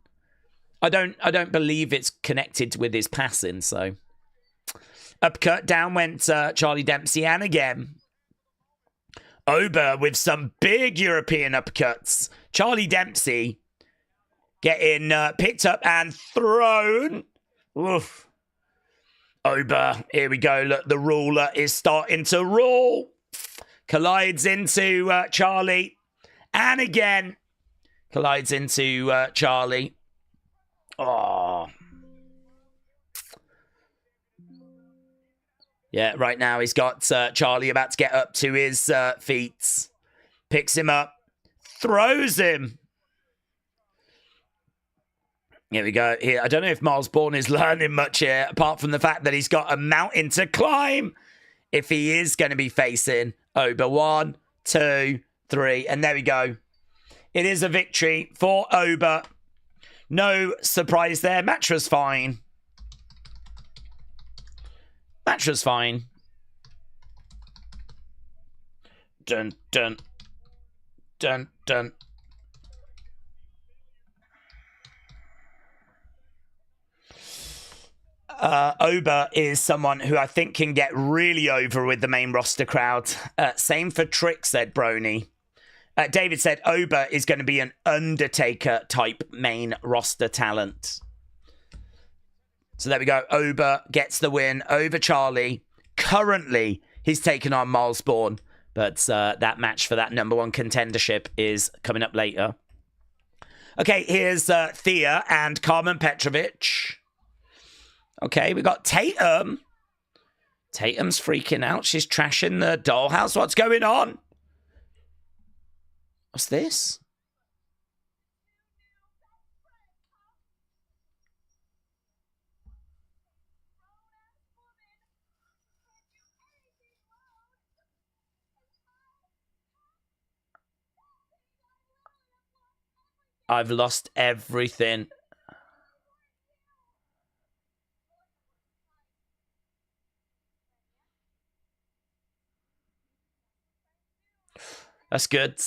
Speaker 1: I don't believe it's connected with his passing, so. Uppercut, down went Charlie Dempsey, and again. Oba with some big European uppercuts. Charlie Dempsey getting picked up and thrown. Oof. Oba, here we go. Look, the ruler is starting to rule. Collides into Charlie. And again, collides into Charlie. Oh. Yeah, right now he's got Charlie about to get up to his feet. Picks him up. Throws him. Here we go. Here, I don't know if Miles Bourne is learning much here, apart from the fact that he's got a mountain to climb. If he is going to be facing Oba. 1, 2, 3. And there we go. It is a victory for Oba. No surprise there. Match was fine. Match was fine. Dun, dun. Dun, dun. Oba is someone who I think can get really over with the main roster crowd. Same for Trick, said Brony. David said Oba is going to be an Undertaker-type main roster talent. So there we go. Oba gets the win over Charlie. Currently, he's taken on Miles Bourne. But that match for that #1 contendership is coming up later. Okay, here's Thea and Carmen Petrovich. Okay, we got Tatum. Tatum's freaking out. She's trashing the dollhouse. What's going on? What's this? I've lost everything. That's good.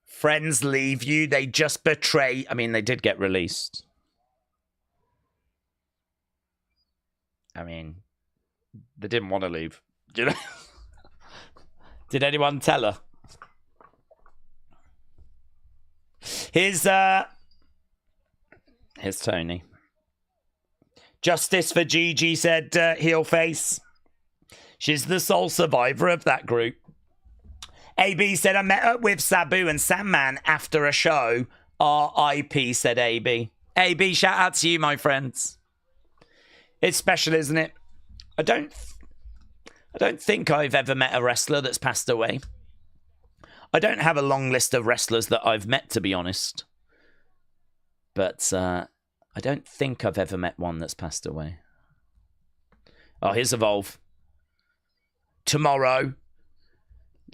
Speaker 1: Friends leave you. They just betray. I mean, they did get released. I mean, they didn't want to leave. You know? Did anyone tell her? Here's Tony. Justice for Gigi, said heel face. She's the sole survivor of that group. AB said, I met up with Sabu and Sandman after a show. RIP, said AB. AB, shout out to you, my friends. It's special, isn't it? I don't think I've ever met a wrestler that's passed away. I don't have a long list of wrestlers that I've met, to be honest. But I don't think I've ever met one that's passed away. Oh, here's Evolve. Tomorrow,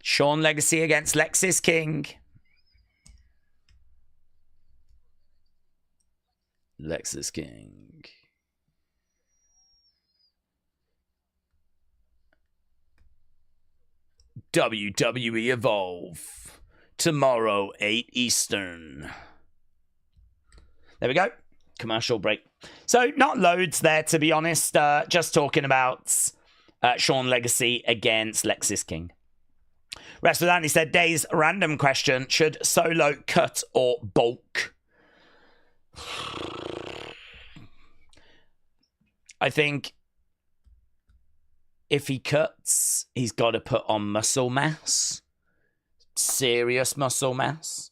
Speaker 1: Sean Legacy against Lexis King. Lexis King. WWE Evolve. Tomorrow, 8 Eastern. There we go. Commercial break. So, not loads there, to be honest. Just talking about Sean Legacy against Lexis King. Wrestler Danny said, Daze, random question. Should Solo cut or bulk? I think if he cuts, he's got to put on muscle mass. Serious muscle mass.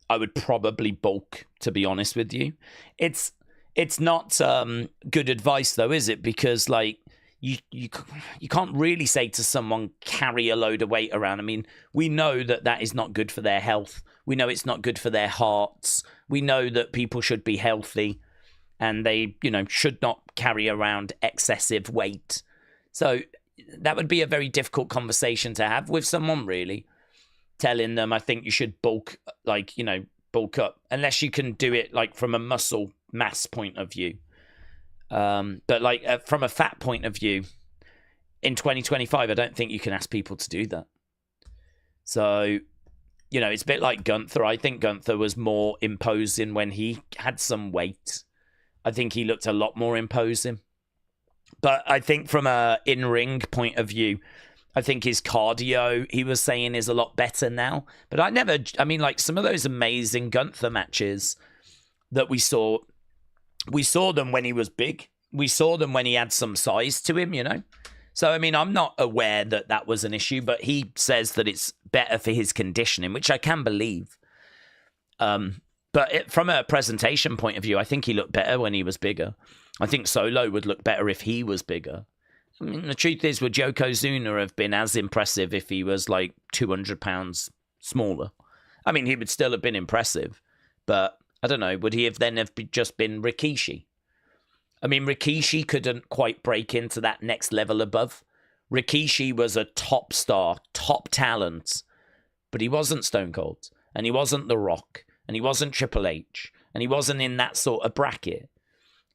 Speaker 1: I would probably bulk, to be honest with you. It's not good advice, though, is it? Because, like, you can't really say to someone, carry a load of weight around. I mean, we know that is not good for their health. We know it's not good for their hearts. We know that people should be healthy and they, should not carry around excessive weight. So that would be a very difficult conversation to have with someone, really. Telling them, I think you should bulk, bulk up, unless you can do it, from a muscle mass point of view. But from a fat point of view, in 2025, I don't think you can ask people to do that. So, it's a bit like Gunther. I think Gunther was more imposing when he had some weight. I think he looked a lot more imposing. But I think from a in-ring point of view, I think his cardio, he was saying, is a lot better now. But some of those amazing Gunther matches that we saw them when he was big. We saw them when he had some size to him, So, I'm not aware that was an issue, but he says that it's better for his conditioning, which I can believe. But from a presentation point of view, I think he looked better when he was bigger. I think Solo would look better if he was bigger. The truth is, would Yokozuna have been as impressive if he was 200 pounds smaller? He would still have been impressive, but I don't know. Would he have just been Rikishi? Rikishi couldn't quite break into that next level above. Rikishi was a top star, top talent, but he wasn't Stone Cold, and he wasn't The Rock, and he wasn't Triple H, and he wasn't in that sort of bracket.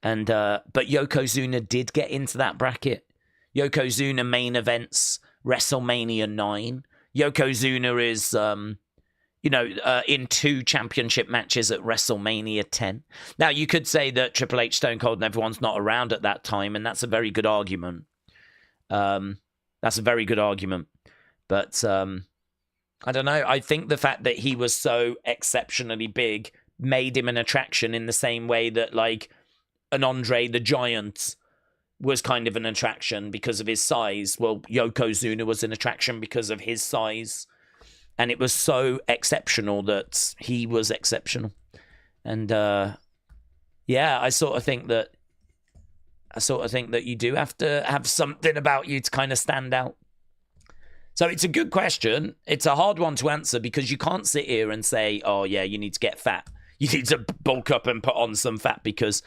Speaker 1: And but Yokozuna did get into that bracket. Yokozuna main events WrestleMania 9. Yokozuna is, in 2 championship matches at WrestleMania 10. Now, you could say that Triple H, Stone Cold, and everyone's not around at that time, and that's a very good argument. That's a very good argument. But I don't know. I think the fact that he was so exceptionally big made him an attraction in the same way that, an Andre the Giant was kind of an attraction because of his size. Well, Yokozuna was an attraction because of his size. And it was so exceptional that he was exceptional. And, I sort of think that you do have to have something about you to kind of stand out. So it's a good question. It's a hard one to answer because you can't sit here and say, oh, yeah, you need to get fat. You need to bulk up and put on some fat, because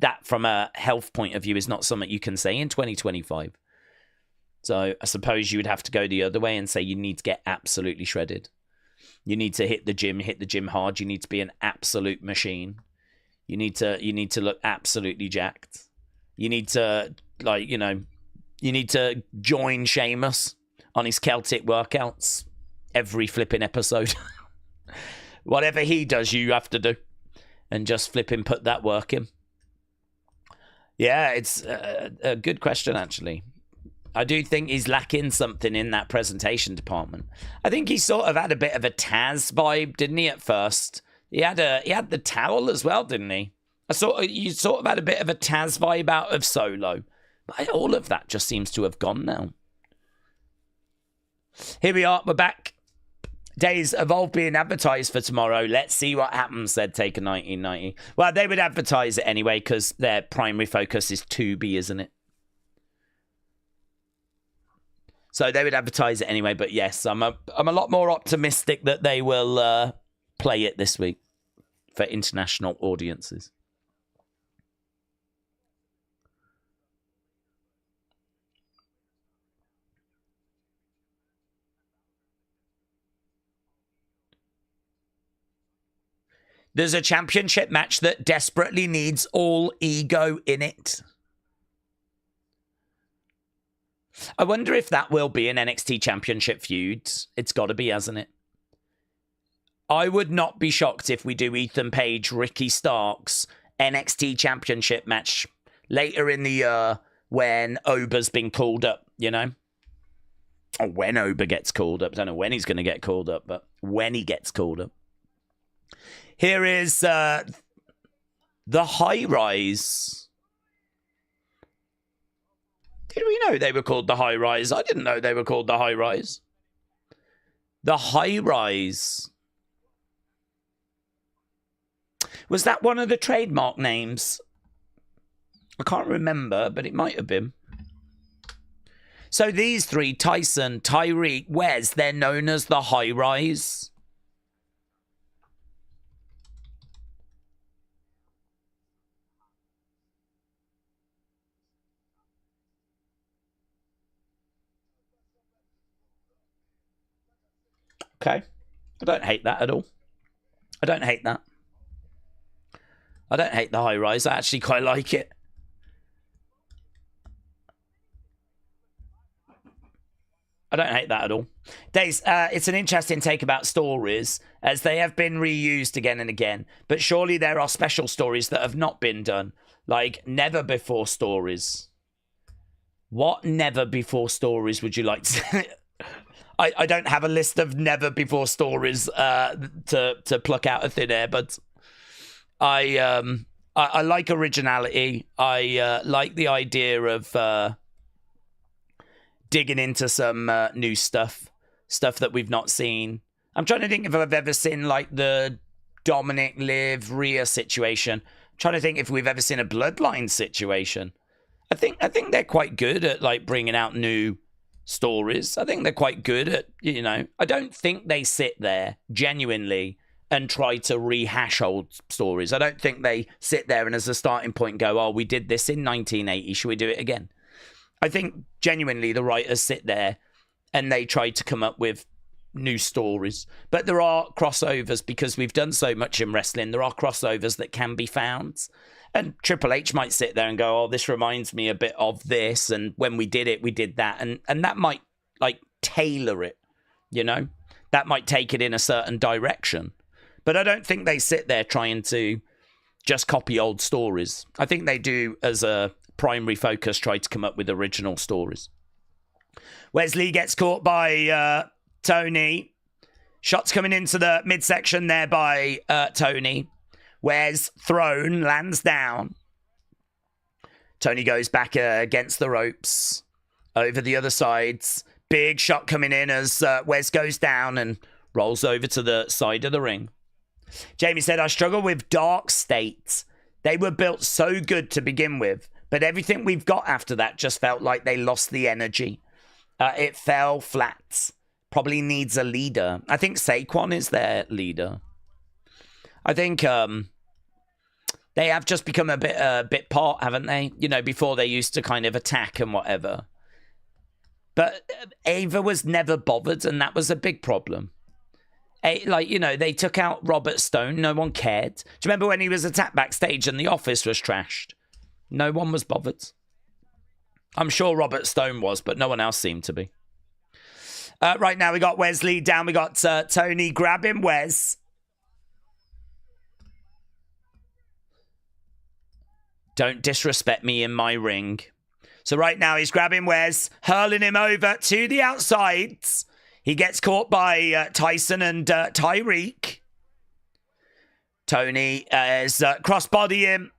Speaker 1: that, from a health point of view, is not something you can say in 2025. So I suppose you would have to go the other way and say you need to get absolutely shredded. You need to hit the gym hard. You need to be an absolute machine. You need to look absolutely jacked. You need to, you need to join Sheamus on his Celtic workouts every flipping episode. Whatever he does, you have to do. And just flipping put that work in. Yeah, it's a good question, actually. I do think he's lacking something in that presentation department. I think he sort of had a bit of a Taz vibe, didn't he, at first? He had the towel as well, didn't he? You sort of had a bit of a Taz vibe out of Solo. But all of that just seems to have gone now. Here we are, we're back. Days Evolve being advertised for tomorrow. Let's see what happens, said Taker 1990. Well, they would advertise it anyway because their primary focus is Tubi, isn't it? So they would advertise it anyway. But yes, I'm a lot more optimistic that they will play it this week for international audiences. There's a championship match that desperately needs all ego in it. I wonder if that will be an NXT Championship feud. It's got to be, hasn't it? I would not be shocked if we do Ethan Page, Ricky Starks, NXT Championship match later in the year when Ober's been called up, you know? Or when Ober gets called up. I don't know when he's going to get called up, but when he gets called up. Here is the High Rise. Did we know they were called the High Rise? I didn't know they were called the High Rise. The High Rise. Was that one of the trademark names? I can't remember, but it might have been. So these three, Tyson, Tyreek, Wes, they're known as the High Rise. Okay. I don't hate that at all. I don't hate that. I don't hate the High Rise. I actually quite like it. I don't hate that at all. Daze, it's an interesting take about stories, as they have been reused again and again. But surely there are special stories that have not been done, like never before stories. What never before stories would you like to... I don't have a list of never before stories to pluck out of thin air, but I like originality. I like the idea of digging into some new stuff that we've not seen. I'm trying to think if I've ever seen like the Dominic, Liv, Rhea situation. I'm trying to think if we've ever seen a Bloodline situation. I think they're quite good at like bringing out new stories. I think they're quite good at, you know, I don't think they sit there genuinely and try to rehash old stories. I don't think they sit there and as a starting point go, oh, we did this in 1980, should we do it again? I think genuinely the writers sit there and they try to come up with new stories. But there are crossovers because we've done so much in wrestling. There are crossovers that can be found. And Triple H might sit there and go, oh, this reminds me a bit of this. And when we did it, we did that. And that might, like, tailor it, you know? That might take it in a certain direction. But I don't think they sit there trying to just copy old stories. I think they do, as a primary focus, try to come up with original stories. Wes Lee gets caught by Tony. Shots coming into the midsection there by Tony. Wes thrown, lands down. Tony goes back against the ropes. Over the other sides. Big shot coming in as Wes goes down and rolls over to the side of the ring. Jamie said, I struggle with Dark State. They were built so good to begin with, but everything we've got after that just felt like they lost the energy. It fell flat. Probably needs a leader. I think Saquon is their leader. I think they have just become a bit part, haven't they? You know, before they used to kind of attack and whatever. But Ava was never bothered, and that was a big problem. Like, you know, they took out Robert Stone. No one cared. Do you remember when he was attacked backstage and the office was trashed? No one was bothered. I'm sure Robert Stone was, but no one else seemed to be. Right now, we got Wes Lee down. We got Tony grabbing Wes. Don't disrespect me in my ring. So right now, he's grabbing Wes, hurling him over to the outsides. He gets caught by Tyson and Tyreek. Tony is crossbody him.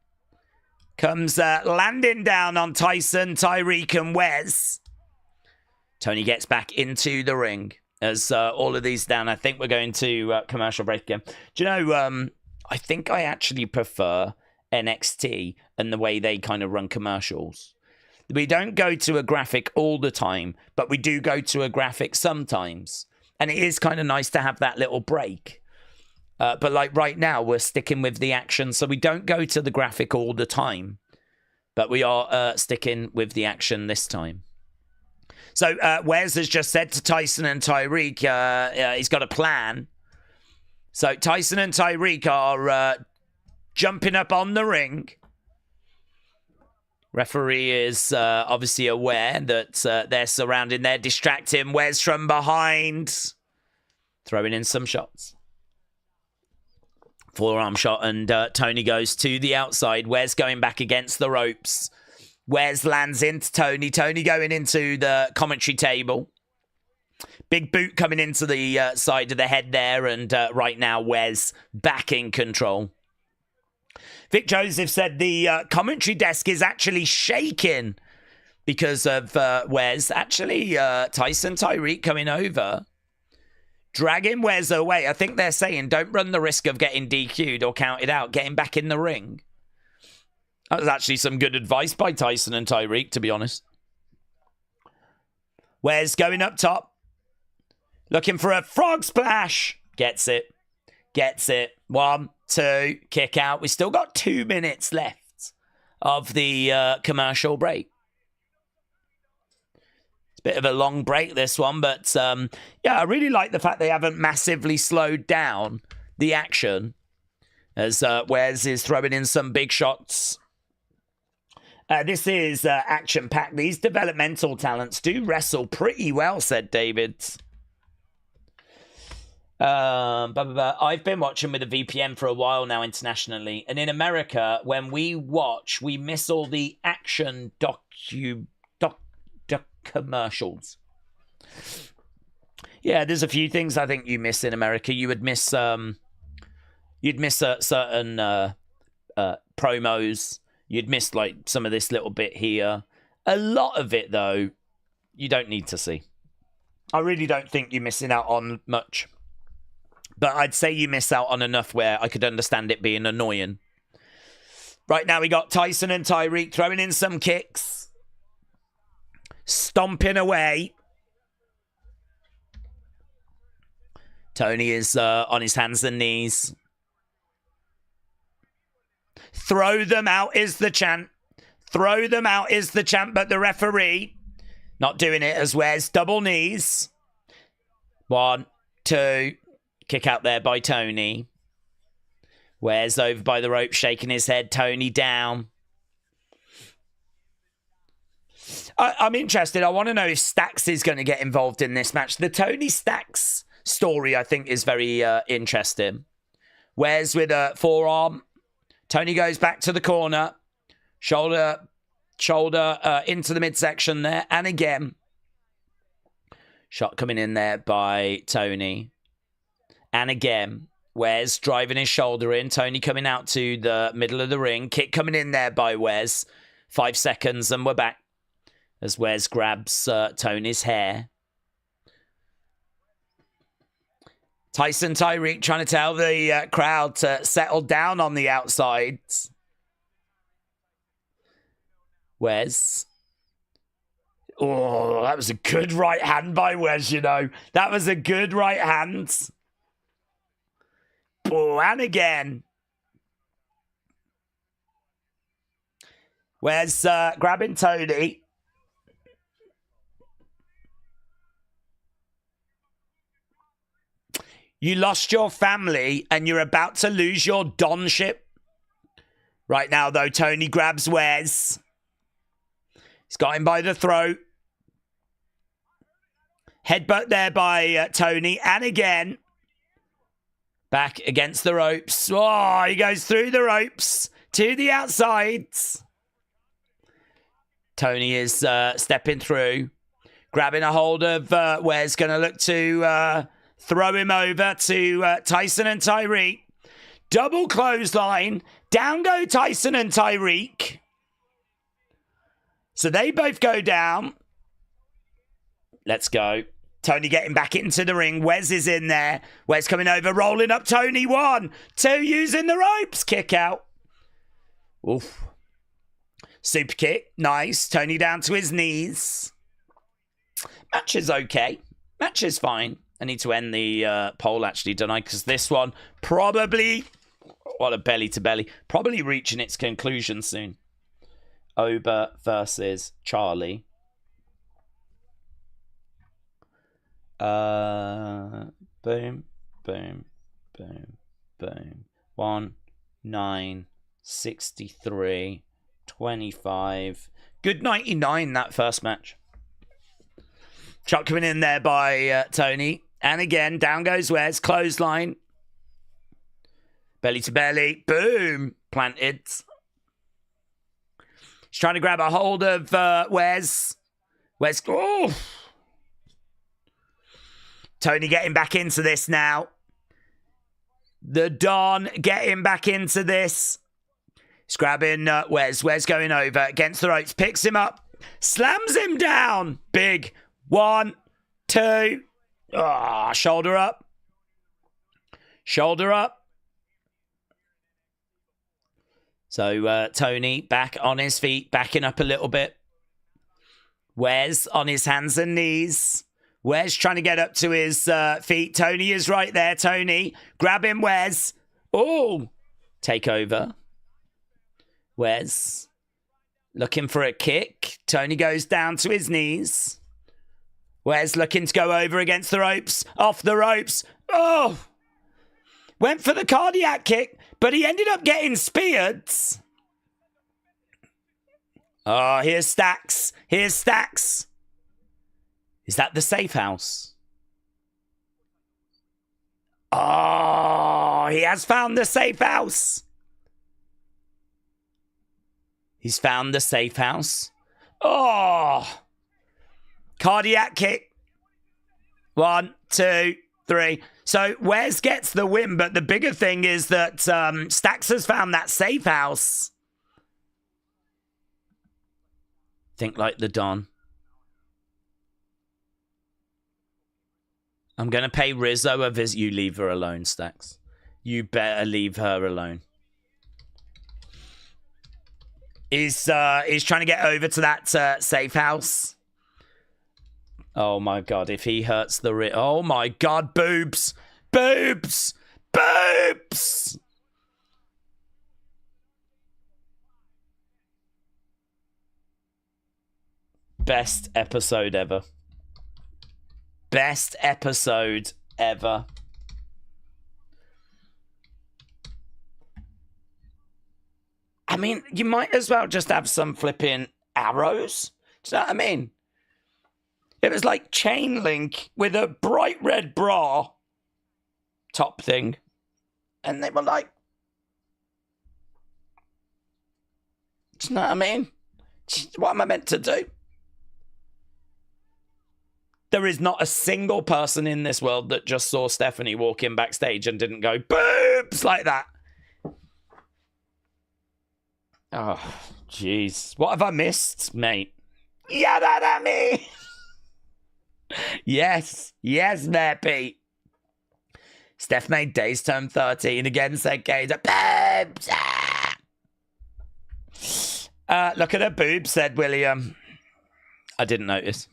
Speaker 1: Comes landing down on Tyson, Tyreek, and Wes. Tony gets back into the ring as all of these down. I think we're going to commercial break again. Do you know, I think I actually prefer NXT and the way they kind of run commercials. We don't go to a graphic all the time, but we do go to a graphic sometimes. And it is kind of nice to have that little break. But like right now, we're sticking with the action. So we don't go to the graphic all the time. But we are sticking with the action this time. So Wes has just said to Tyson and Tyreek, he's got a plan. So Tyson and Tyreek are jumping up on the ring. Referee is obviously aware that they're surrounding, they're distracting. Wes from behind, throwing in some shots. Forearm shot, and Tony goes to the outside. Wes going back against the ropes. Wes lands into Tony. Tony going into the commentary table. Big boot coming into the side of the head there, and right now Wes back in control. Vic Joseph said the commentary desk is actually shaking because of Wes. Actually, Tyson Tyreek coming over, dragging Wes away. I think they're saying don't run the risk of getting DQ'd or counted out, getting back in the ring. That was actually some good advice by Tyson and Tyreek, to be honest. Wes going up top, looking for a frog splash. Gets it. Gets it. 1, 2, kick out. We still got 2 minutes left of the commercial break. It's a bit of a long break, this one, but yeah, I really like the fact they haven't massively slowed down the action as Wes is throwing in some big shots. This is action-packed. These developmental talents do wrestle pretty well, said David. I've been watching with a VPN for a while now internationally, and in America, when we watch, we miss all the action commercials. Yeah, there's a few things I think you miss in America. You would miss you'd miss certain promos. You'd miss like some of this little bit here. A lot of it though, you don't need to see. I really don't think you're missing out on much. But I'd say you miss out on enough where I could understand it being annoying. Right now we got Tyson and Tyreek throwing in some kicks. Stomping away. Tony is on his hands and knees. Throw them out is the chant. Throw them out is the chant, but the referee not doing it as Wes. Double knees. 1, 2... Kick out there by Tony. Wes over by the rope, shaking his head. Tony down. I'm interested. I want to know if Stacks is going to get involved in this match. The Tony Stacks story, I think, is very interesting. Wes with a forearm. Tony goes back to the corner. Shoulder into the midsection there. And again. Shot coming in there by Tony. And again, Wes driving his shoulder in. Tony coming out to the middle of the ring. Kick coming in there by Wes. 5 seconds and we're back. As Wes grabs Tony's hair. Tyson Tyreek trying to tell the crowd to settle down on the outside. Wes. Oh, that was a good right hand by Wes, you know. That was a good right hand. Oh, and again. Wes grabbing Tony. You lost your family and you're about to lose your donship. Right now, though, Tony grabs Wes. He's got him by the throat. Headbutt there by Tony. And again. Back against the ropes. Oh, he goes through the ropes to the outsides. Tony is stepping through. Grabbing a hold of Wes. Going to look to throw him over to Tyson and Tyreek. Double clothesline. Down go Tyson and Tyreek. So they both go down. Let's go. Tony getting back into the ring. Wes is in there. Wes coming over, rolling up Tony. 1, 2, using the ropes. Kick out. Oof. Super kick. Nice. Tony down to his knees. Match is okay. Match is fine. I need to end the poll, actually, don't I? Because this one probably... What a belly to belly. Probably reaching its conclusion soon. Oba versus Charlie. Boom, boom, boom. Boom. Boom. 1, 9, 63, 25. Good 99, that first match. Chuck coming in there by Tony. And again, down goes Wes. Clothesline. Belly to belly. Boom. Planted. He's trying to grab a hold of Wes. Wes. Oh. Tony getting back into this now. The Don getting back into this. He's grabbing Wes. Wes going over against the ropes. Picks him up. Slams him down. Big. 1, 2. Oh, shoulder up. Shoulder up. So Tony back on his feet. Backing up a little bit. Wes on his hands and knees. Wes trying to get up to his feet. Tony is right there. Tony, grab him, Wes. Oh, take over. Wes looking for a kick. Tony goes down to his knees. Wes looking to go over against the ropes. Off the ropes. Oh, went for the cardiac kick, but he ended up getting speared. Oh, here's Stacks. Here's Stacks. Is that the safe house? Oh, he has found the safe house. He's found the safe house. Oh, cardiac kick. 1, 2, 3. So Wes gets the win, but the bigger thing is that Stacks has found that safe house. Think like the Don. I'm going to pay Rizzo a visit. You leave her alone, Stacks. You better leave her alone. He's trying to get over to that safe house. Oh, my God. If he hurts the... Oh, my God. Boobs. Boobs. Boobs. Best episode ever. Best episode ever. I mean, you might as well just have some flipping arrows. Do you know what I mean? It was like chain link with a bright red bra top thing. And they were like... Do you know what I mean? What am I meant to do? There is not a single person in this world that just saw Stephanie walk in backstage and didn't go, boobs, like that. Oh, jeez. What have I missed, mate? Yada at me. Yes. Yes, there, Pete. Steph made Daze turn 13 again, said Gaze. Boobs. Look at her boobs, said William. I didn't notice.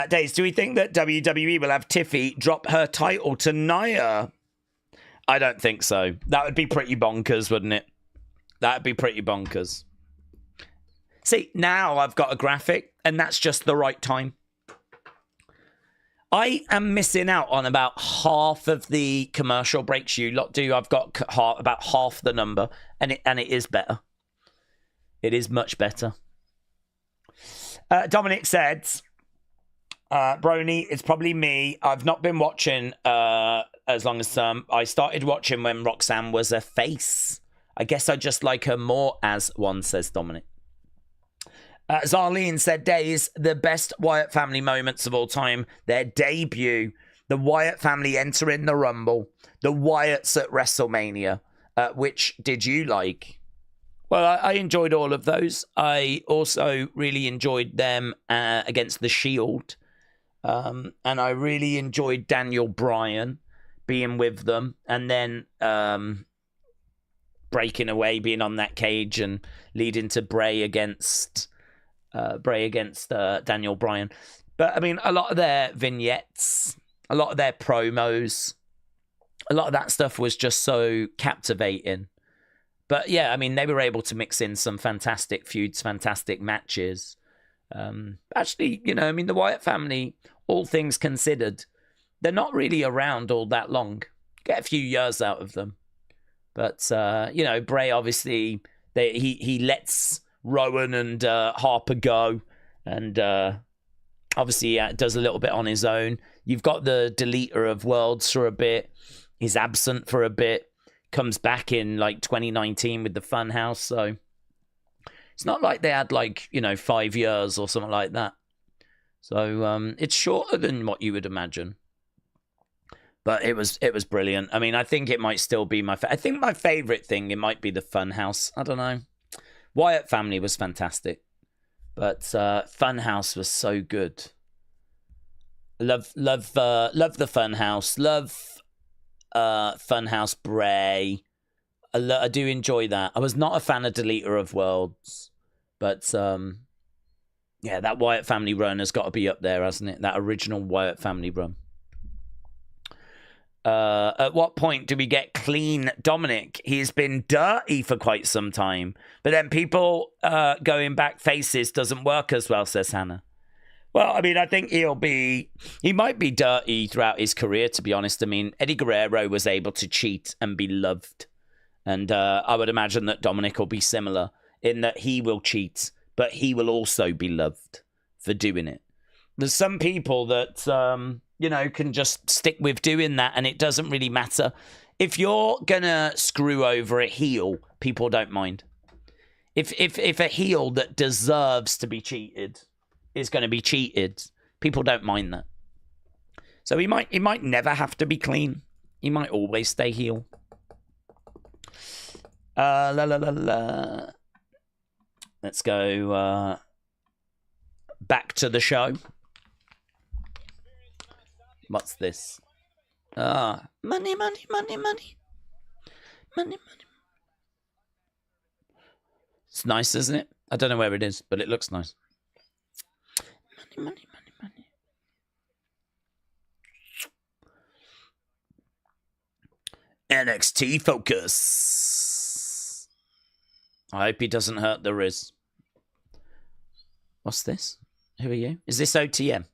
Speaker 1: Daze, do we think that WWE will have Tiffy drop her title to Nia? I don't think so. That would be pretty bonkers, wouldn't it? That would be pretty bonkers. See, now I've got a graphic, and that's just the right time. I am missing out on about half of the commercial breaks you lot do. I've got about half the number, and it is better. It is much better. Dominic said... Brony, it's probably me. I've not been watching as long as some. I started watching when Roxanne was a face. I guess I just like her more as one, says Dominic. Zarlene said, Days, the best Wyatt family moments of all time. Their debut, the Wyatt family entering the Rumble, the Wyatts at WrestleMania. Which did you like? Well, I enjoyed all of those. I also really enjoyed them against the Shield. And I really enjoyed Daniel Bryan being with them and then breaking away, being on that cage and leading to Bray against Daniel Bryan. But I mean, a lot of their vignettes, a lot of their promos, a lot of that stuff was just so captivating. But yeah, I mean, they were able to mix in some fantastic feuds, fantastic matches. Actually, you know, I mean, the Wyatt family, all things considered, they're not really around all that long. Get a few years out of them. But, you know, Bray, obviously, he lets Rowan and Harper go. And obviously does a little bit on his own. You've got the deleter of worlds for a bit. He's absent for a bit. Comes back in, like, 2019 with the Funhouse. So it's not like they had, like, you know, 5 years or something like that. So it's shorter than what you would imagine. But it was brilliant. I mean, I think it might still be I think my favorite thing, it might be the Funhouse. I don't know. Wyatt Family was fantastic. But Funhouse was so good. Love the Funhouse. Love Funhouse Bray. I do enjoy that. I was not a fan of Deleter of Worlds. But yeah, that Wyatt Family run has got to be up there, hasn't it? That original Wyatt Family run. At what point do we get clean Dominic? He's been dirty for quite some time. But then people going back faces doesn't work as well, says Hannah. Well, I mean, I think he might be dirty throughout his career, to be honest. I mean, Eddie Guerrero was able to cheat and be loved. And I would imagine that Dominic will be similar in that he will cheat, but he will also be loved for doing it. There's some people that, you know, can just stick with doing that and it doesn't really matter. If you're going to screw over a heel, people don't mind. If a heel that deserves to be cheated is going to be cheated, people don't mind that. So he might never have to be clean. He might always stay heel. Let's go back to the show. What's this? Money, money, money, money. Money, money. It's nice, isn't it? I don't know where it is, but it looks nice. Money, money, money, money. NXT Focus. I hope he doesn't hurt the Riz. What's this? Who are you? Is this OTM?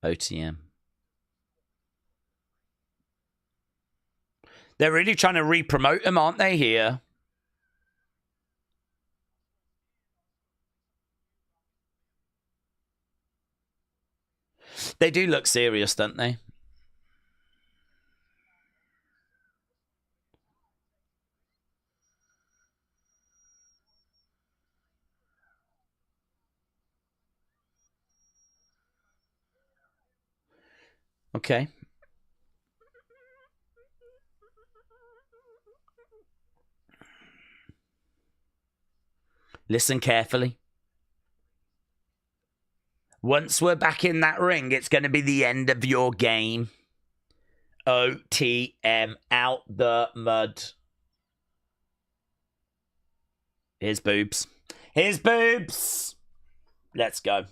Speaker 1: OTM. They're really trying to re-promote him, aren't they, here? They do look serious, don't they? Okay. Listen carefully. Once we're back in that ring, it's going to be the end of your game. OTM out the mud. Here's boobs. Here's boobs. Let's go.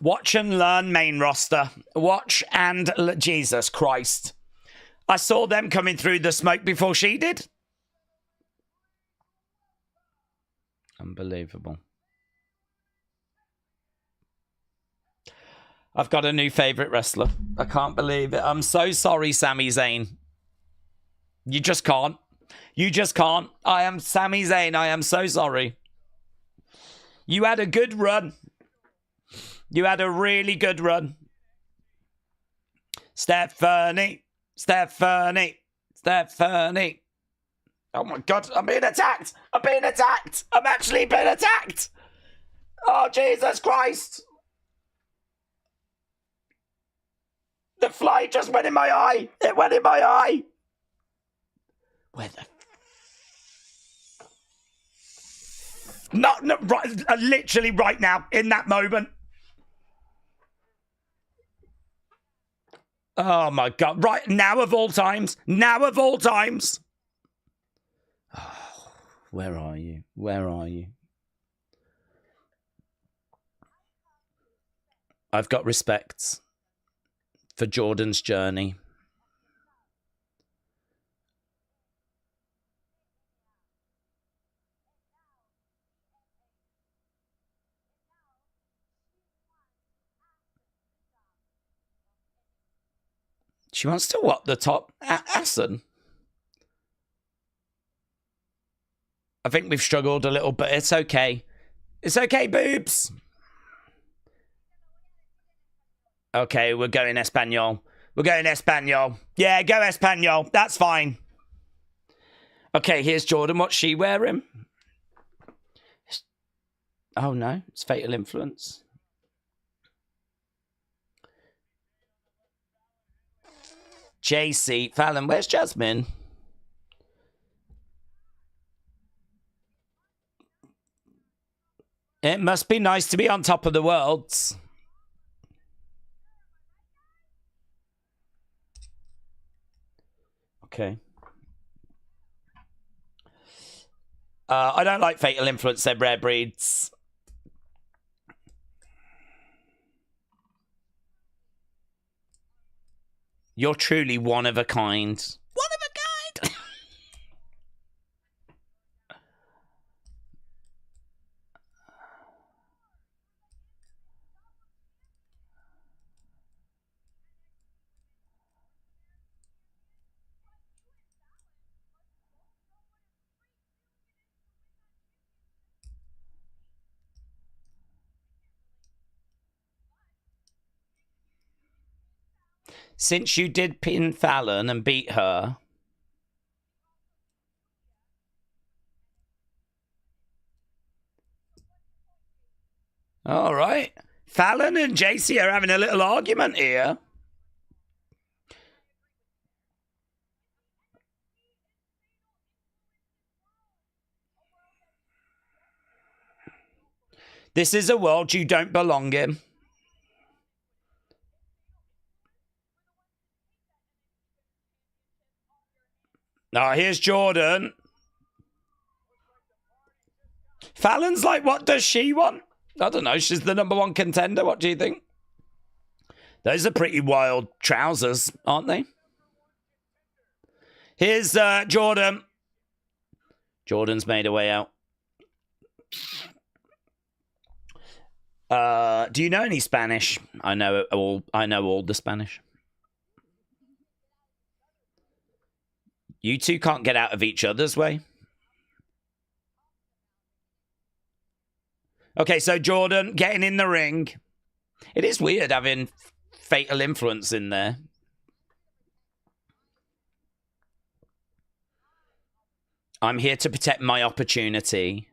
Speaker 1: Watch and learn main roster. Watch and... Jesus Christ. I saw them coming through the smoke before she did. Unbelievable. I've got a new favourite wrestler. I can't believe it. I'm so sorry, Sami Zayn. You just can't. You just can't. I am Sami Zayn. I am so sorry. You had a good run. You had a really good run. Stephanie. Oh my God, I'm being attacked. I'm actually being attacked. Oh, Jesus Christ. The fly just went in my eye. It went in my eye. Where the... Not right, literally right now, in that moment. Oh my God, right now of all times. Now of all times. Oh, where are you? Where are you? I've got respect for Jordan's journey. She wants to what? The top? Assen? I think we've struggled a little, but it's okay. It's okay, boobs. Okay, we're going Espanol. We're going Espanol. Yeah, go Espanol. That's fine. Okay, here's Jordan. What's she wearing? Oh, no. It's Fatal Influence. JC. Fallon. Where's Jasmine? It must be nice to be on top of the world. Okay. I don't like Fatal Influence, said Rare Breeds. You're truly one of a kind. One of a kind! Since you did pin Fallon and beat her... All right. Fallon and JC are having a little argument here. This is a world you don't belong in. Now, here's Jordan. Fallon's like, what does she want? I don't know. She's the #1 contender. What do you think? Those are pretty wild trousers, aren't they? Here's Jordan. Jordan's made her way out. Do you know any Spanish? I know all the Spanish. You two can't get out of each other's way. Okay, so Jordan getting in the ring. It is weird having Fatal Influence in there. I'm here to protect my opportunity.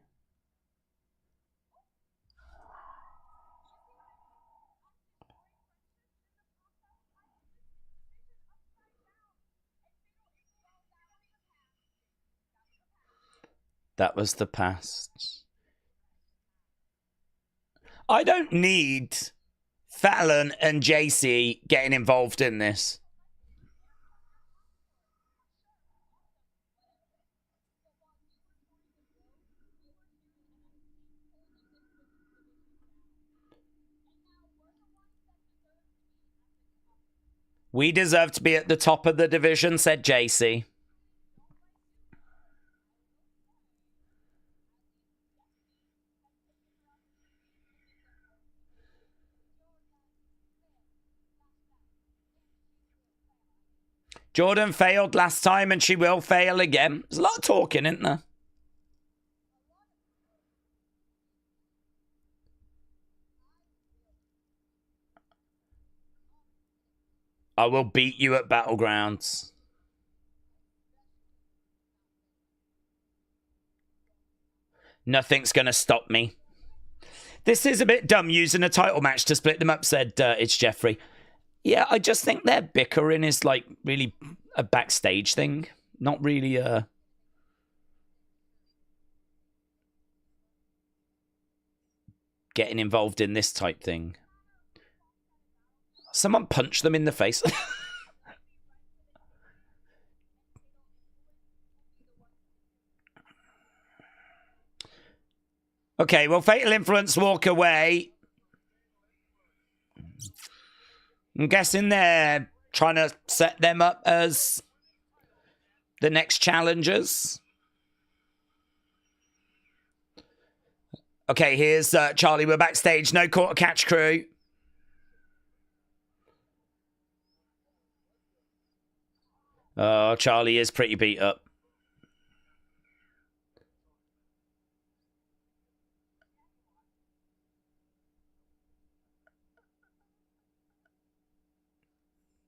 Speaker 1: That was the past. I don't need Fallon and JC getting involved in this. We deserve to be at the top of the division, said JC. Jordan failed last time and she will fail again. There's a lot of talking, isn't there? I will beat you at Battlegrounds. Nothing's going to stop me. This is a bit dumb using a title match to split them up, said it's Jeffrey. Yeah, I just think their bickering is like really a backstage thing. Not really a... getting involved in this type thing. Someone punched them in the face. Okay, well, Fatal Influence walk away. I'm guessing they're trying to set them up as the next challengers. Okay, here's Charlie. We're backstage. No quarter catch crew. Oh, Charlie is pretty beat up.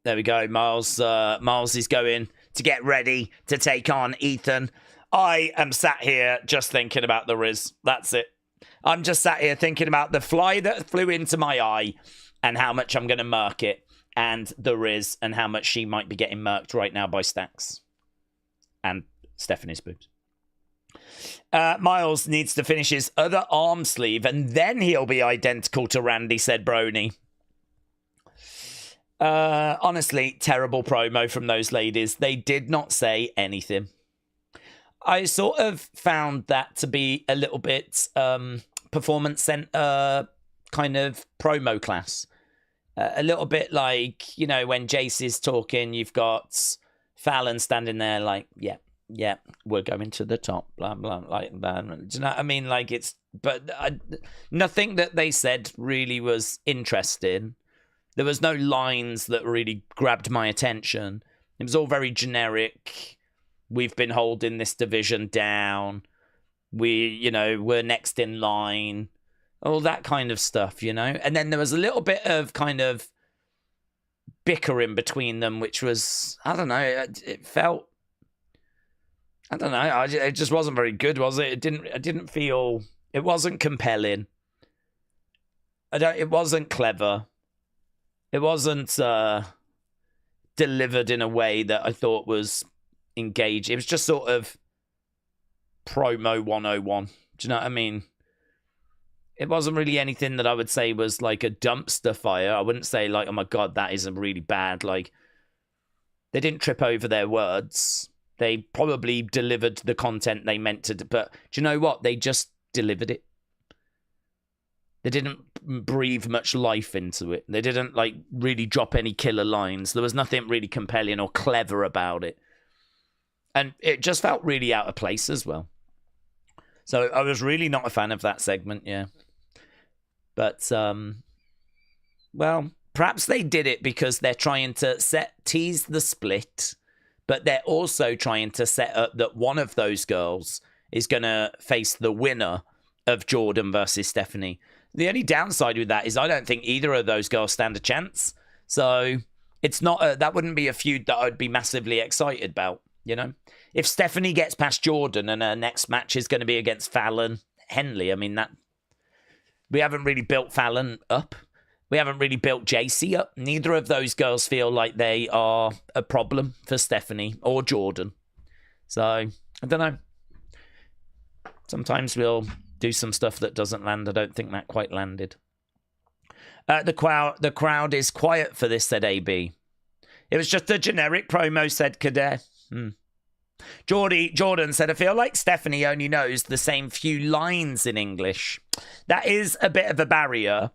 Speaker 1: There we go. Miles is going to get ready to take on Ethan. I am sat here just thinking about the Riz. That's it. I'm just sat here thinking about the fly that flew into my eye and how much I'm going to murk it, and the Riz and how much she might be getting murked right now by Stacks and Stephanie's boobs. Miles needs to finish his other arm sleeve and then he'll be identical to Randy, said Brony. Honestly, terrible promo from those ladies. They did not say anything. I sort of found that to be a little bit performance center kind of promo class. A little bit like, you know, when Jace is talking, you've got Fallon standing there like, yeah, we're going to the top, blah, blah, like that. Do you know what I mean? Like it's, but nothing that they said really was interesting. There was no lines that really grabbed my attention. It was all very generic. We've been holding this division down. We're next in line. All that kind of stuff, you know? And then there was a little bit of kind of bickering between them, which was, I don't know, it felt, I don't know, it just wasn't very good, was it? I didn't feel, it wasn't compelling. It wasn't clever. It wasn't delivered in a way that I thought was engaged. It was just sort of promo 101. Do you know what I mean? It wasn't really anything that I would say was like a dumpster fire. I wouldn't say like, oh my God, that is really bad. Like, they didn't trip over their words. They probably delivered the content they meant to, but do you know what? They just delivered it. They didn't breathe much life into it. They didn't like really drop any killer lines. There was nothing really compelling or clever about it. And it just felt really out of place as well. So I was really not a fan of that segment, yeah. But, well, perhaps they did it because they're trying to tease the split, but they're also trying to set up that one of those girls is going to face the winner of Jordan versus Stephanie. The only downside with that is I don't think either of those girls stand a chance. So it's not that wouldn't be a feud that I'd be massively excited about, you know? If Stephanie gets past Jordan and her next match is going to be against Fallon Henley, I mean, that we haven't really built Fallon up. We haven't really built JC up. Neither of those girls feel like they are a problem for Stephanie or Jordan. So, I don't know. Sometimes we'll do some stuff that doesn't land. I don't think that quite landed. The crowd is quiet for this, said AB. It was just a generic promo, said Kader. Jordan said, I feel like Stephanie only knows the same few lines in English. That is a bit of a barrier.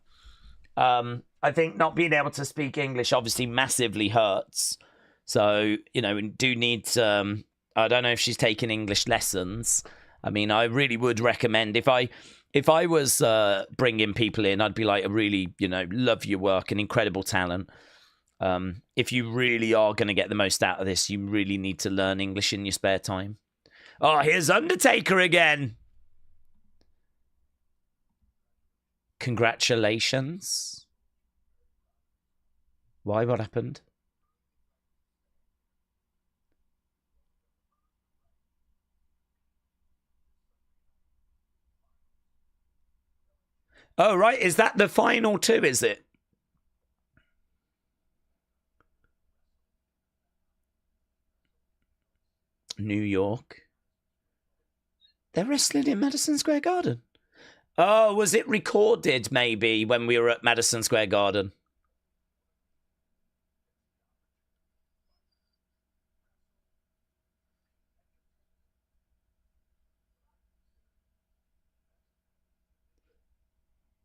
Speaker 1: I think not being able to speak English obviously massively hurts. So, you know, we do need, I don't know if she's taking English lessons. I mean, I really would recommend if I was bringing people in, I'd be like, I really, you know, love your work and incredible talent. If you really are going to get the most out of this, you really need to learn English in your spare time. Oh, here's Undertaker again. Congratulations. Why? What happened? Oh, right. Is that the final two, is it? New York. They're wrestling in Madison Square Garden. Oh, was it recorded maybe when we were at Madison Square Garden?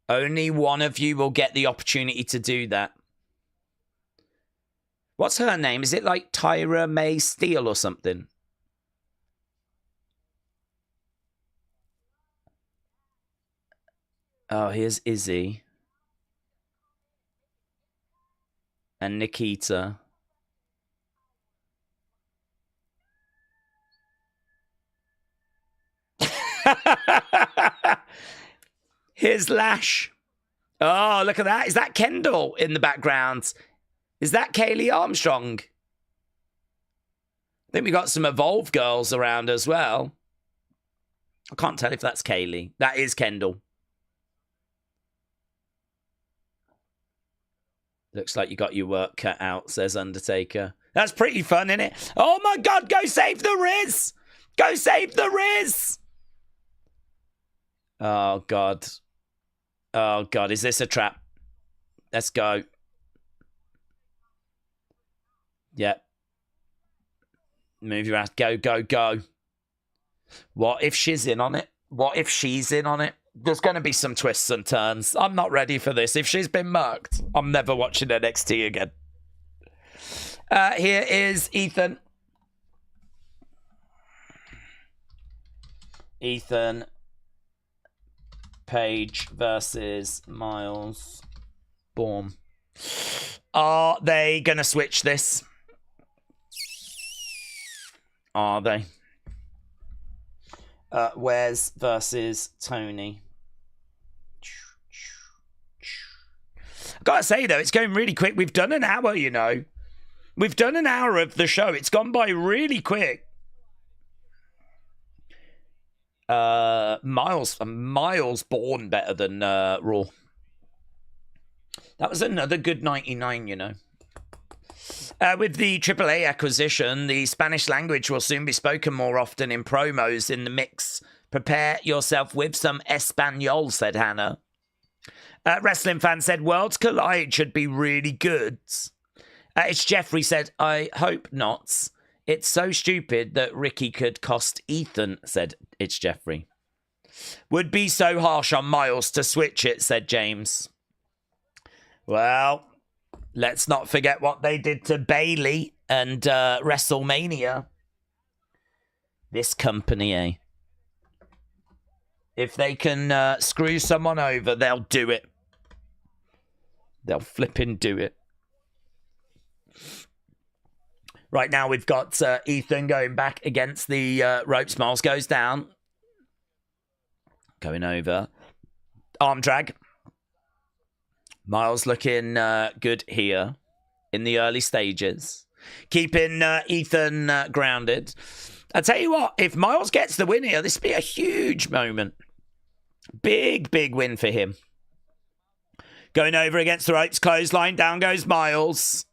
Speaker 1: Only one of you will get the opportunity to do that. What's her name? Is it like Tyra May Steele or something? Oh, here's Izzy. And Nikita. Here's Lash. Oh, look at that. Is that Kendall in the background? Is that Kaylee Armstrong? I think we got some Evolve girls around as well. I can't tell if that's Kaylee. That is Kendall. Looks like you got your work cut out, says Undertaker. That's pretty fun, isn't it? Oh my God, go save the Riz! Go save the Riz! Oh God. Oh God, is this a trap? Let's go. Yep. Move your ass. Go, go, go. What if she's in on it? What if she's in on it? There's going to be some twists and turns. I'm not ready for this. If she's been murked, I'm never watching NXT again. Here is Ethan. Ethan Page versus Miles. Boom. Are they going to switch this? Are they? Wes versus Tony. I've got to say, though, it's going really quick. We've done an hour, you know. We've done an hour of the show. It's gone by really quick. Miles born better than Raw. That was another good 99, you know. With the AAA acquisition, the Spanish language will soon be spoken more often in promos in the mix. Prepare yourself with some Espanol, said Hannah. Wrestling fan said, Worlds Collide should be really good. It's Jeffrey said, I hope not. It's so stupid that Ricky could cost Ethan, said It's Jeffrey. Would be so harsh on Miles to switch it, said James. Well, let's not forget what they did to Bayley and WrestleMania. This company, eh? If they can screw someone over, they'll do it. They'll flipping do it. Right now, we've got Ethan going back against the ropes. Miles goes down. Going over. Arm drag. Miles looking good here in the early stages. Keeping Ethan grounded. I tell you what, if Miles gets the win here, this would be a huge moment. Big, big win for him. Going over against the ropes, clothesline, down goes Miles.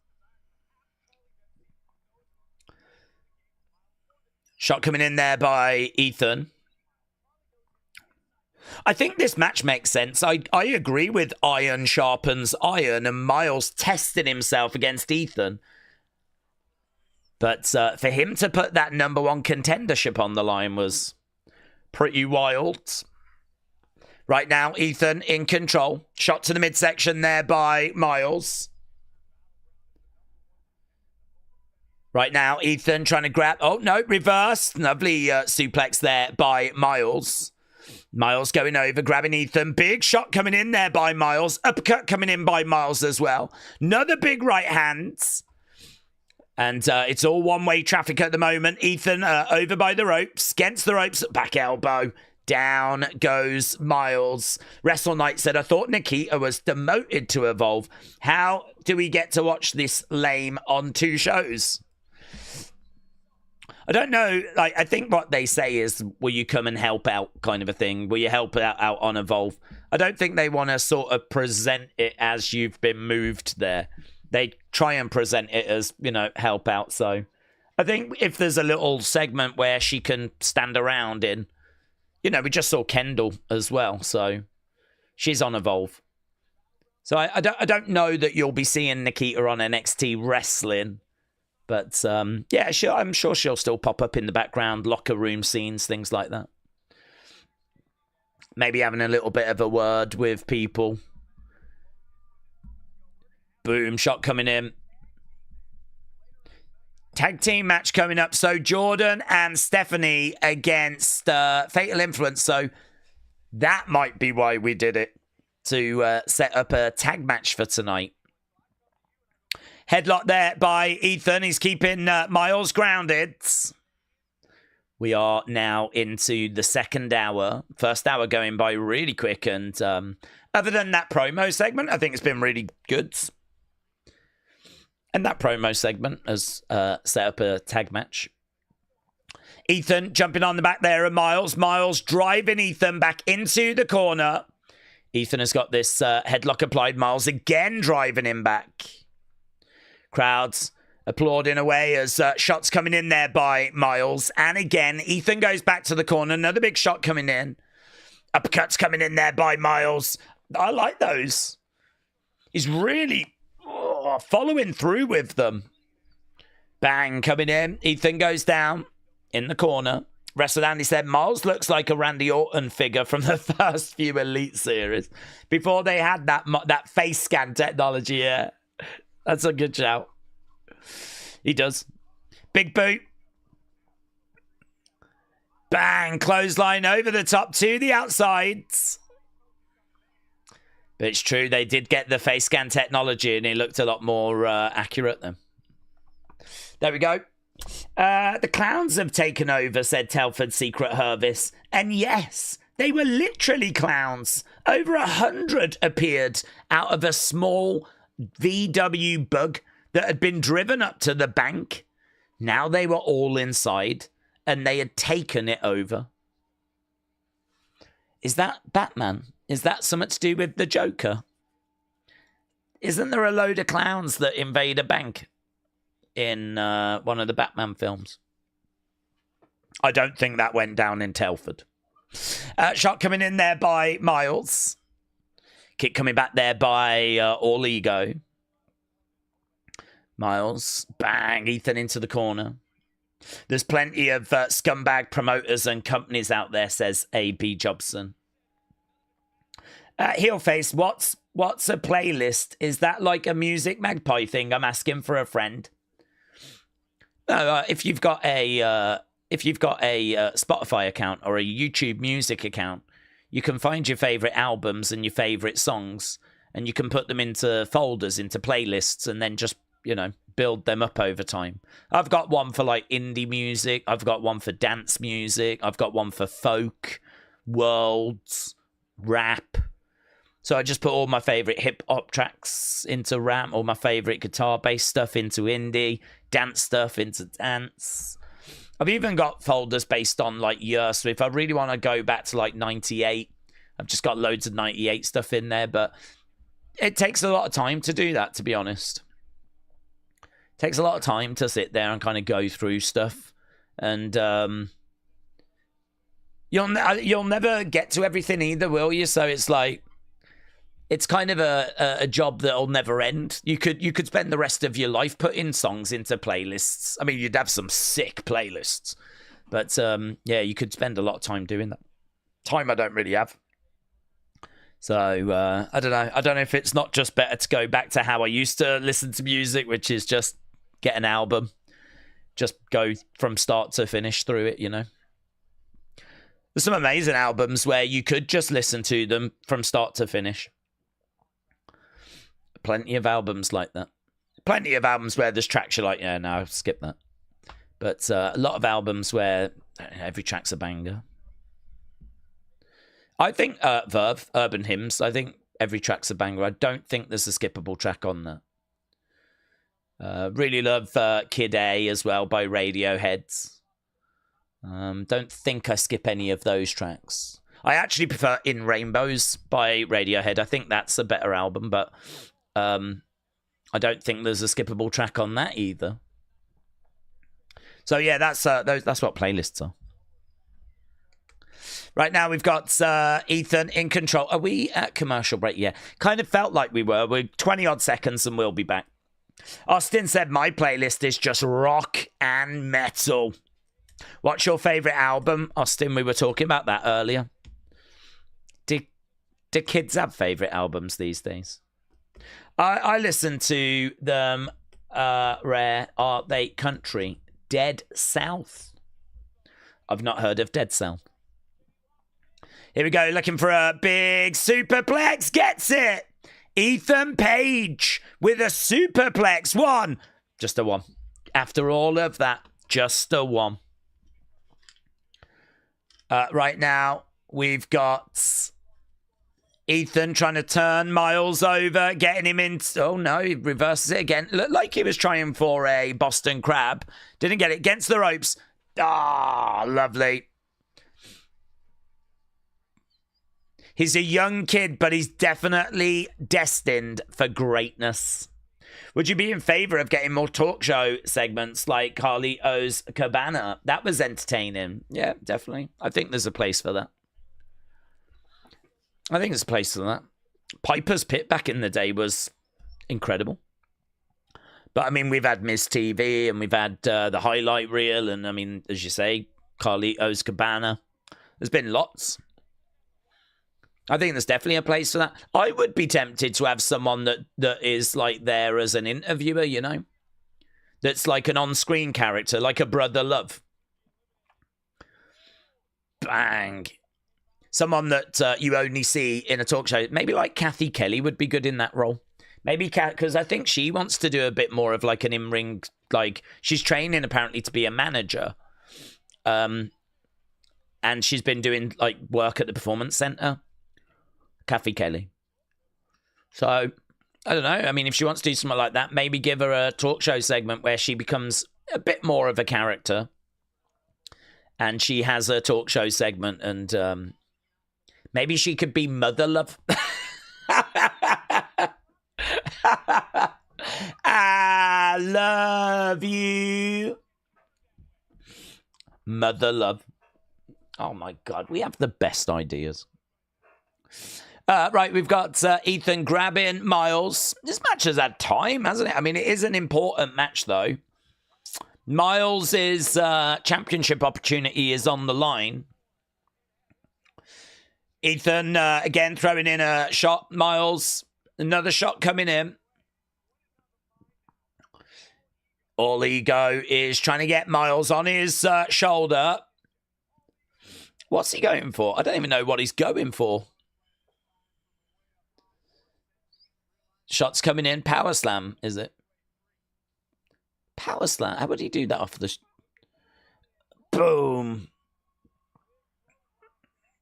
Speaker 1: Shot coming in there by Ethan. I think this match makes sense. I agree with iron sharpens iron and Miles testing himself against Ethan. But for him to put that number one contendership on the line was pretty wild. Right now, Ethan in control. Shot to the midsection there by Miles. Right now, Ethan trying to grab... Oh, no, reverse. Lovely suplex there by Miles. Miles going over, grabbing Ethan. Big shot coming in there by Miles. Uppercut coming in by Miles as well. Another big right hand. And it's all one-way traffic at the moment. Ethan over by the ropes. Against the ropes. Back elbow. Down goes Miles. Wrestle Knight said, I thought Nikita was demoted to Evolve. How do we get to watch this lame on two shows? I don't know. Like, I think what they say is, will you come and help out kind of a thing? Will you help out on Evolve? I don't think they want to sort of present it as you've been moved there. They try and present it as, you know, help out. So I think if there's a little segment where she can stand around in, you know, we just saw Kendall as well. So she's on Evolve. So I don't know that you'll be seeing Nikita on NXT wrestling. But, yeah, I'm sure she'll still pop up in the background, locker room scenes, things like that. Maybe having a little bit of a word with people. Boom, shot coming in. Tag team match coming up. So Jordan and Stephanie against Fatal Influence. So that might be why we did it. To set up a tag match for tonight. Headlock there by Ethan. He's keeping Miles grounded. We are now into the second hour. First hour going by really quick. And other than that promo segment, I think it's been really good. And that promo segment has set up a tag match. Ethan jumping on the back there of Miles. Miles driving Ethan back into the corner. Ethan has got this headlock applied. Miles again driving him back. Crowds applauding away as shots coming in there by Miles. And again, Ethan goes back to the corner. Another big shot coming in. Uppercuts coming in there by Miles. I like those. He's really following through with them. Bang, coming in. Ethan goes down in the corner. Wrestle Andy said, Miles looks like a Randy Orton figure from the first few Elite series. Before they had that face scan technology, yeah. That's a good shout. He does. Big boot. Bang. Clothesline over the top to the outsides. But it's true, they did get the face scan technology and it looked a lot more accurate then. There we go. The clowns have taken over, said Telford Secret Hervis. And yes, they were literally clowns. Over 100 appeared out of a small VW bug that had been driven up to the bank. Now they were all inside and they had taken it over. Is that Batman? Is that something to do with the Joker? Isn't there a load of clowns that invade a bank in one of the Batman films? I don't think that went down in Telford. Shot coming in there by Miles. Kick coming back there by All Ego. Miles, bang, Ethan into the corner. There's plenty of scumbag promoters and companies out there, says A.B. Jobson. Heelface, what's a playlist? Is that like a Music Magpie thing? I'm asking for a friend. No, if you've got a Spotify account or a YouTube Music account, you can find your favorite albums and your favorite songs, and you can put them into folders, into playlists, and then just, build them up over time. I've got one for like indie music. I've got one for dance music. I've got one for folk, worlds, rap. So I just put all my favorite hip hop tracks into rap, all my favorite guitar based stuff into indie, dance stuff into dance. I've even got folders based on like years. So if I really want to go back to like 98, I've just got loads of 98 stuff in there, but it takes a lot of time to do that, to be honest. It takes a lot of time to sit there and kind of go through stuff. And you'll never get to everything either, will you? So it's like, it's kind of a job that'll never end. You could spend the rest of your life putting songs into playlists. I mean, you'd have some sick playlists. But yeah, you could spend a lot of time doing that. Time I don't really have. So I don't know. I don't know if it's not just better to go back to how I used to listen to music, which is just get an album, just go from start to finish through it, There's some amazing albums where you could just listen to them from start to finish. Plenty of albums like that. Plenty of albums where there's tracks you're like, yeah, no, I'll skip that. But a lot of albums where every track's a banger. I think Verve, Urban Hymns, I think every track's a banger. I don't think there's a skippable track on there. Really love Kid A as well by Radiohead. Don't think I skip any of those tracks. I actually prefer In Rainbows by Radiohead. I think that's a better album, but I don't think there's a skippable track on that either. So yeah, that's what playlists are. Right now we've got Ethan in control. Are we at commercial break? Yeah, kind of felt like we were. We're 20 odd seconds and we'll be back. Austin said my playlist is just rock and metal. What's your favorite album, Austin? We were talking about that earlier. Do kids have favorite albums these days? I listen to them. Rare Are They Country? Dead South. I've not heard of Dead South. Here we go, looking for a big superplex. Gets it. Ethan Page with a superplex. One. Just a one. After all of that, just a one. Right now, we've got Ethan trying to turn Miles over, getting him in. Oh, no, he reverses it again. Looked like he was trying for a Boston Crab. Didn't get it. Against the ropes. Ah, lovely. He's a young kid, but he's definitely destined for greatness. Would you be in favor of getting more talk show segments like Carlito's Cabana? That was entertaining. Yeah, definitely. I think there's a place for that. I think there's a place for that. Piper's Pit back in the day was incredible. But, I mean, we've had Miss TV and we've had the highlight reel. And, I mean, as you say, Carlito's Cabana. There's been lots. I think there's definitely a place for that. I would be tempted to have someone that is like there as an interviewer, you know? That's like an on-screen character, like a Brother Love. Bang. Someone that you only see in a talk show. Maybe like Kathy Kelly would be good in that role. Maybe because I think she wants to do a bit more of like an in-ring, like she's training apparently to be a manager. And she's been doing like work at the Performance Center. Kathy Kelly. So, I don't know. I mean, if she wants to do something like that, maybe give her a talk show segment where she becomes a bit more of a character. And she has a talk show segment and maybe she could be Mother Love. I love you. Mother Love. Oh my God, we have the best ideas. Right, we've got Ethan grabbing Miles. This match has had time, hasn't it? I mean, it is an important match, though. Miles' championship opportunity is on the line. Ethan, again, throwing in a shot. Miles, another shot coming in. All Ego is trying to get Miles on his shoulder. What's he going for? I don't even know what he's going for. Shots coming in. Power slam, is it? Power slam. How would he do that off the... Boom.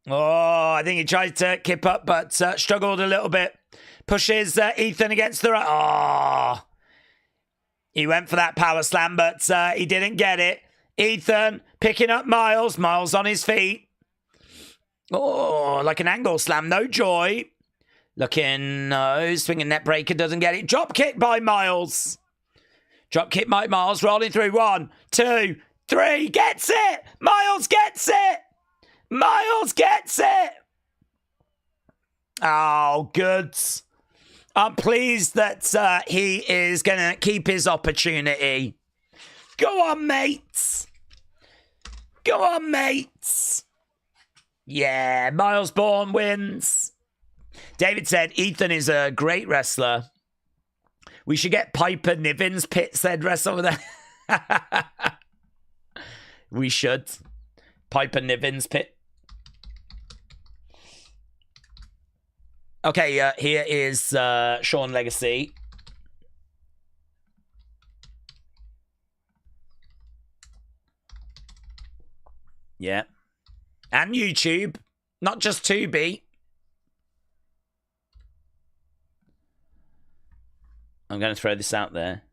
Speaker 1: Oh, I think he tried to kip up, but struggled a little bit. Pushes Ethan against the right. Oh. He went for that power slam, but he didn't get it. Ethan picking up Miles. Miles on his feet. Oh, like an angle slam. No joy. Looking, no, swinging net breaker, doesn't get it. Drop kick by Miles. Drop kick by Miles, rolling through. 1, 2, 3, gets it. Miles gets it. Miles gets it. Oh, good. I'm pleased that he is going to keep his opportunity. Go on, mates. Go on, mates. Yeah, Miles Bourne wins. David said, Ethan is a great wrestler. We should get Piper Niven's Pit said wrestle with that. We should. Piper Niven's Pit. Okay, here is Sean Legacy. Yeah. And YouTube. Not just Tubi. I'm going to throw this out there.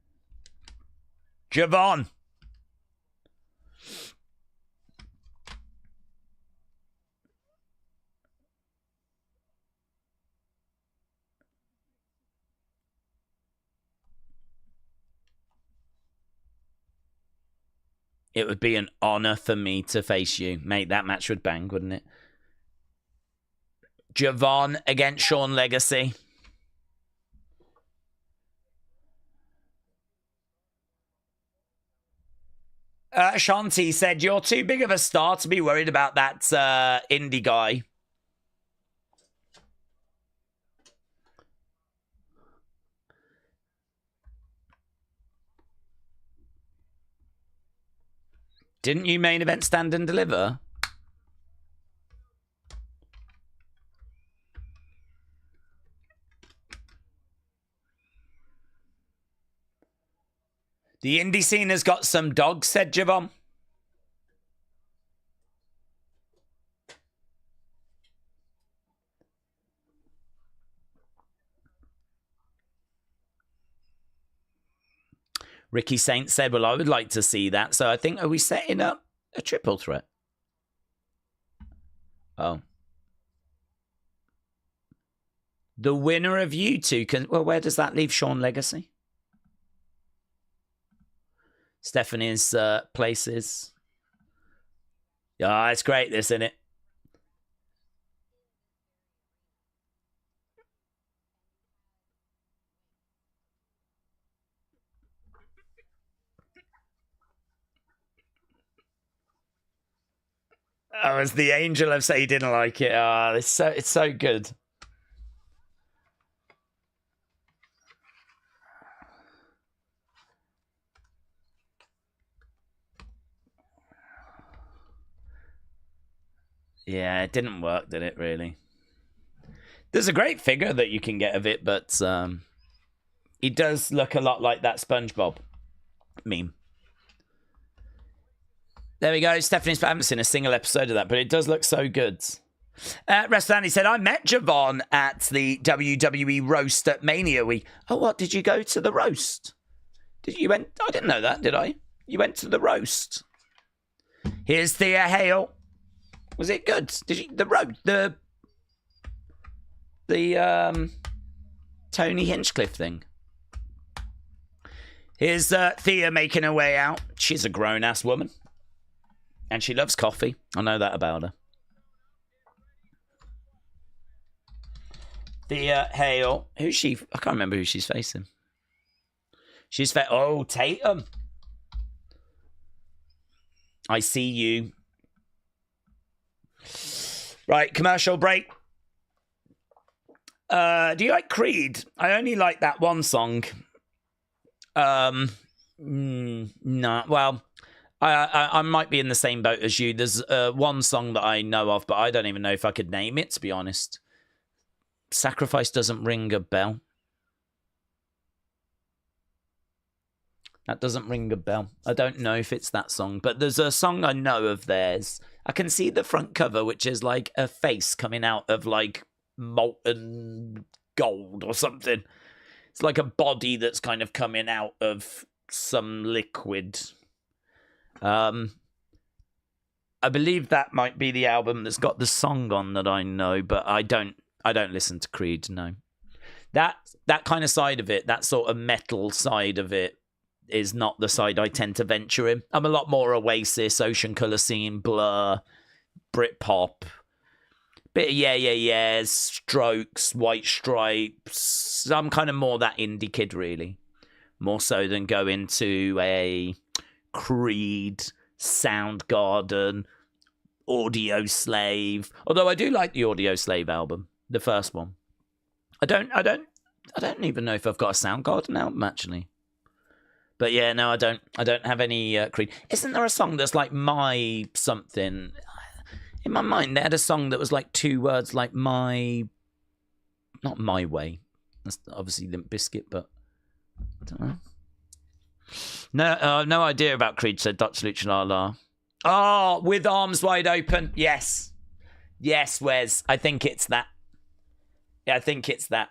Speaker 1: Javon. It would be an honor for me to face you. Mate, that match would bang, wouldn't it? Javon against Sean Legacy. Shanti said, you're too big of a star to be worried about that indie guy. Didn't you main event Stand and Deliver? The indie scene has got some dogs, said Javon. Ricky Saint said, well, I would like to see that. So I think, are we setting up a triple threat? Oh. The winner of you two can... Well, where does that leave Sean Legacy? Stephanie's places. Yeah, it's great, this, isn't it? Oh, as the angel of say he didn't like it. Oh, it's so good. Yeah, it didn't work, did it, really? There's a great figure that you can get of it, but he does look a lot like that SpongeBob meme. There we go. Stephanie's, I haven't seen a single episode of that, but it does look so good. Andy said, I met Javon at the WWE roast at Mania Week. Oh, what? Did you go to the roast? I didn't know that, did I? You went to the roast. Here's Thea Hale. Was it good? Did you the Tony Hinchcliffe thing? Here's Thea making her way out. She's a grown-ass woman. And she loves coffee. I know that about her. Thea Hale. Who's she? I can't remember who she's facing. She's oh, Tatum. I see you. Right, commercial break. Do you like Creed? I only like that one song. No, well... I might be in the same boat as you. There's one song that I know of, but I don't even know if I could name it, to be honest. Sacrifice doesn't ring a bell. That doesn't ring a bell. I don't know if it's that song, but there's a song I know of theirs. I can see the front cover, which is like a face coming out of like molten gold or something. It's like a body that's kind of coming out of some liquid. I believe that might be the album that's got the song on that I know, but I don't listen to Creed, no. That kind of side of it, that sort of metal side of it, is not the side I tend to venture in. I'm a lot more Oasis, Ocean Colour Scene, Blur, Britpop, bit of yeah, Strokes, White Stripes. I'm kind of more that indie kid, really. More so than go into a Creed, Soundgarden, Audio Slave. Although I do like the Audio Slave album, the first one. I don't even know if I've got a Soundgarden album actually. But yeah, no, I don't have any Creed. Isn't there a song that's like my something? In my mind, they had a song that was like 2 words, like my, not my way. That's obviously Limp Bizkit, but I don't know. No idea about Creed, said Dutch Luchinala. Oh, With Arms Wide Open. Yes, Wes. I think it's that. Yeah, I think it's that.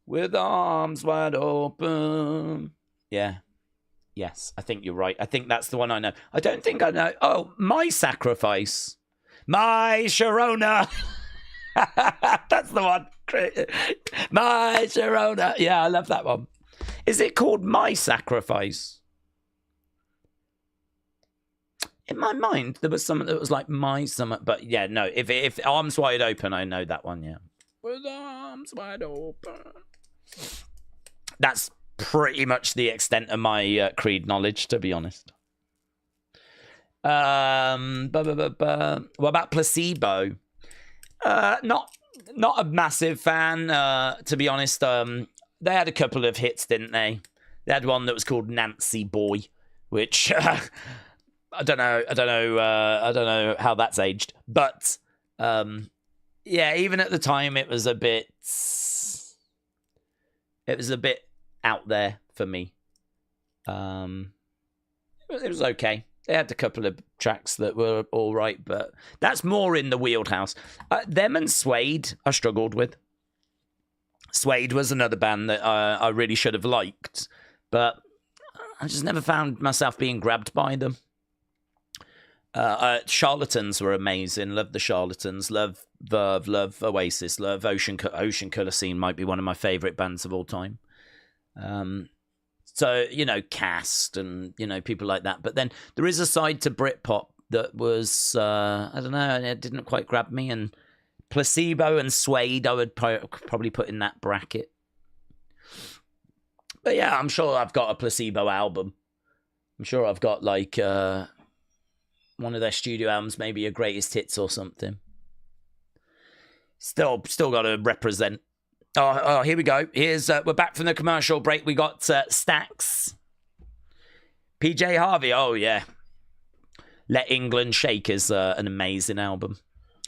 Speaker 1: With arms wide open. Yeah. Yes, I think you're right. I think that's the one I know. I don't think I know. Oh, My Sacrifice. My Sharona. That's the one. My Sharona. Yeah, I love that one. Is it called My Sacrifice? In my mind, there was something that was like My Summer, but yeah, no. If Arms Wide Open, I know that one. Yeah. With arms wide open. That's pretty much the extent of my Creed knowledge, to be honest. What about Placebo? Not a massive fan, to be honest. They had a couple of hits, didn't they? They had one that was called Nancy Boy, which I don't know how that's aged, but yeah, even at the time, it was a bit out there for me. It was okay. They had a couple of tracks that were all right, but that's more in the wheelhouse. Them and Suede, I struggled with. Suede was another band that I really should have liked, but I just never found myself being grabbed by them. Charlatans were amazing. Love the Charlatans. Love Verve. Love Oasis. Love Ocean Colour Scene. Might be one of my favourite bands of all time. So, you know, Cast and, you know, people like that. But then there is a side to Britpop that was, I don't know, it didn't quite grab me. And Placebo and Suede, I would probably put in that bracket. But yeah, I'm sure I've got a Placebo album. I'm sure I've got like one of their studio albums, maybe a Greatest Hits or something. Still got to represent. Oh, here we go. Here's we're back from the commercial break. We got Stax, PJ Harvey. Oh yeah, Let England Shake is an amazing album,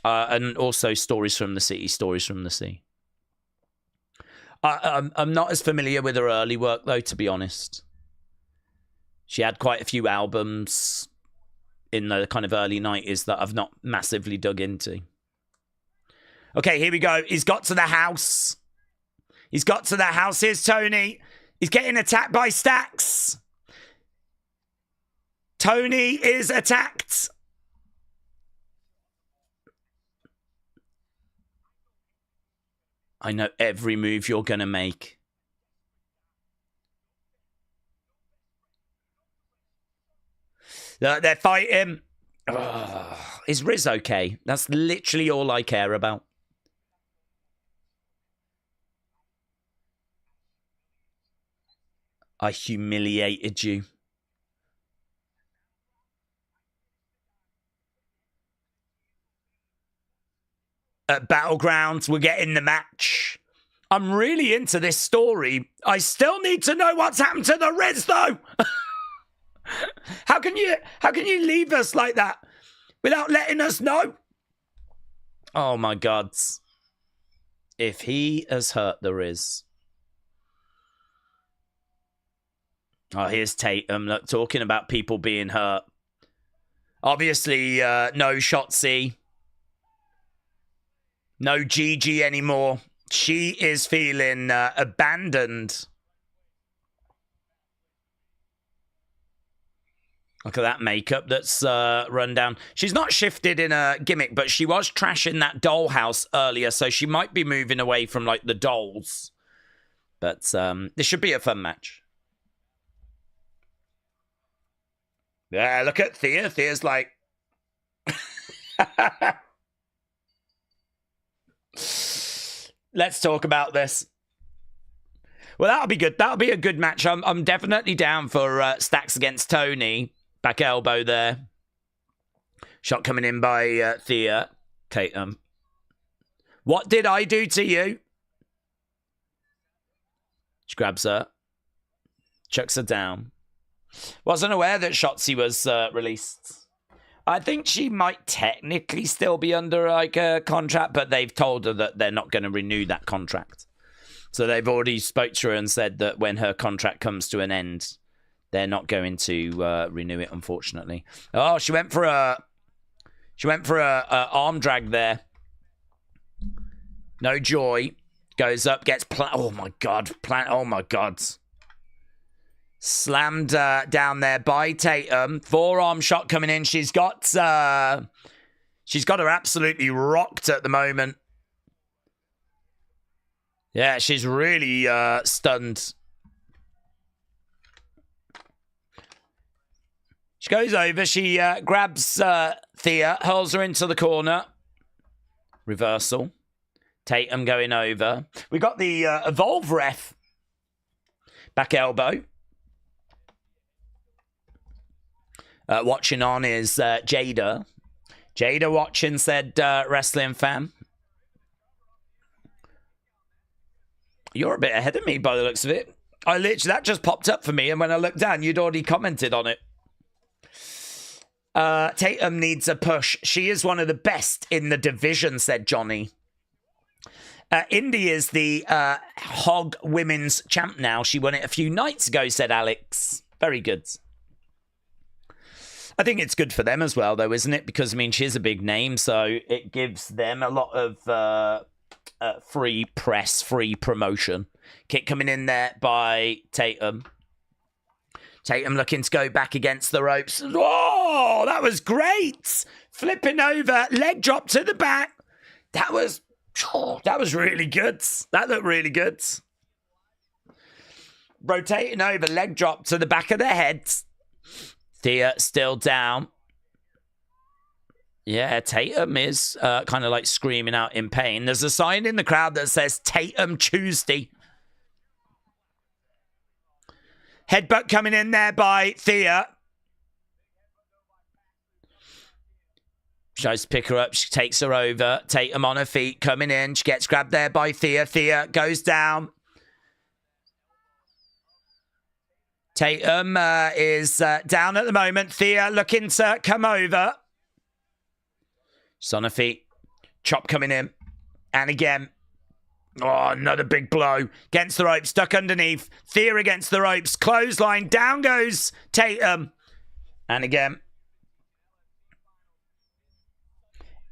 Speaker 1: and also Stories from the City. Stories from the Sea. I'm not as familiar with her early work though, to be honest. She had quite a few albums in the kind of early 90s that I've not massively dug into. Okay, here we go. He's got to the house. He's got to the house. Here's Tony. He's getting attacked by Stax. Tony is attacked. I know every move you're going to make. They're fighting. Oh, is Riz okay? That's literally all I care about. I humiliated you. At Battlegrounds, we're getting the match. I'm really into this story. I still need to know what's happened to the Riz, though. How can you leave us like that without letting us know? Oh my God. If he has hurt the Riz. Oh, here's Tatum, look, talking about people being hurt. Obviously, no Shotzi. No Gigi anymore. She is feeling abandoned. Look at that makeup that's run down. She's not shifted in a gimmick, but she was trashing that dollhouse earlier, so she might be moving away from, like, the dolls. But this should be a fun match. Yeah, look at Thea. Thea's like... Let's talk about this. Well, that'll be good. That'll be a good match. I'm definitely down for Stax against Tony. Back elbow there. Shot coming in by Thea. Tatum. What did I do to you? She grabs her. Chucks her down. Wasn't aware that Shotzi was released. I think she might technically still be under like a contract, but they've told her that they're not going to renew that contract. So they've already spoke to her and said that when her contract comes to an end, they're not going to renew it, unfortunately. Oh, she went for a arm drag there. No joy. Goes up, gets oh my God, oh my God. Slammed down there by Tatum. Forearm shot coming in. She's got her absolutely rocked at the moment. Yeah, she's really stunned. She goes over. She grabs Thea, hurls her into the corner. Reversal. Tatum going over. We got the Evolve ref. Back elbow. Watching on is Jada. Jada watching, said Wrestling Fam. You're a bit ahead of me by the looks of it. That just popped up for me, and when I looked down, you'd already commented on it. Tatum needs a push. She is one of the best in the division, said Johnny. Indy is the Hog Women's Champ now. She won it a few nights ago, said Alex. Very good. I think it's good for them as well, though, isn't it? Because, I mean, she's a big name, so it gives them a lot of free press, free promotion. Kick coming in there by Tatum. Tatum looking to go back against the ropes. Oh, that was great. Flipping over, leg drop to the back. That was really good. That looked really good. Rotating over, leg drop to the back of the head. Thea still down. Yeah, Tatum is kind of like screaming out in pain. There's a sign in the crowd that says Tatum Tuesday. Headbutt coming in there by Thea. She tries to pick her up. She takes her over. Tatum on her feet, coming in. She gets grabbed there by Thea. Thea goes down. Tatum is down at the moment. Thea looking to come over. She's on her feet. Chop coming in. And again. Oh, another big blow. Against the ropes. Stuck underneath. Thea against the ropes. Clothesline. Down goes Tatum. And again.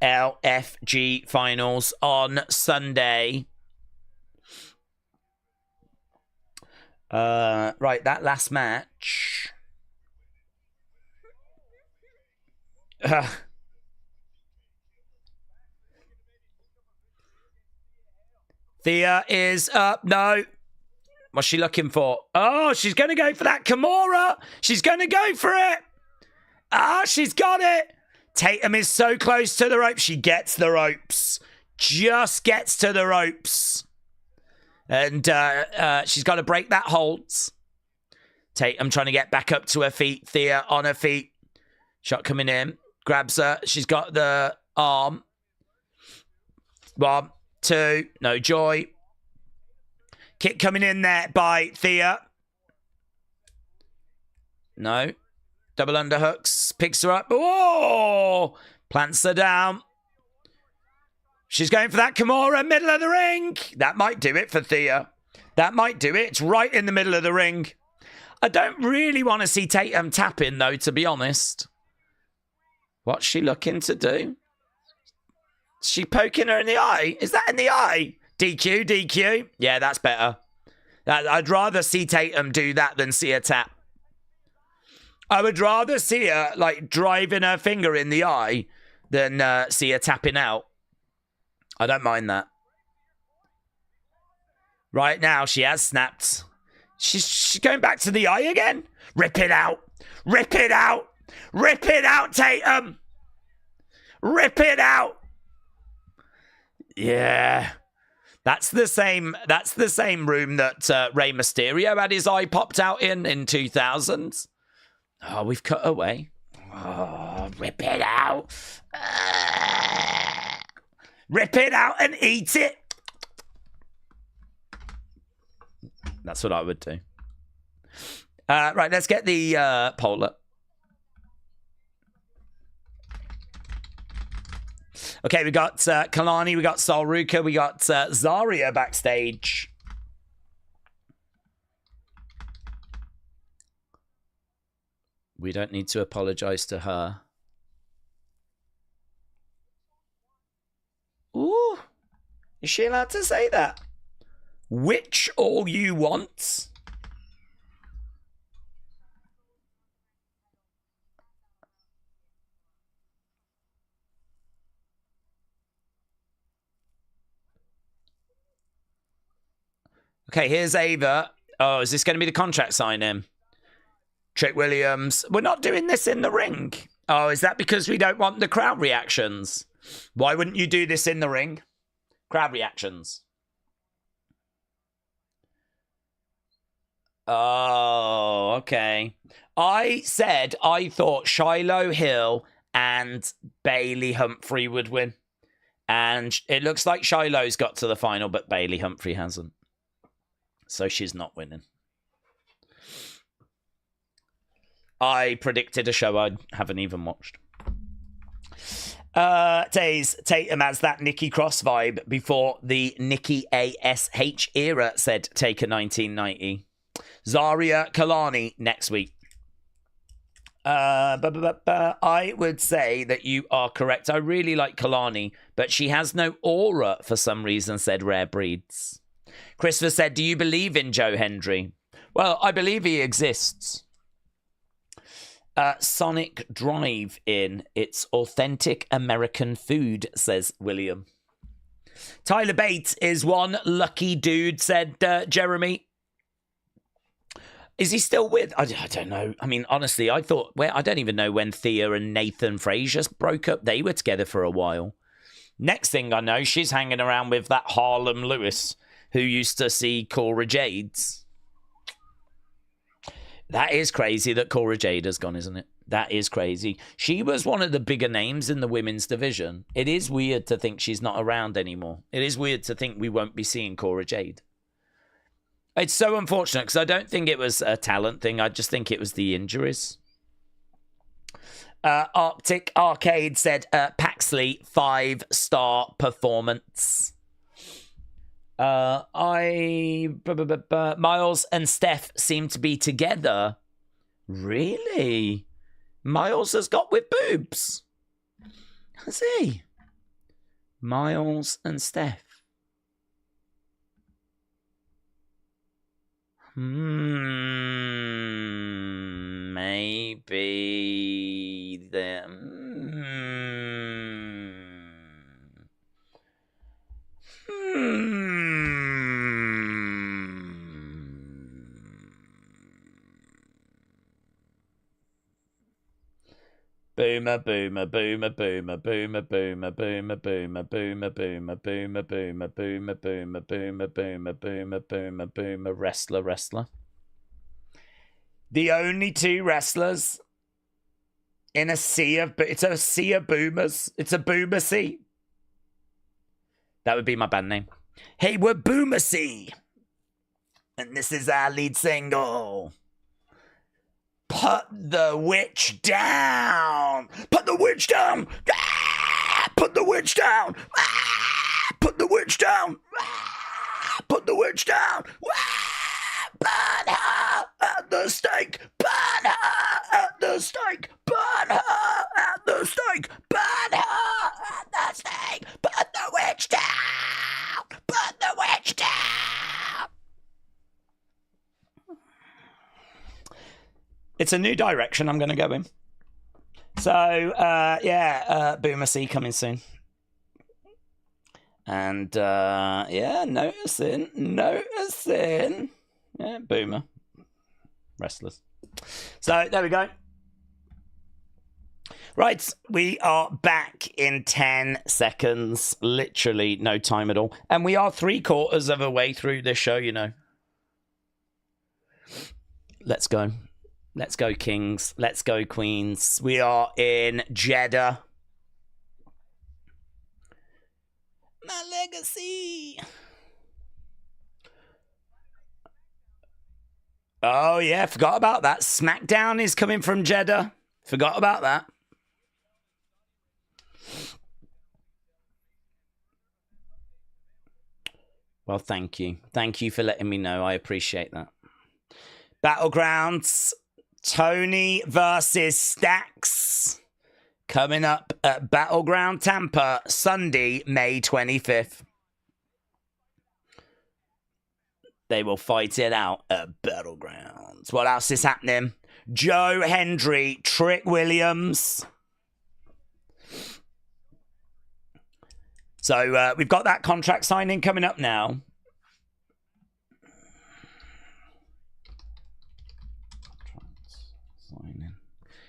Speaker 1: LFG finals on Sunday. Right, that last match. Thea is up. No. What's she looking for? Oh, she's going to go for that Kimura. She's going to go for it. Ah, she's got it. Tatum is so close to the ropes. She gets the ropes. Just gets to the ropes. And she's got to break that hold. Tatum trying to get back up to her feet. Thea on her feet. Shot coming in. Grabs her. She's got the arm. 1, 2. No joy. Kick coming in there by Thea. No. Double underhooks. Picks her up. Oh! Plants her down. She's going for that Kimura, middle of the ring. That might do it for Thea. That might do it. It's right in the middle of the ring. I don't really want to see Tatum tapping, though, to be honest. What's she looking to do? Is she poking her in the eye? Is that in the eye? DQ, DQ. Yeah, that's better. I'd rather see Tatum do that than see her tap. I would rather see her, like, driving her finger in the eye than see her tapping out. I don't mind that. Right now, she has snapped. She's going back to the eye again. Rip it out. Rip it out. Rip it out, Tatum. Rip it out. Yeah. That's the same room that Rey Mysterio had his eye popped out in 2000. Oh, we've cut away. Oh, rip it out. Rip it out and eat it. That's what I would do. Right, let's get the poll up. Okay, we got Kalani, we got Solruka, we got Zarya backstage. We don't need to apologize to her. Ooh, is she allowed to say that? Which all you want? Okay, here's Ava. Oh, is this going to be the contract sign-in? Trick Williams. We're not doing this in the ring. Oh, is that because we don't want the crowd reactions? Why wouldn't you do this in the ring? Crowd reactions. Oh, okay. I said I thought Shiloh Hill and Bailey Humphrey would win. And it looks like Shiloh's got to the final, but Bailey Humphrey hasn't. So she's not winning. I predicted a show I haven't even watched. Daze, Tatum has that Nikki Cross vibe before the Nikki ASH era, said Taker 1990. Zarya Kalani next week. I would say that you are correct. I really like Kalani, but she has no aura for some reason, said Rare Breeds. Christopher said, do you believe in Joe Hendry? Well, I believe he exists. Sonic Drive-In. It's authentic American food, says William. Tyler Bates is one lucky dude, said Jeremy. Is he still with? I don't know. I mean, honestly, I don't even know when Thea and Nathan Frazier broke up. They were together for a while. Next thing I know, she's hanging around with that Harlem Lewis who used to see Cora Jade's. That is crazy that Cora Jade has gone, isn't it? That is crazy. She was one of the bigger names in the women's division. It is weird to think she's not around anymore. It is weird to think we won't be seeing Cora Jade. It's so unfortunate because I don't think it was a talent thing. I just think it was the injuries. Arctic Arcade said Paxley 5-star performance. Miles and Steph seem to be together. Really? Miles has got with boobs. Has he? Miles and Steph. Maybe them. Boomer, boomer, boomer, boomer, boomer, boomer, boomer, boomer, boomer, boomer, boomer, boomer, boomer, boomer, boomer, boomer, boomer, boomer, boomer, wrestler. The only two wrestlers in a sea of, it's a sea of boomers. It's a boomer sea. That would be my band name. Hey, we're Boomer Sea. And this is our lead single. Put the witch down. Put the witch down. Put the witch down. Put the witch down. Put the witch down. Burn her at the stake. Burn her at the stake. Burn her at the stake. Burn her at the stake. Put the witch down. Put the witch down. It's a new direction I'm going to go in. So, Boomer C coming soon. And, noticing. Yeah, Boomer. Wrestlers. So, there we go. Right, we are back in 10 seconds. Literally no time at all. And we are 3/4 of a way through this show, you know. Let's go. Let's go, kings. Let's go, queens. We are in Jeddah. My legacy. Oh, yeah. Forgot about that. SmackDown is coming from Jeddah. Forgot about that. Well, thank you. Thank you for letting me know. I appreciate that. Battlegrounds. Tony versus Stacks. Coming up at Battleground Tampa, Sunday, May 25th. They will fight it out at Battlegrounds. What else is happening? Joe Hendry, Trick Williams. So we've got that contract signing coming up now.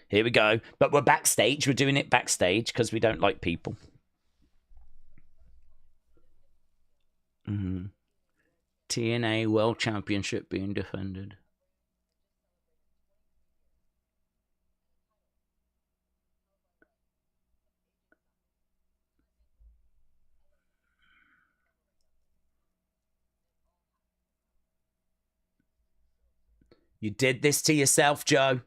Speaker 1: Here we go. But we're backstage. We're doing it backstage because we don't like people. TNA World Championship being defended. You did this to yourself, Joe.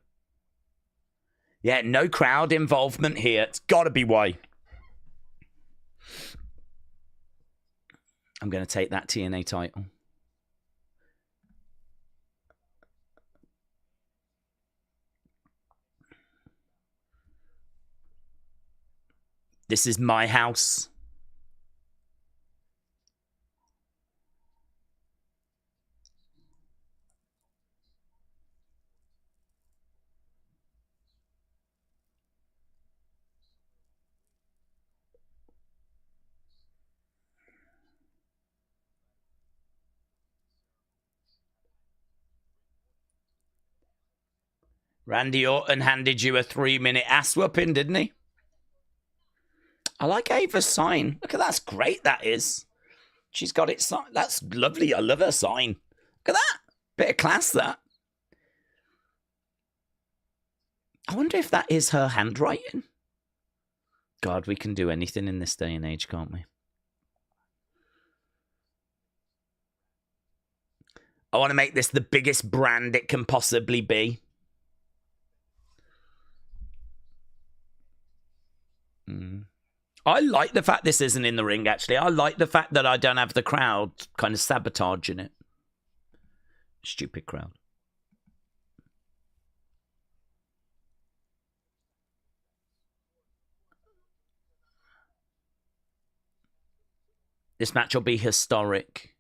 Speaker 1: Yeah, no crowd involvement here. It's got to be why. I'm going to take that TNA title. This is my house. Randy Orton handed you a 3-minute ass whooping, didn't he? I like Ava's sign. Look at that's great, that is. She's got it signed. That's lovely. I love her sign. Look at that. Bit of class, that. I wonder if that is her handwriting. God, we can do anything in this day and age, can't we? I want to make this the biggest brand it can possibly be. I like the fact this isn't in the ring, actually. I like the fact that I don't have the crowd kind of sabotaging it. Stupid crowd. This match will be historic.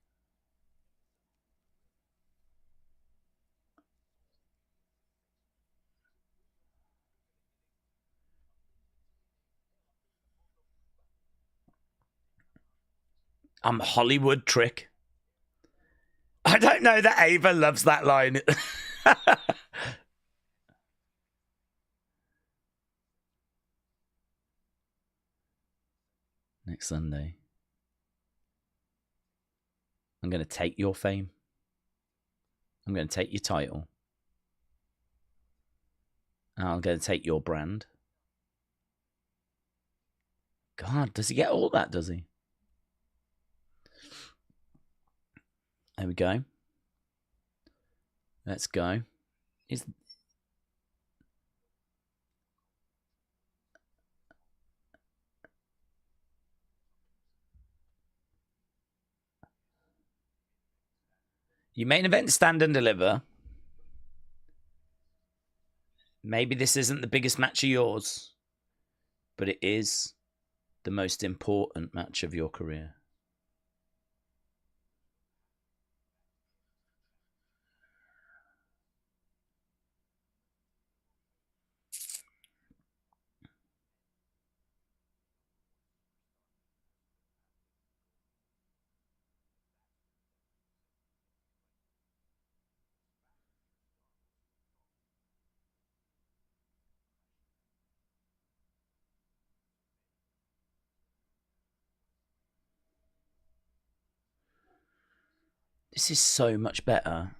Speaker 1: I'm Hollywood trick. I don't know that Ava loves that line. Next Sunday. I'm going to take your fame. I'm going to take your title. And I'm going to take your brand. God, does he get all that, does he? There we go. Let's go. You main event, stand and deliver. Maybe this isn't the biggest match of yours, but it is the most important match of your career. This is so much better.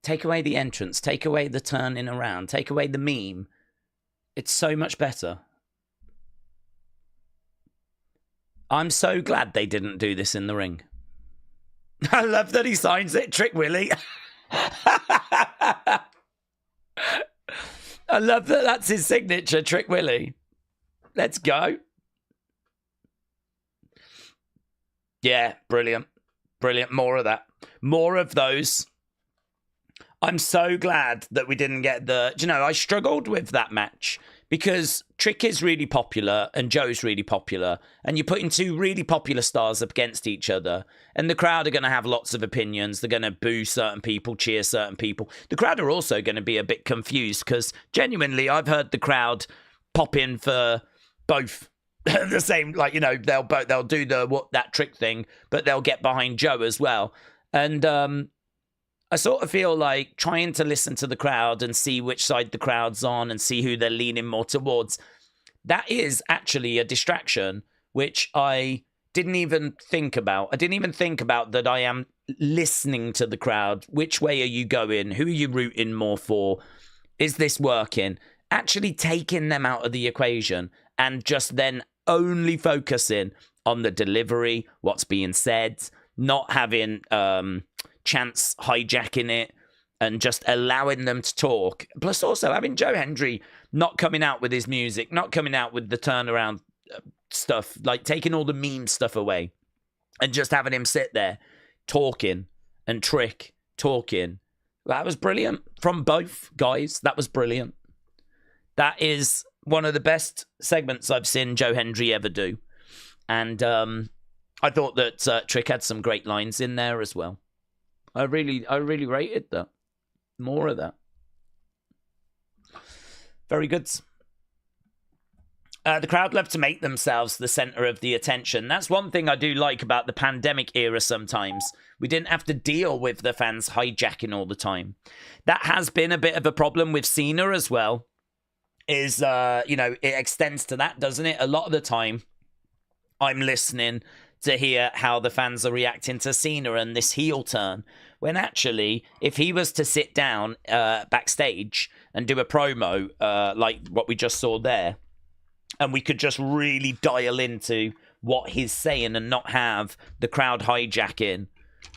Speaker 1: Take away the entrance, take away the turning around, take away the meme. It's so much better. I'm so glad they didn't do this in the ring. I love that he signs it, Trick Willie. I love that that's his signature, Trick Willie. Let's go. Yeah, brilliant. Brilliant. More of that. More of those. I'm so glad that we didn't get the... Do you know, I struggled with that match because Trick is really popular and Joe's really popular, and you're putting two really popular stars up against each other, and the crowd are going to have lots of opinions. They're going to boo certain people, cheer certain people. The crowd are also going to be a bit confused because genuinely I've heard the crowd pop in for both. The same, like, you know, they'll do that Trick thing, but they'll get behind Joe as well. And I sort of feel like trying to listen to the crowd and see which side the crowd's on and see who they're leaning more towards. That is actually a distraction, which I didn't even think about. I didn't even think about that I am listening to the crowd. Which way are you going? Who are you rooting more for? Is this working? Actually taking them out of the equation and just then only focusing on the delivery, what's being said, not having Chance hijacking it and just allowing them to talk. Plus also having Joe Hendry not coming out with his music, not coming out with the turnaround stuff, like taking all the meme stuff away and just having him sit there talking and Trick talking. That was brilliant from both guys. That was brilliant. That is one of the best segments I've seen Joe Hendry ever do. And I thought that Trick had some great lines in there as well. I really rated that. More of that. Very good. The crowd love to make themselves the center of the attention. That's one thing I do like about the pandemic era sometimes. We didn't have to deal with the fans hijacking all the time. That has been a bit of a problem with Cena as well. Is, it extends to that, doesn't it? A lot of the time, I'm listening to hear how the fans are reacting to Cena and this heel turn. When actually, if he was to sit down backstage and do a promo like what we just saw there, and we could just really dial into what he's saying and not have the crowd hijacking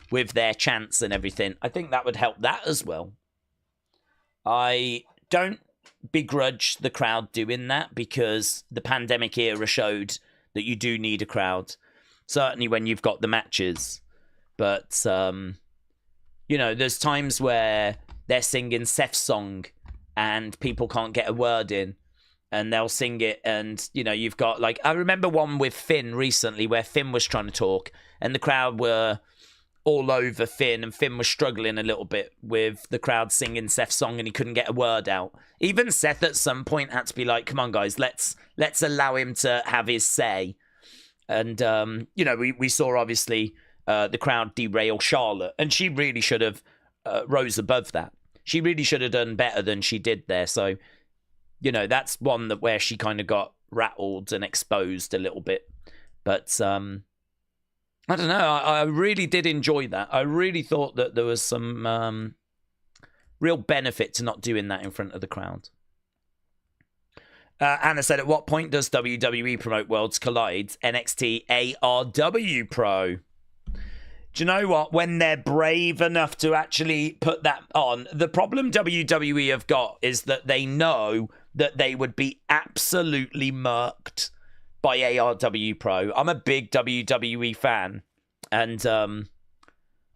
Speaker 1: with their chants and everything, I think that would help that as well. I don't begrudge the crowd doing that because the pandemic era showed that you do need a crowd. Certainly when you've got the matches. But, there's times where they're singing Seth's song and people can't get a word in. And they'll sing it, and, you've got, like, I remember one with Finn recently where Finn was trying to talk, and the crowd were all over Finn, and Finn was struggling a little bit with the crowd singing Seth's song, and he couldn't get a word out. Even Seth at some point had to be like, come on, guys, let's allow him to have his say. And, we saw, obviously, the crowd derail Charlotte, and she really should have rose above that. She really should have done better than she did there, so... that's one where she kind of got rattled and exposed a little bit. But, I don't know. I really did enjoy that. I really thought that there was some real benefit to not doing that in front of the crowd. Anna said, at what point does WWE promote Worlds Collide? NXT ARW Pro. Do you know what? When they're brave enough to actually put that on, the problem WWE have got is that they know that they would be absolutely murked by ARW Pro. I'm a big WWE fan, and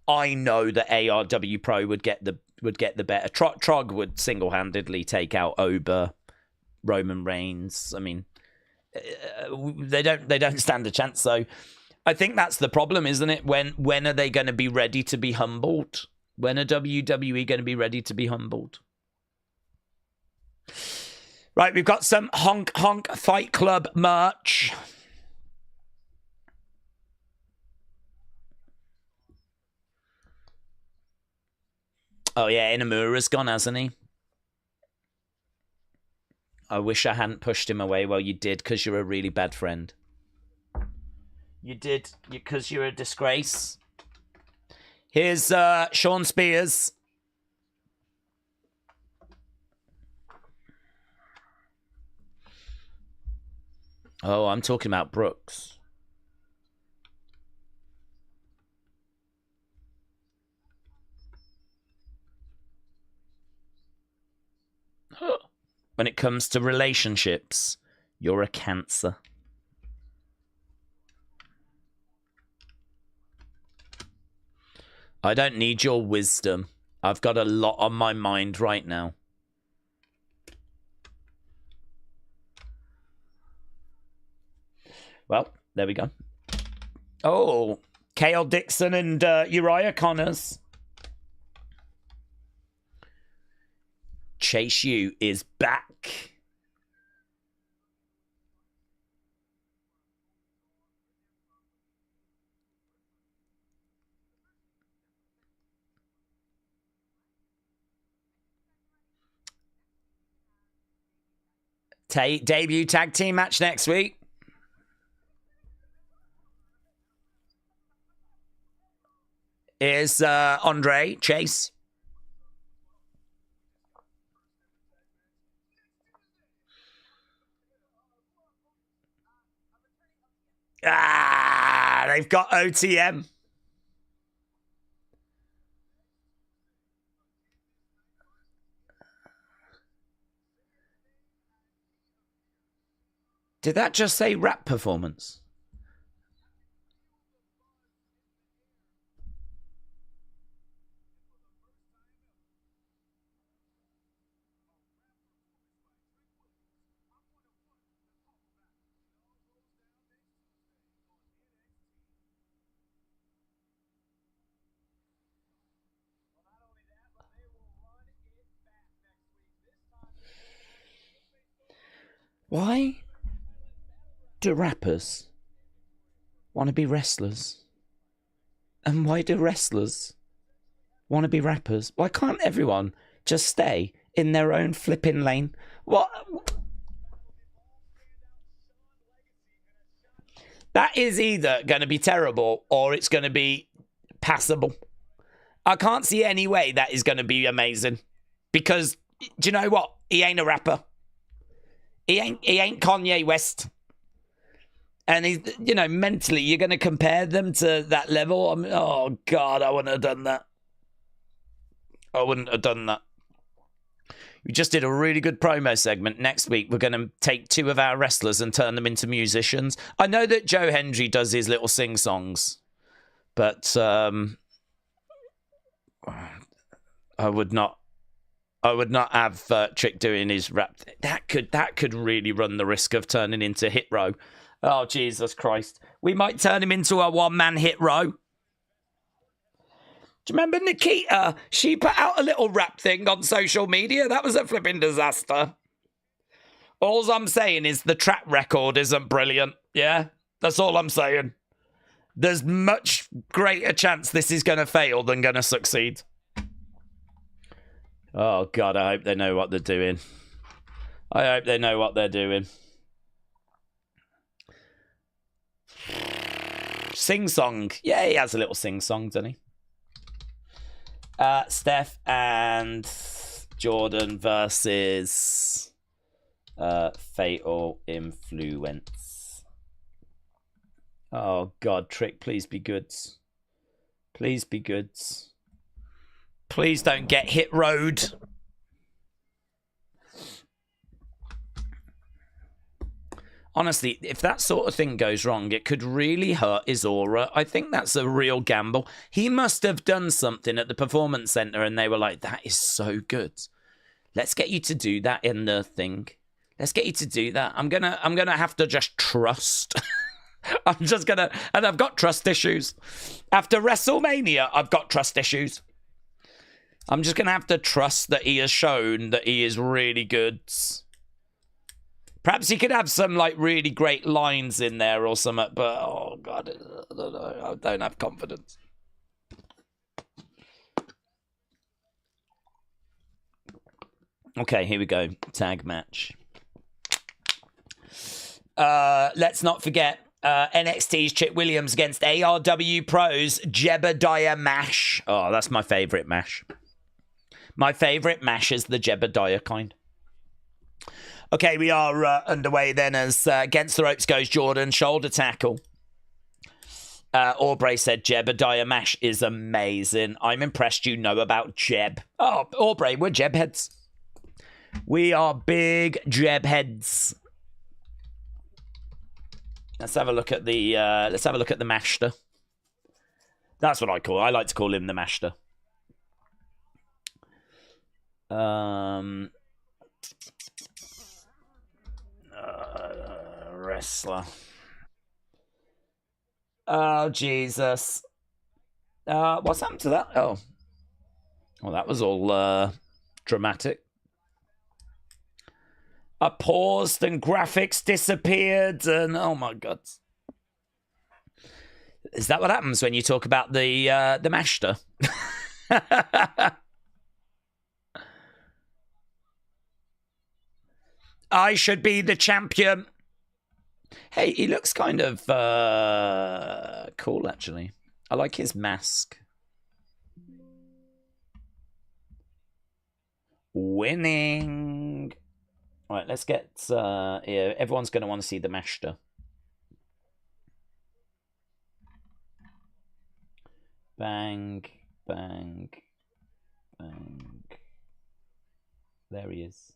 Speaker 1: I know that ARW Pro would get the better. Trog would single-handedly take out Ober, Roman Reigns. I mean, they don't stand a chance. So I think that's the problem, isn't it? When are they going to be ready to be humbled? When are WWE going to be ready to be humbled? Right, we've got some Honk Honk Fight Club merch. Oh yeah, Inamura's gone, hasn't he? I wish I hadn't pushed him away. Well, you did, because you're a really bad friend. You did, because you're a disgrace. Here's Sean Spears. Oh, I'm talking about Brooks. When it comes to relationships, you're a cancer. I don't need your wisdom. I've got a lot on my mind right now. Well, there we go. Oh, Kale Dixon and Uriah Connors. Chase U is back. Debut tag team match next week. Is Andre Chase. They've got OTM. Did that just say rap performance? Why? do rappers want to be wrestlers? And why do wrestlers want to be rappers? Why can't everyone just stay in their own flipping lane? What? That is either going to be terrible or it's going to be passable. I can't see any way that is going to be amazing. Because, do you know what? He ain't a rapper. He ain't Kanye West. And he's, you know, mentally, you're going to compare them to that level. Oh, God, I wouldn't have done that. I wouldn't have done that. We just did a really good promo segment. Next week, we're going to take 2 of our wrestlers and turn them into musicians. I know that Joe Hendry does his little sing-songs, but I would not have Trick doing his rap. That could really run the risk of turning into Hit Row. Oh, Jesus Christ. We might turn him into a one-man Hit Row. Do you remember Nikita? She put out a little rap thing on social media. That was a flipping disaster. All I'm saying is the track record isn't brilliant. Yeah? That's all I'm saying. There's much greater chance this is going to fail than going to succeed. Oh, God, I hope they know what they're doing. I hope they know what they're doing. Sing-song. Yeah, he has a little sing-song, doesn't he? Steph and Jordan versus Fatal Influence. Oh, God, Trick, please be good. Please be good. Please don't get hit road. Honestly, if that sort of thing goes wrong, it could really hurt his aura. I think that's a real gamble. He must have done something at the Performance Center and they were like, that is so good. Let's get you to do that in the thing. Let's get you to do that. I'm gonna have to just trust. And I've got trust issues. After WrestleMania, I've got trust issues. I'm just gonna have to trust that he has shown that he is really good. Perhaps he could have some, like, really great lines in there or something, but, oh, God, I don't know. I don't have confidence. Okay, here we go. Tag match. Let's not forget NXT's Chip Williams against ARW Pros Jebediah Mash. Oh, that's my favourite mash. My favourite mash is the Jebediah kind. Okay, we are underway then as against the ropes goes Jordan. Shoulder tackle. Aubrey said Jebediah Mash is amazing. I'm impressed you know about Jeb. Oh, Aubrey, we're Jeb heads. We are big Jeb heads. Let's have a look at the Master. That's what I like to call him the Master. Wrestler. Oh, Jesus. What's happened to that? Oh. Well, that was all dramatic. I paused and graphics disappeared and oh my God. Is that what happens when you talk about the Master? I should be the champion. Hey, he looks kind of cool, actually. I like his mask. Winning. All right, let's get here. Everyone's going to want to see the Master. Bang, bang, bang. There he is.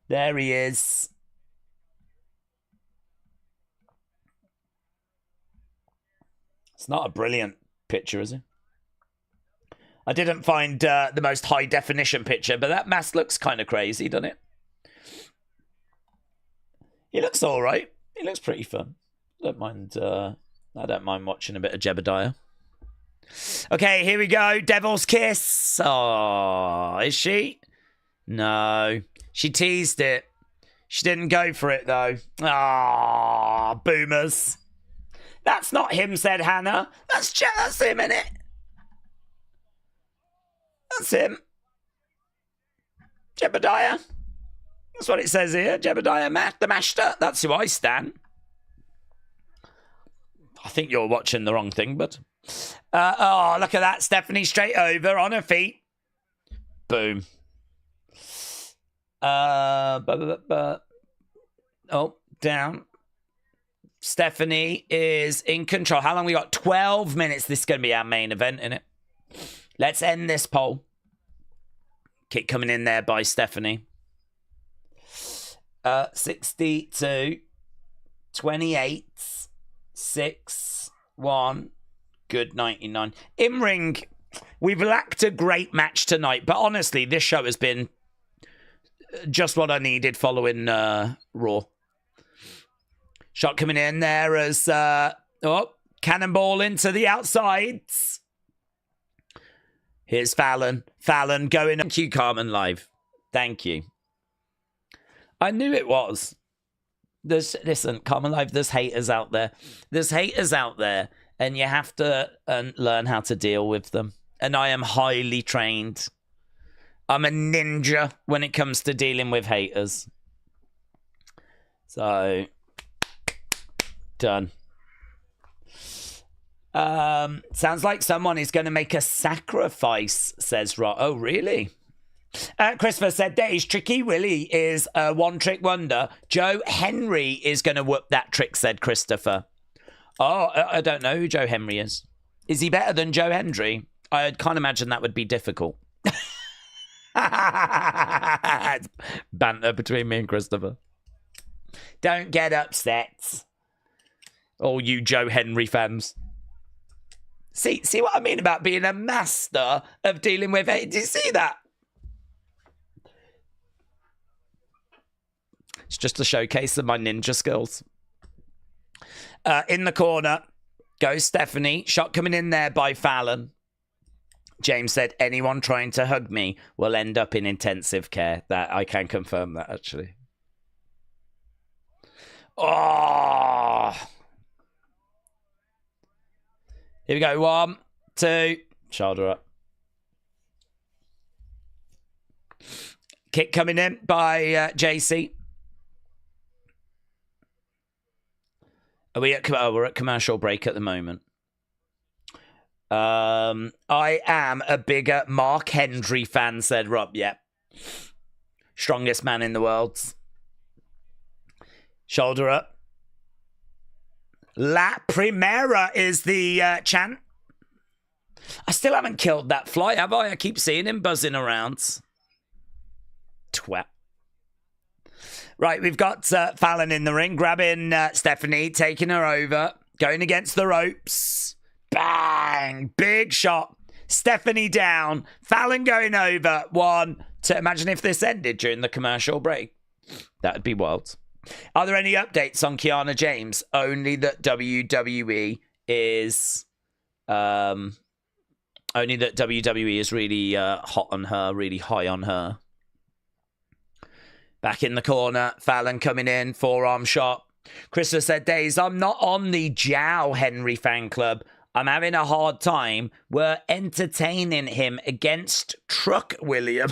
Speaker 1: There he is. It's not a brilliant picture, is it? I didn't find the most high definition picture, but that mask looks kind of crazy, doesn't it? He looks all right. He looks pretty fun. I don't mind watching a bit of Jebediah. Okay, here we go. Devil's Kiss. Oh, is she? No. She teased it. She didn't go for it, though. Ah, boomers. That's not him, said Hannah. That's him, innit? That's him. Jebediah. That's what it says here. Jebediah the Master. That's who I stand. I think you're watching the wrong thing, but... oh, look at that. Stephanie straight over on her feet. Boom. Oh, down. Stephanie is in control. How long we got? 12 minutes. This is going to be our main event, isn't it? Let's end this poll. Kick coming in there by Stephanie. 62, 28, 6, 1, good 99. In ring, we've lacked a great match tonight, but honestly, this show has been just what I needed following Raw. Shot coming in there as, cannonball into the outsides. Here's Fallon. Fallon going. Thank you, Carmen Live. Thank you. I knew it was. Listen, Carmen Live, there's haters out there. There's haters out there, and you have to learn how to deal with them. And I am highly trained. I'm a ninja when it comes to dealing with haters. So, done. Sounds like someone is going to make a sacrifice, says Rob. Oh, really? Christopher said, Daze, Tricky Willie is a one-trick wonder. Joe Hendry is going to whoop that trick, said Christopher. Oh, I don't know who Joe Hendry is. Is he better than Joe Hendry? I can't imagine that would be difficult. Banter between me and Christopher. Don't get upset. All you Joe Hendry fans. See what I mean about being a master of dealing with it? Do you see that? It's just a showcase of my ninja skills. In the corner goes Stephanie. Shot coming in there by Fallon. James said, anyone trying to hug me will end up in intensive care. That I can confirm that, actually. Oh. Here we go. 1, 2. Shoulder up. Kick coming in by JC. We're at commercial break at the moment. I am a bigger Mark Hendry fan, said Rob. Yeah. Strongest man in the world. Shoulder up. La Primera is the chant. I still haven't killed that fly, have I? I keep seeing him buzzing around. Twat. Right, we've got Fallon in the ring, grabbing Stephanie, taking her over, going against the ropes. Bang! Big shot. Stephanie down. Fallon going over. 1, 2. Imagine if this ended during the commercial break. That'd be wild. Are there any updates on Kiana James? Only that WWE is... only that WWE is really hot on her, really high on her. Back in the corner, Fallon coming in, forearm shot. Christopher said, Daze, I'm not on the Joe Hendry fan club. I'm having a hard time. We're entertaining him against Truck William.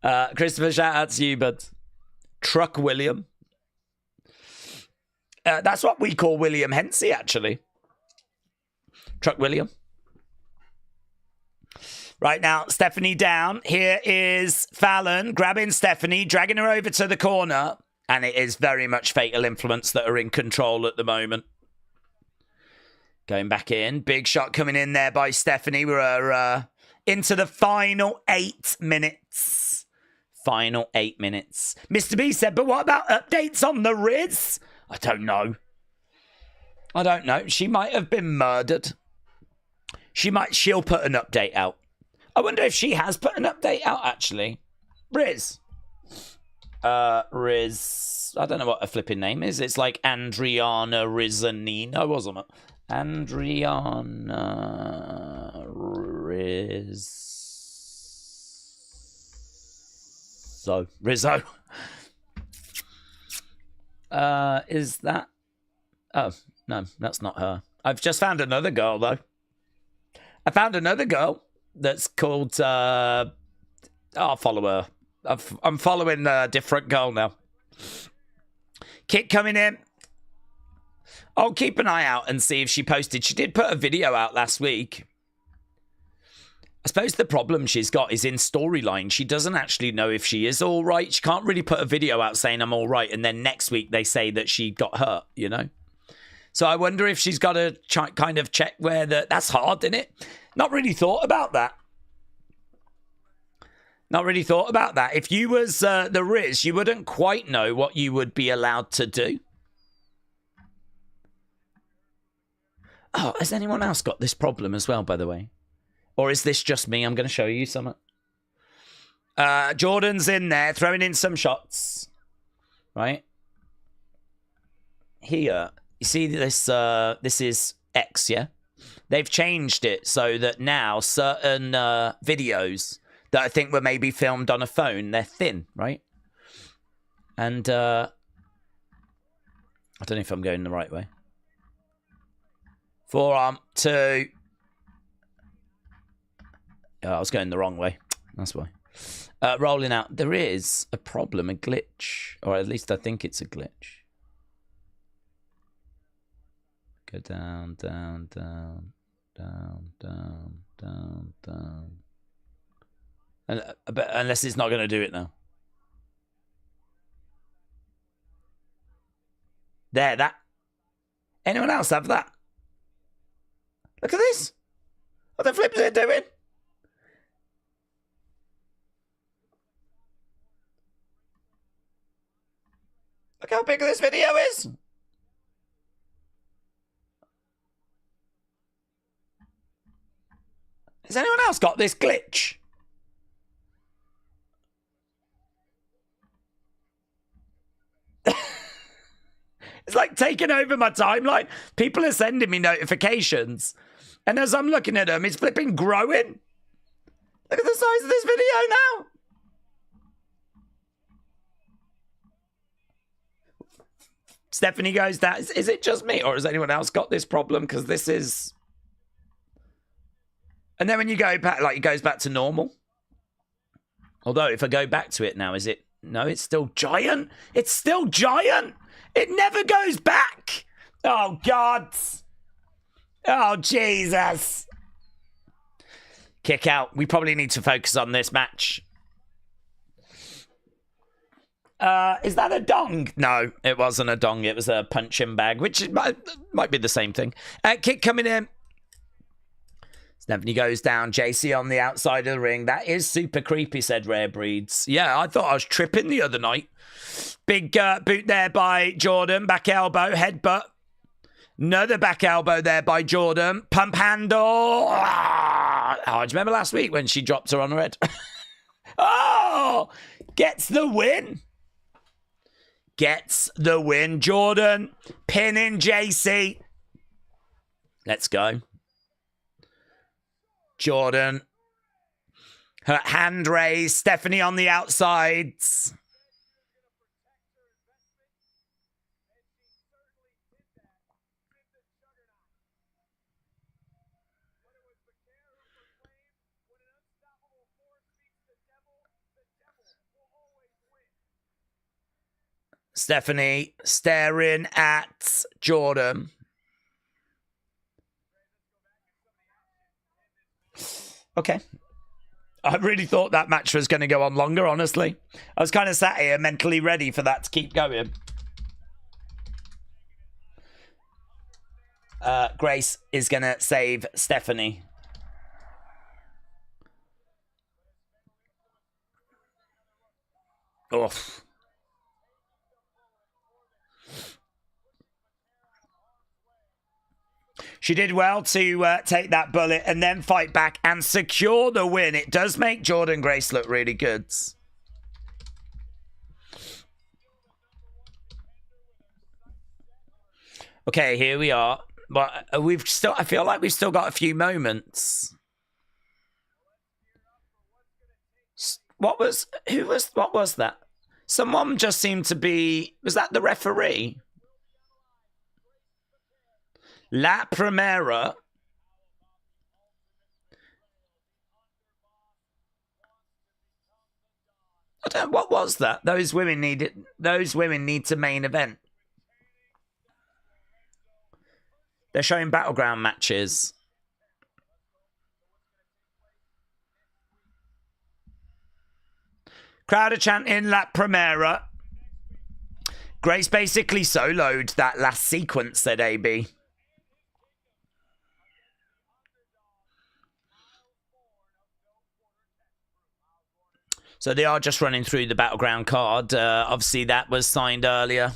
Speaker 1: Christopher, shout out to you, bud. Truck William. That's what we call William Hensey, actually. Truck William. Right now, Stephanie down. Here is Fallon grabbing Stephanie, dragging her over to the corner. And it is very much Fatal Influence that are in control at the moment. Going back in. Big shot coming in there by Stephanie. We're into the final 8 minutes. Final 8 minutes. Mr. B said, but what about updates on the Riz? I don't know. I don't know. She might have been murdered. She'll put an update out. I wonder if she has put an update out, actually. Riz. Riz. I don't know what her flipping name is. It's like Andriana Rizanino, wasn't it? Andriana Riz. Rizzo. Is that... Oh, no, that's not her. I've just found another girl, though. I found another girl that's called... I'll follow her. I'm following a different girl now. Kit coming in. I'll keep an eye out and see if she posted. She did put a video out last week. I suppose the problem she's got is in storyline. She doesn't actually know if she is all right. She can't really put a video out saying I'm all right, and then next week they say that she got hurt, you know? So I wonder if she's got to kind of check where that's hard, isn't it? Not really thought about that. Not really thought about that. If you was the Riz, you wouldn't quite know what you would be allowed to do. Oh, has anyone else got this problem as well, by the way? Or is this just me? I'm going to show you something. Jordan's in there, throwing in some shots. Right? Here. You see this? This is X, yeah? They've changed it so that now certain videos that I think were maybe filmed on a phone, they're thin, right? And I don't know if I'm going the right way. Forearm, 2. I was going the wrong way. That's why. Rolling out. There is a problem, a glitch. Or at least I think it's a glitch. Go down, down, down, down, down, down, down. And, but unless it's not going to do it now. There, that. Anyone else have that? Look at this. What the flip is it doing? Look how big this video is. Has anyone else got this glitch? It's like taking over my timeline. People are sending me notifications. And as I'm looking at them, it's flipping growing. Look at the size of this video now. Stephanie goes, is it just me? Or has anyone else got this problem? Because this is... And then when you go back, like, it goes back to normal. Although, if I go back to it now, is it... No, it's still giant. It's still giant. It never goes back. Oh, God. Oh, Jesus. Kick out. We probably need to focus on this match. Is that a dong? No, it wasn't a dong. It was a punching bag, which might be the same thing. Kick coming in. Stephanie goes down. JC on the outside of the ring. That is super creepy, said Rare Breeds. Yeah, I thought I was tripping the other night. Big boot there by Jordan. Back elbow, headbutt. Another back elbow there by Jordan. Pump handle. Oh, do you remember last week when she dropped her on her head? Oh, gets the win. Gets the win. Jordan pinning JC. Let's go. Jordan. Her hand raised. Stephanie on the outsides. Stephanie staring at Jordan. Okay. I really thought that match was going to go on longer, honestly. I was kind of sat here mentally ready for that to keep going. Grace is going to save Stephanie. Oof. She did well to take that bullet and then fight back and secure the win. It does make Jordan Grace look really good. Okay, here we are. But I feel like we've still got a few moments. what was that? Someone just seemed to be, was that the referee? La Primera. I don't, what was that? Those women need to main event. They're showing battleground matches. Crowd are chanting La Primera. Grace basically soloed that last sequence, said AB. So they are just running through the battleground card. Obviously, that was signed earlier.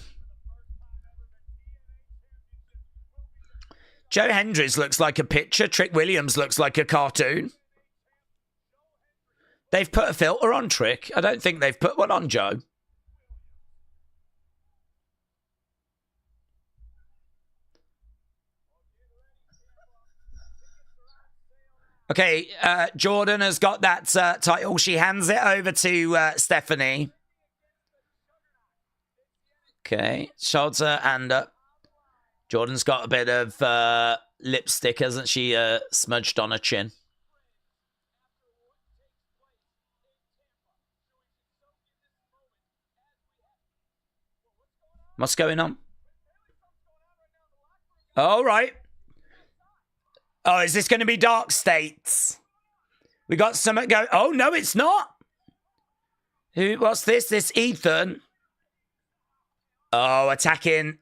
Speaker 1: Joe Hendry looks like a picture. Trick Williams looks like a cartoon. They've put a filter on Trick. I don't think they've put one on Joe. Okay, Jordan has got that title. She hands it over to Stephanie. Okay, shoulder and up. Jordan's got a bit of lipstick, hasn't she, smudged on her chin. What's going on? All right. Oh, is this going to be Dark States? We got something going. Oh, no, it's not. What's this? This Ethan. Oh, attacking.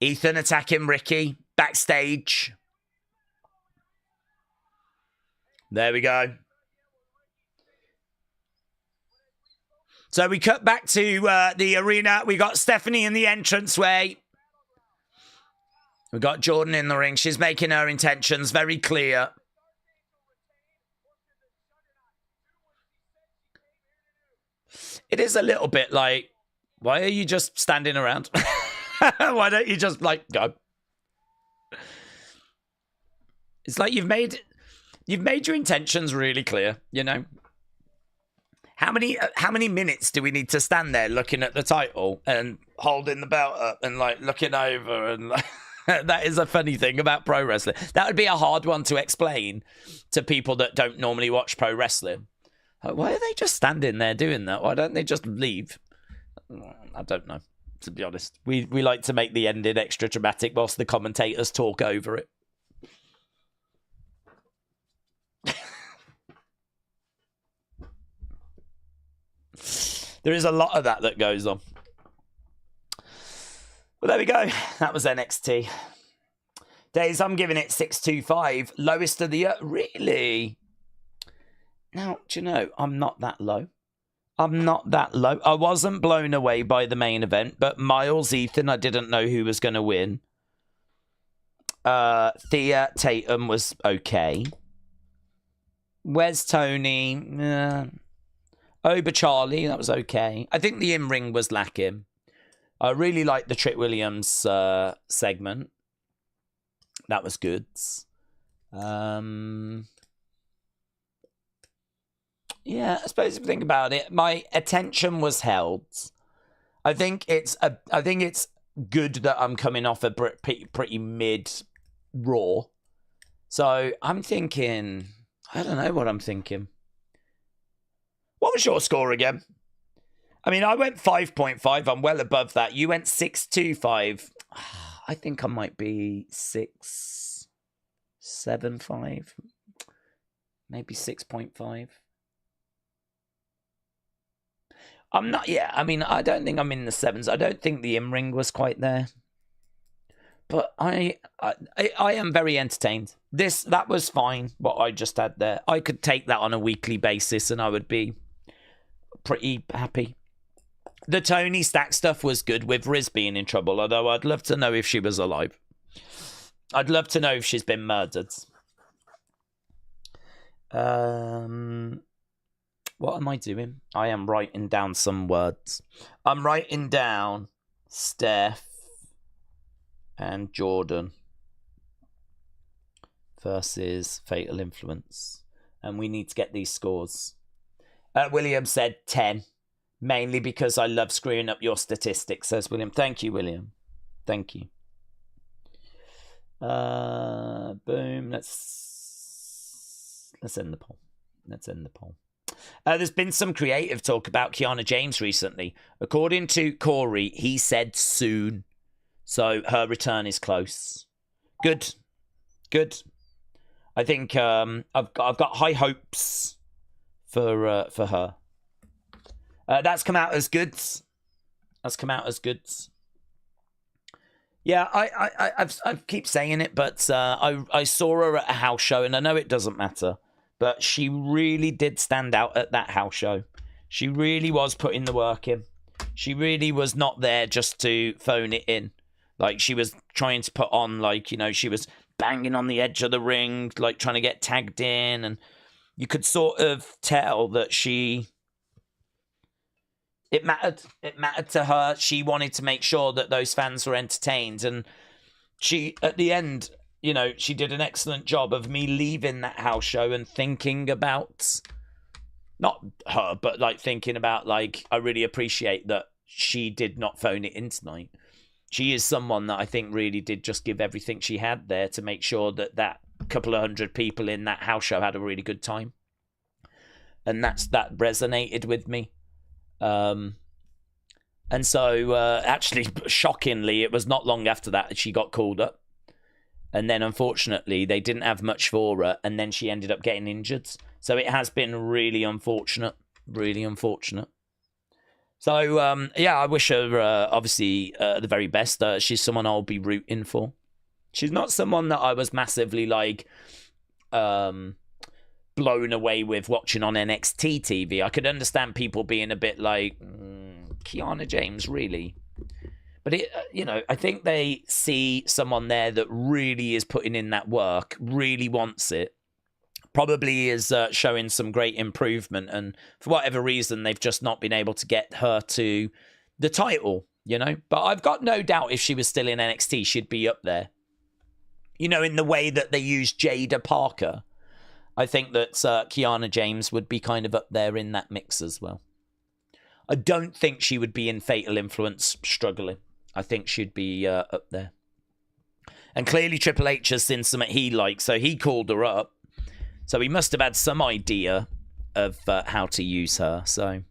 Speaker 1: Ethan attacking Ricky. Backstage. There we go. So we cut back to the arena. We got Stephanie in the entranceway. We got Jordan in the ring. She's making her intentions very clear. It is a little bit like, why are you just standing around? Why don't you just, like, go? It's like you've made your intentions really clear, you know? How many minutes do we need to stand there looking at the title and holding the belt up and, like, looking over and, like... That is a funny thing about pro wrestling. That would be a hard one to explain to people that don't normally watch pro wrestling. Why are they just standing there doing that? Why don't they just leave? I don't know, to be honest. We like to make the ending extra dramatic whilst the commentators talk over it. There is a lot of that goes on. Well, there we go. That was NXT. Daze, I'm giving it 625. Lowest of the year. Really? Now, do you know, I'm not that low. I'm not that low. I wasn't blown away by the main event, but Miles Ethan, I didn't know who was going to win. Thea Tatum was okay. Wes Tony. Oba Charlie, that was okay. I think the in-ring was lacking. I really liked the Trick Williams segment. That was good. Yeah, I suppose if you think about it, my attention was held. I think it's good that I'm coming off a pretty mid Raw. So I'm thinking, I don't know what I'm thinking. What was your score again? I mean, I went 5.5. I'm well above that. You went 6.25. I think I might be 6.75. Maybe 6.5. I'm not, yeah, I mean, I don't think I'm in the 7s. I don't think the in-ring was quite there. But I am very entertained. That was fine, what I just had there. I could take that on a weekly basis and I would be pretty happy. The Tony Stack stuff was good with Riz being in trouble, although I'd love to know if she was alive. I'd love to know if she's been murdered. What am I doing? I am writing down some words. I'm writing down Steph and Jordan versus Fatal Influence. and we need to get these scores. William said 10, mainly because I love screwing up your statistics, says William. Thank you, William. Thank you. Boom. Let's end the poll. There's been some creative talk about Kiana James recently. According to Corey, he said soon. So her return is close. Good. I think I've got high hopes for her. That's come out as goods. Yeah, I keep saying it, but I saw her at a house show, and I know it doesn't matter, but she really did stand out at that house show. She really was putting the work in. She really was not there just to phone it in. Like, she was trying to put on, like, you know, she was banging on the edge of the ring, like, trying to get tagged in, and you could sort of tell that it mattered. It mattered to her. She wanted to make sure that those fans were entertained, and she, at the end, you know, she did an excellent job of me leaving that house show and thinking about, not her, but like thinking about, like, I really appreciate that she did not phone it in tonight. She is someone that I think really did just give everything she had there to make sure that that couple of hundred people in that house show had a really good time. And that resonated with me. And so, actually, shockingly, it was not long after that she got called up. And then, unfortunately, they didn't have much for her, and then she ended up getting injured. So it has been really unfortunate. So, yeah, I wish her, obviously, the very best. She's someone I'll be rooting for. She's not someone that I was massively, like, blown away with watching on NXT TV. I could understand people being a bit like, Kiana James, really? But, you know, I think they see someone there that really is putting in that work, really wants it, probably is showing some great improvement. And for whatever reason, they've just not been able to get her to the title, you know? But I've got no doubt if she was still in NXT, she'd be up there. You know, in the way that they use Jada Parker, I think that Kiana James would be kind of up there in that mix as well. I don't think she would be in Fatal Influence struggling. I think she'd be up there. And clearly Triple H has seen something he likes, so he called her up. So he must have had some idea of how to use her. So,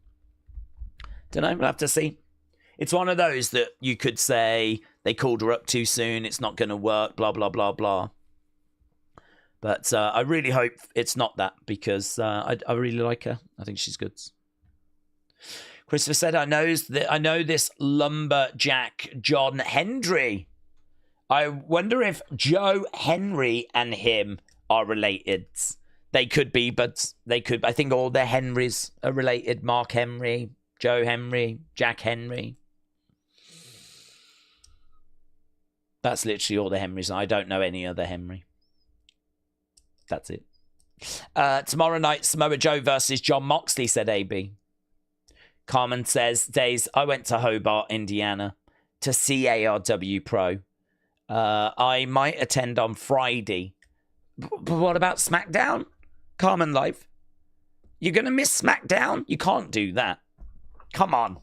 Speaker 1: don't know, we'll have to see. It's one of those that you could say they called her up too soon, it's not going to work, blah, blah, blah, blah. But I really hope it's not that, because I really like her. I think she's good. Christopher said, I know this lumberjack John Hendry. I wonder if Joe Henry and him are related. They could be, but they could. I think all the Henrys are related. Mark Henry, Joe Henry, Jack Henry. That's literally all the Henrys. I don't know any other Henry. That's it. Tomorrow night, Samoa Joe versus John Moxley, said AB. Carmen says, Daze, I went to Hobart, Indiana to see ARW Pro. I might attend on Friday. But what about SmackDown? Carmen Live? You're going to miss SmackDown? You can't do that. Come on.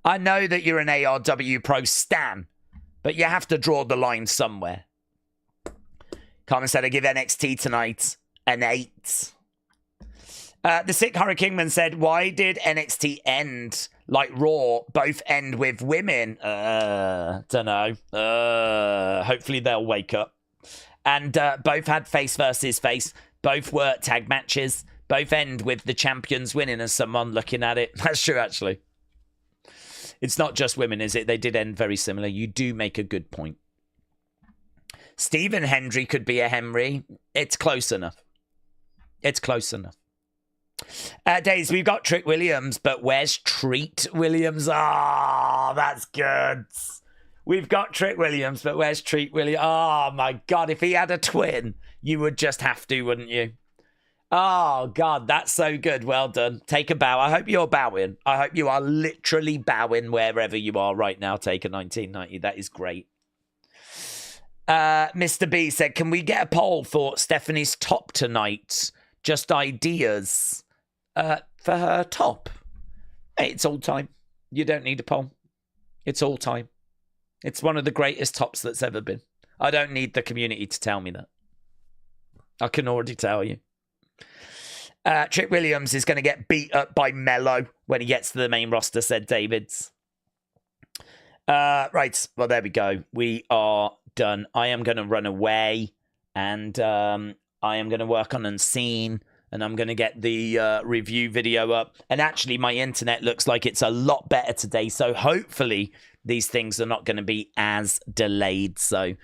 Speaker 1: I know that you're an ARW Pro stan, but you have to draw the line somewhere. Carmen said, I give NXT tonight an 8. The Sick Horror Kingman said, why did NXT end like Raw, both end with women? Don't know. Hopefully they'll wake up. And both had face versus face. Both were tag matches. Both end with the champions winning as someone looking at it. That's true, actually. It's not just women, is it? They did end very similar. You do make a good point. Stephen Hendry could be a Henry. It's close enough. It's close enough. Days, we've got Trick Williams, but where's Treat Williams? Ah, that's good. We've got Trick Williams, but where's Treat Williams? Oh, my God. If he had a twin, you would just have to, wouldn't you? Oh, God, that's so good. Well done. Take a bow. I hope you're bowing. I hope you are literally bowing wherever you are right now. Take a 1990. That is great. Mr. B said, can we get a poll for Stephanie's top tonight? just ideas for her top. Hey, it's all time. You don't need a poll. It's all time. It's one of the greatest tops that's ever been. I don't need the community to tell me that. I can already tell you. Trick Williams is going to get beat up by Mello when he gets to the main roster, said Davids. Right, well, there we go. We are done. I am going to run away, and I am going to work on Unseen, and I'm going to get the review video up. And actually, my internet looks like it's a lot better today, so hopefully these things are not going to be as delayed. So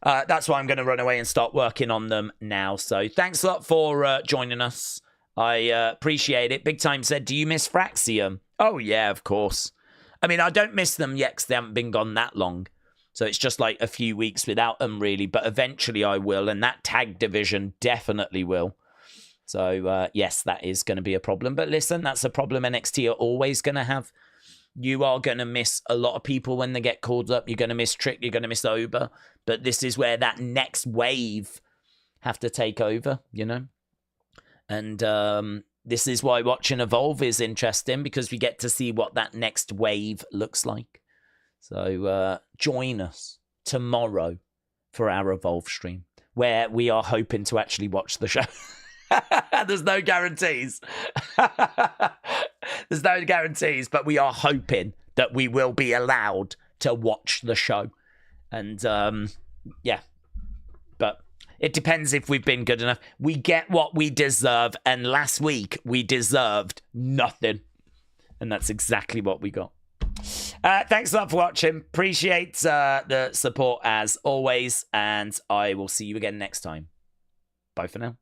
Speaker 1: that's why I'm going to run away and start working on them now. So thanks a lot for joining us. I appreciate it. Big Time said, do you miss Fraxium? Oh, yeah, of course. I mean, I don't miss them yet because they haven't been gone that long. So it's just like a few weeks without them, really. But eventually I will. And that tag division definitely will. So, yes, that is going to be a problem. But listen, that's a problem NXT are always going to have. You are going to miss a lot of people when they get called up. You're going to miss Trick. You're going to miss Oba. But this is where that next wave have to take over, you know. And this is why watching Evolve is interesting, because we get to see what that next wave looks like. So join us tomorrow for our Evolve stream, where we are hoping to actually watch the show. There's no guarantees. There's no guarantees, but we are hoping that we will be allowed to watch the show. And yeah, but it depends if we've been good enough. We get what we deserve, and last week we deserved nothing. And that's exactly what we got. Thanks a lot for watching. Appreciate the support as always, and I will see you again next time. Bye for now.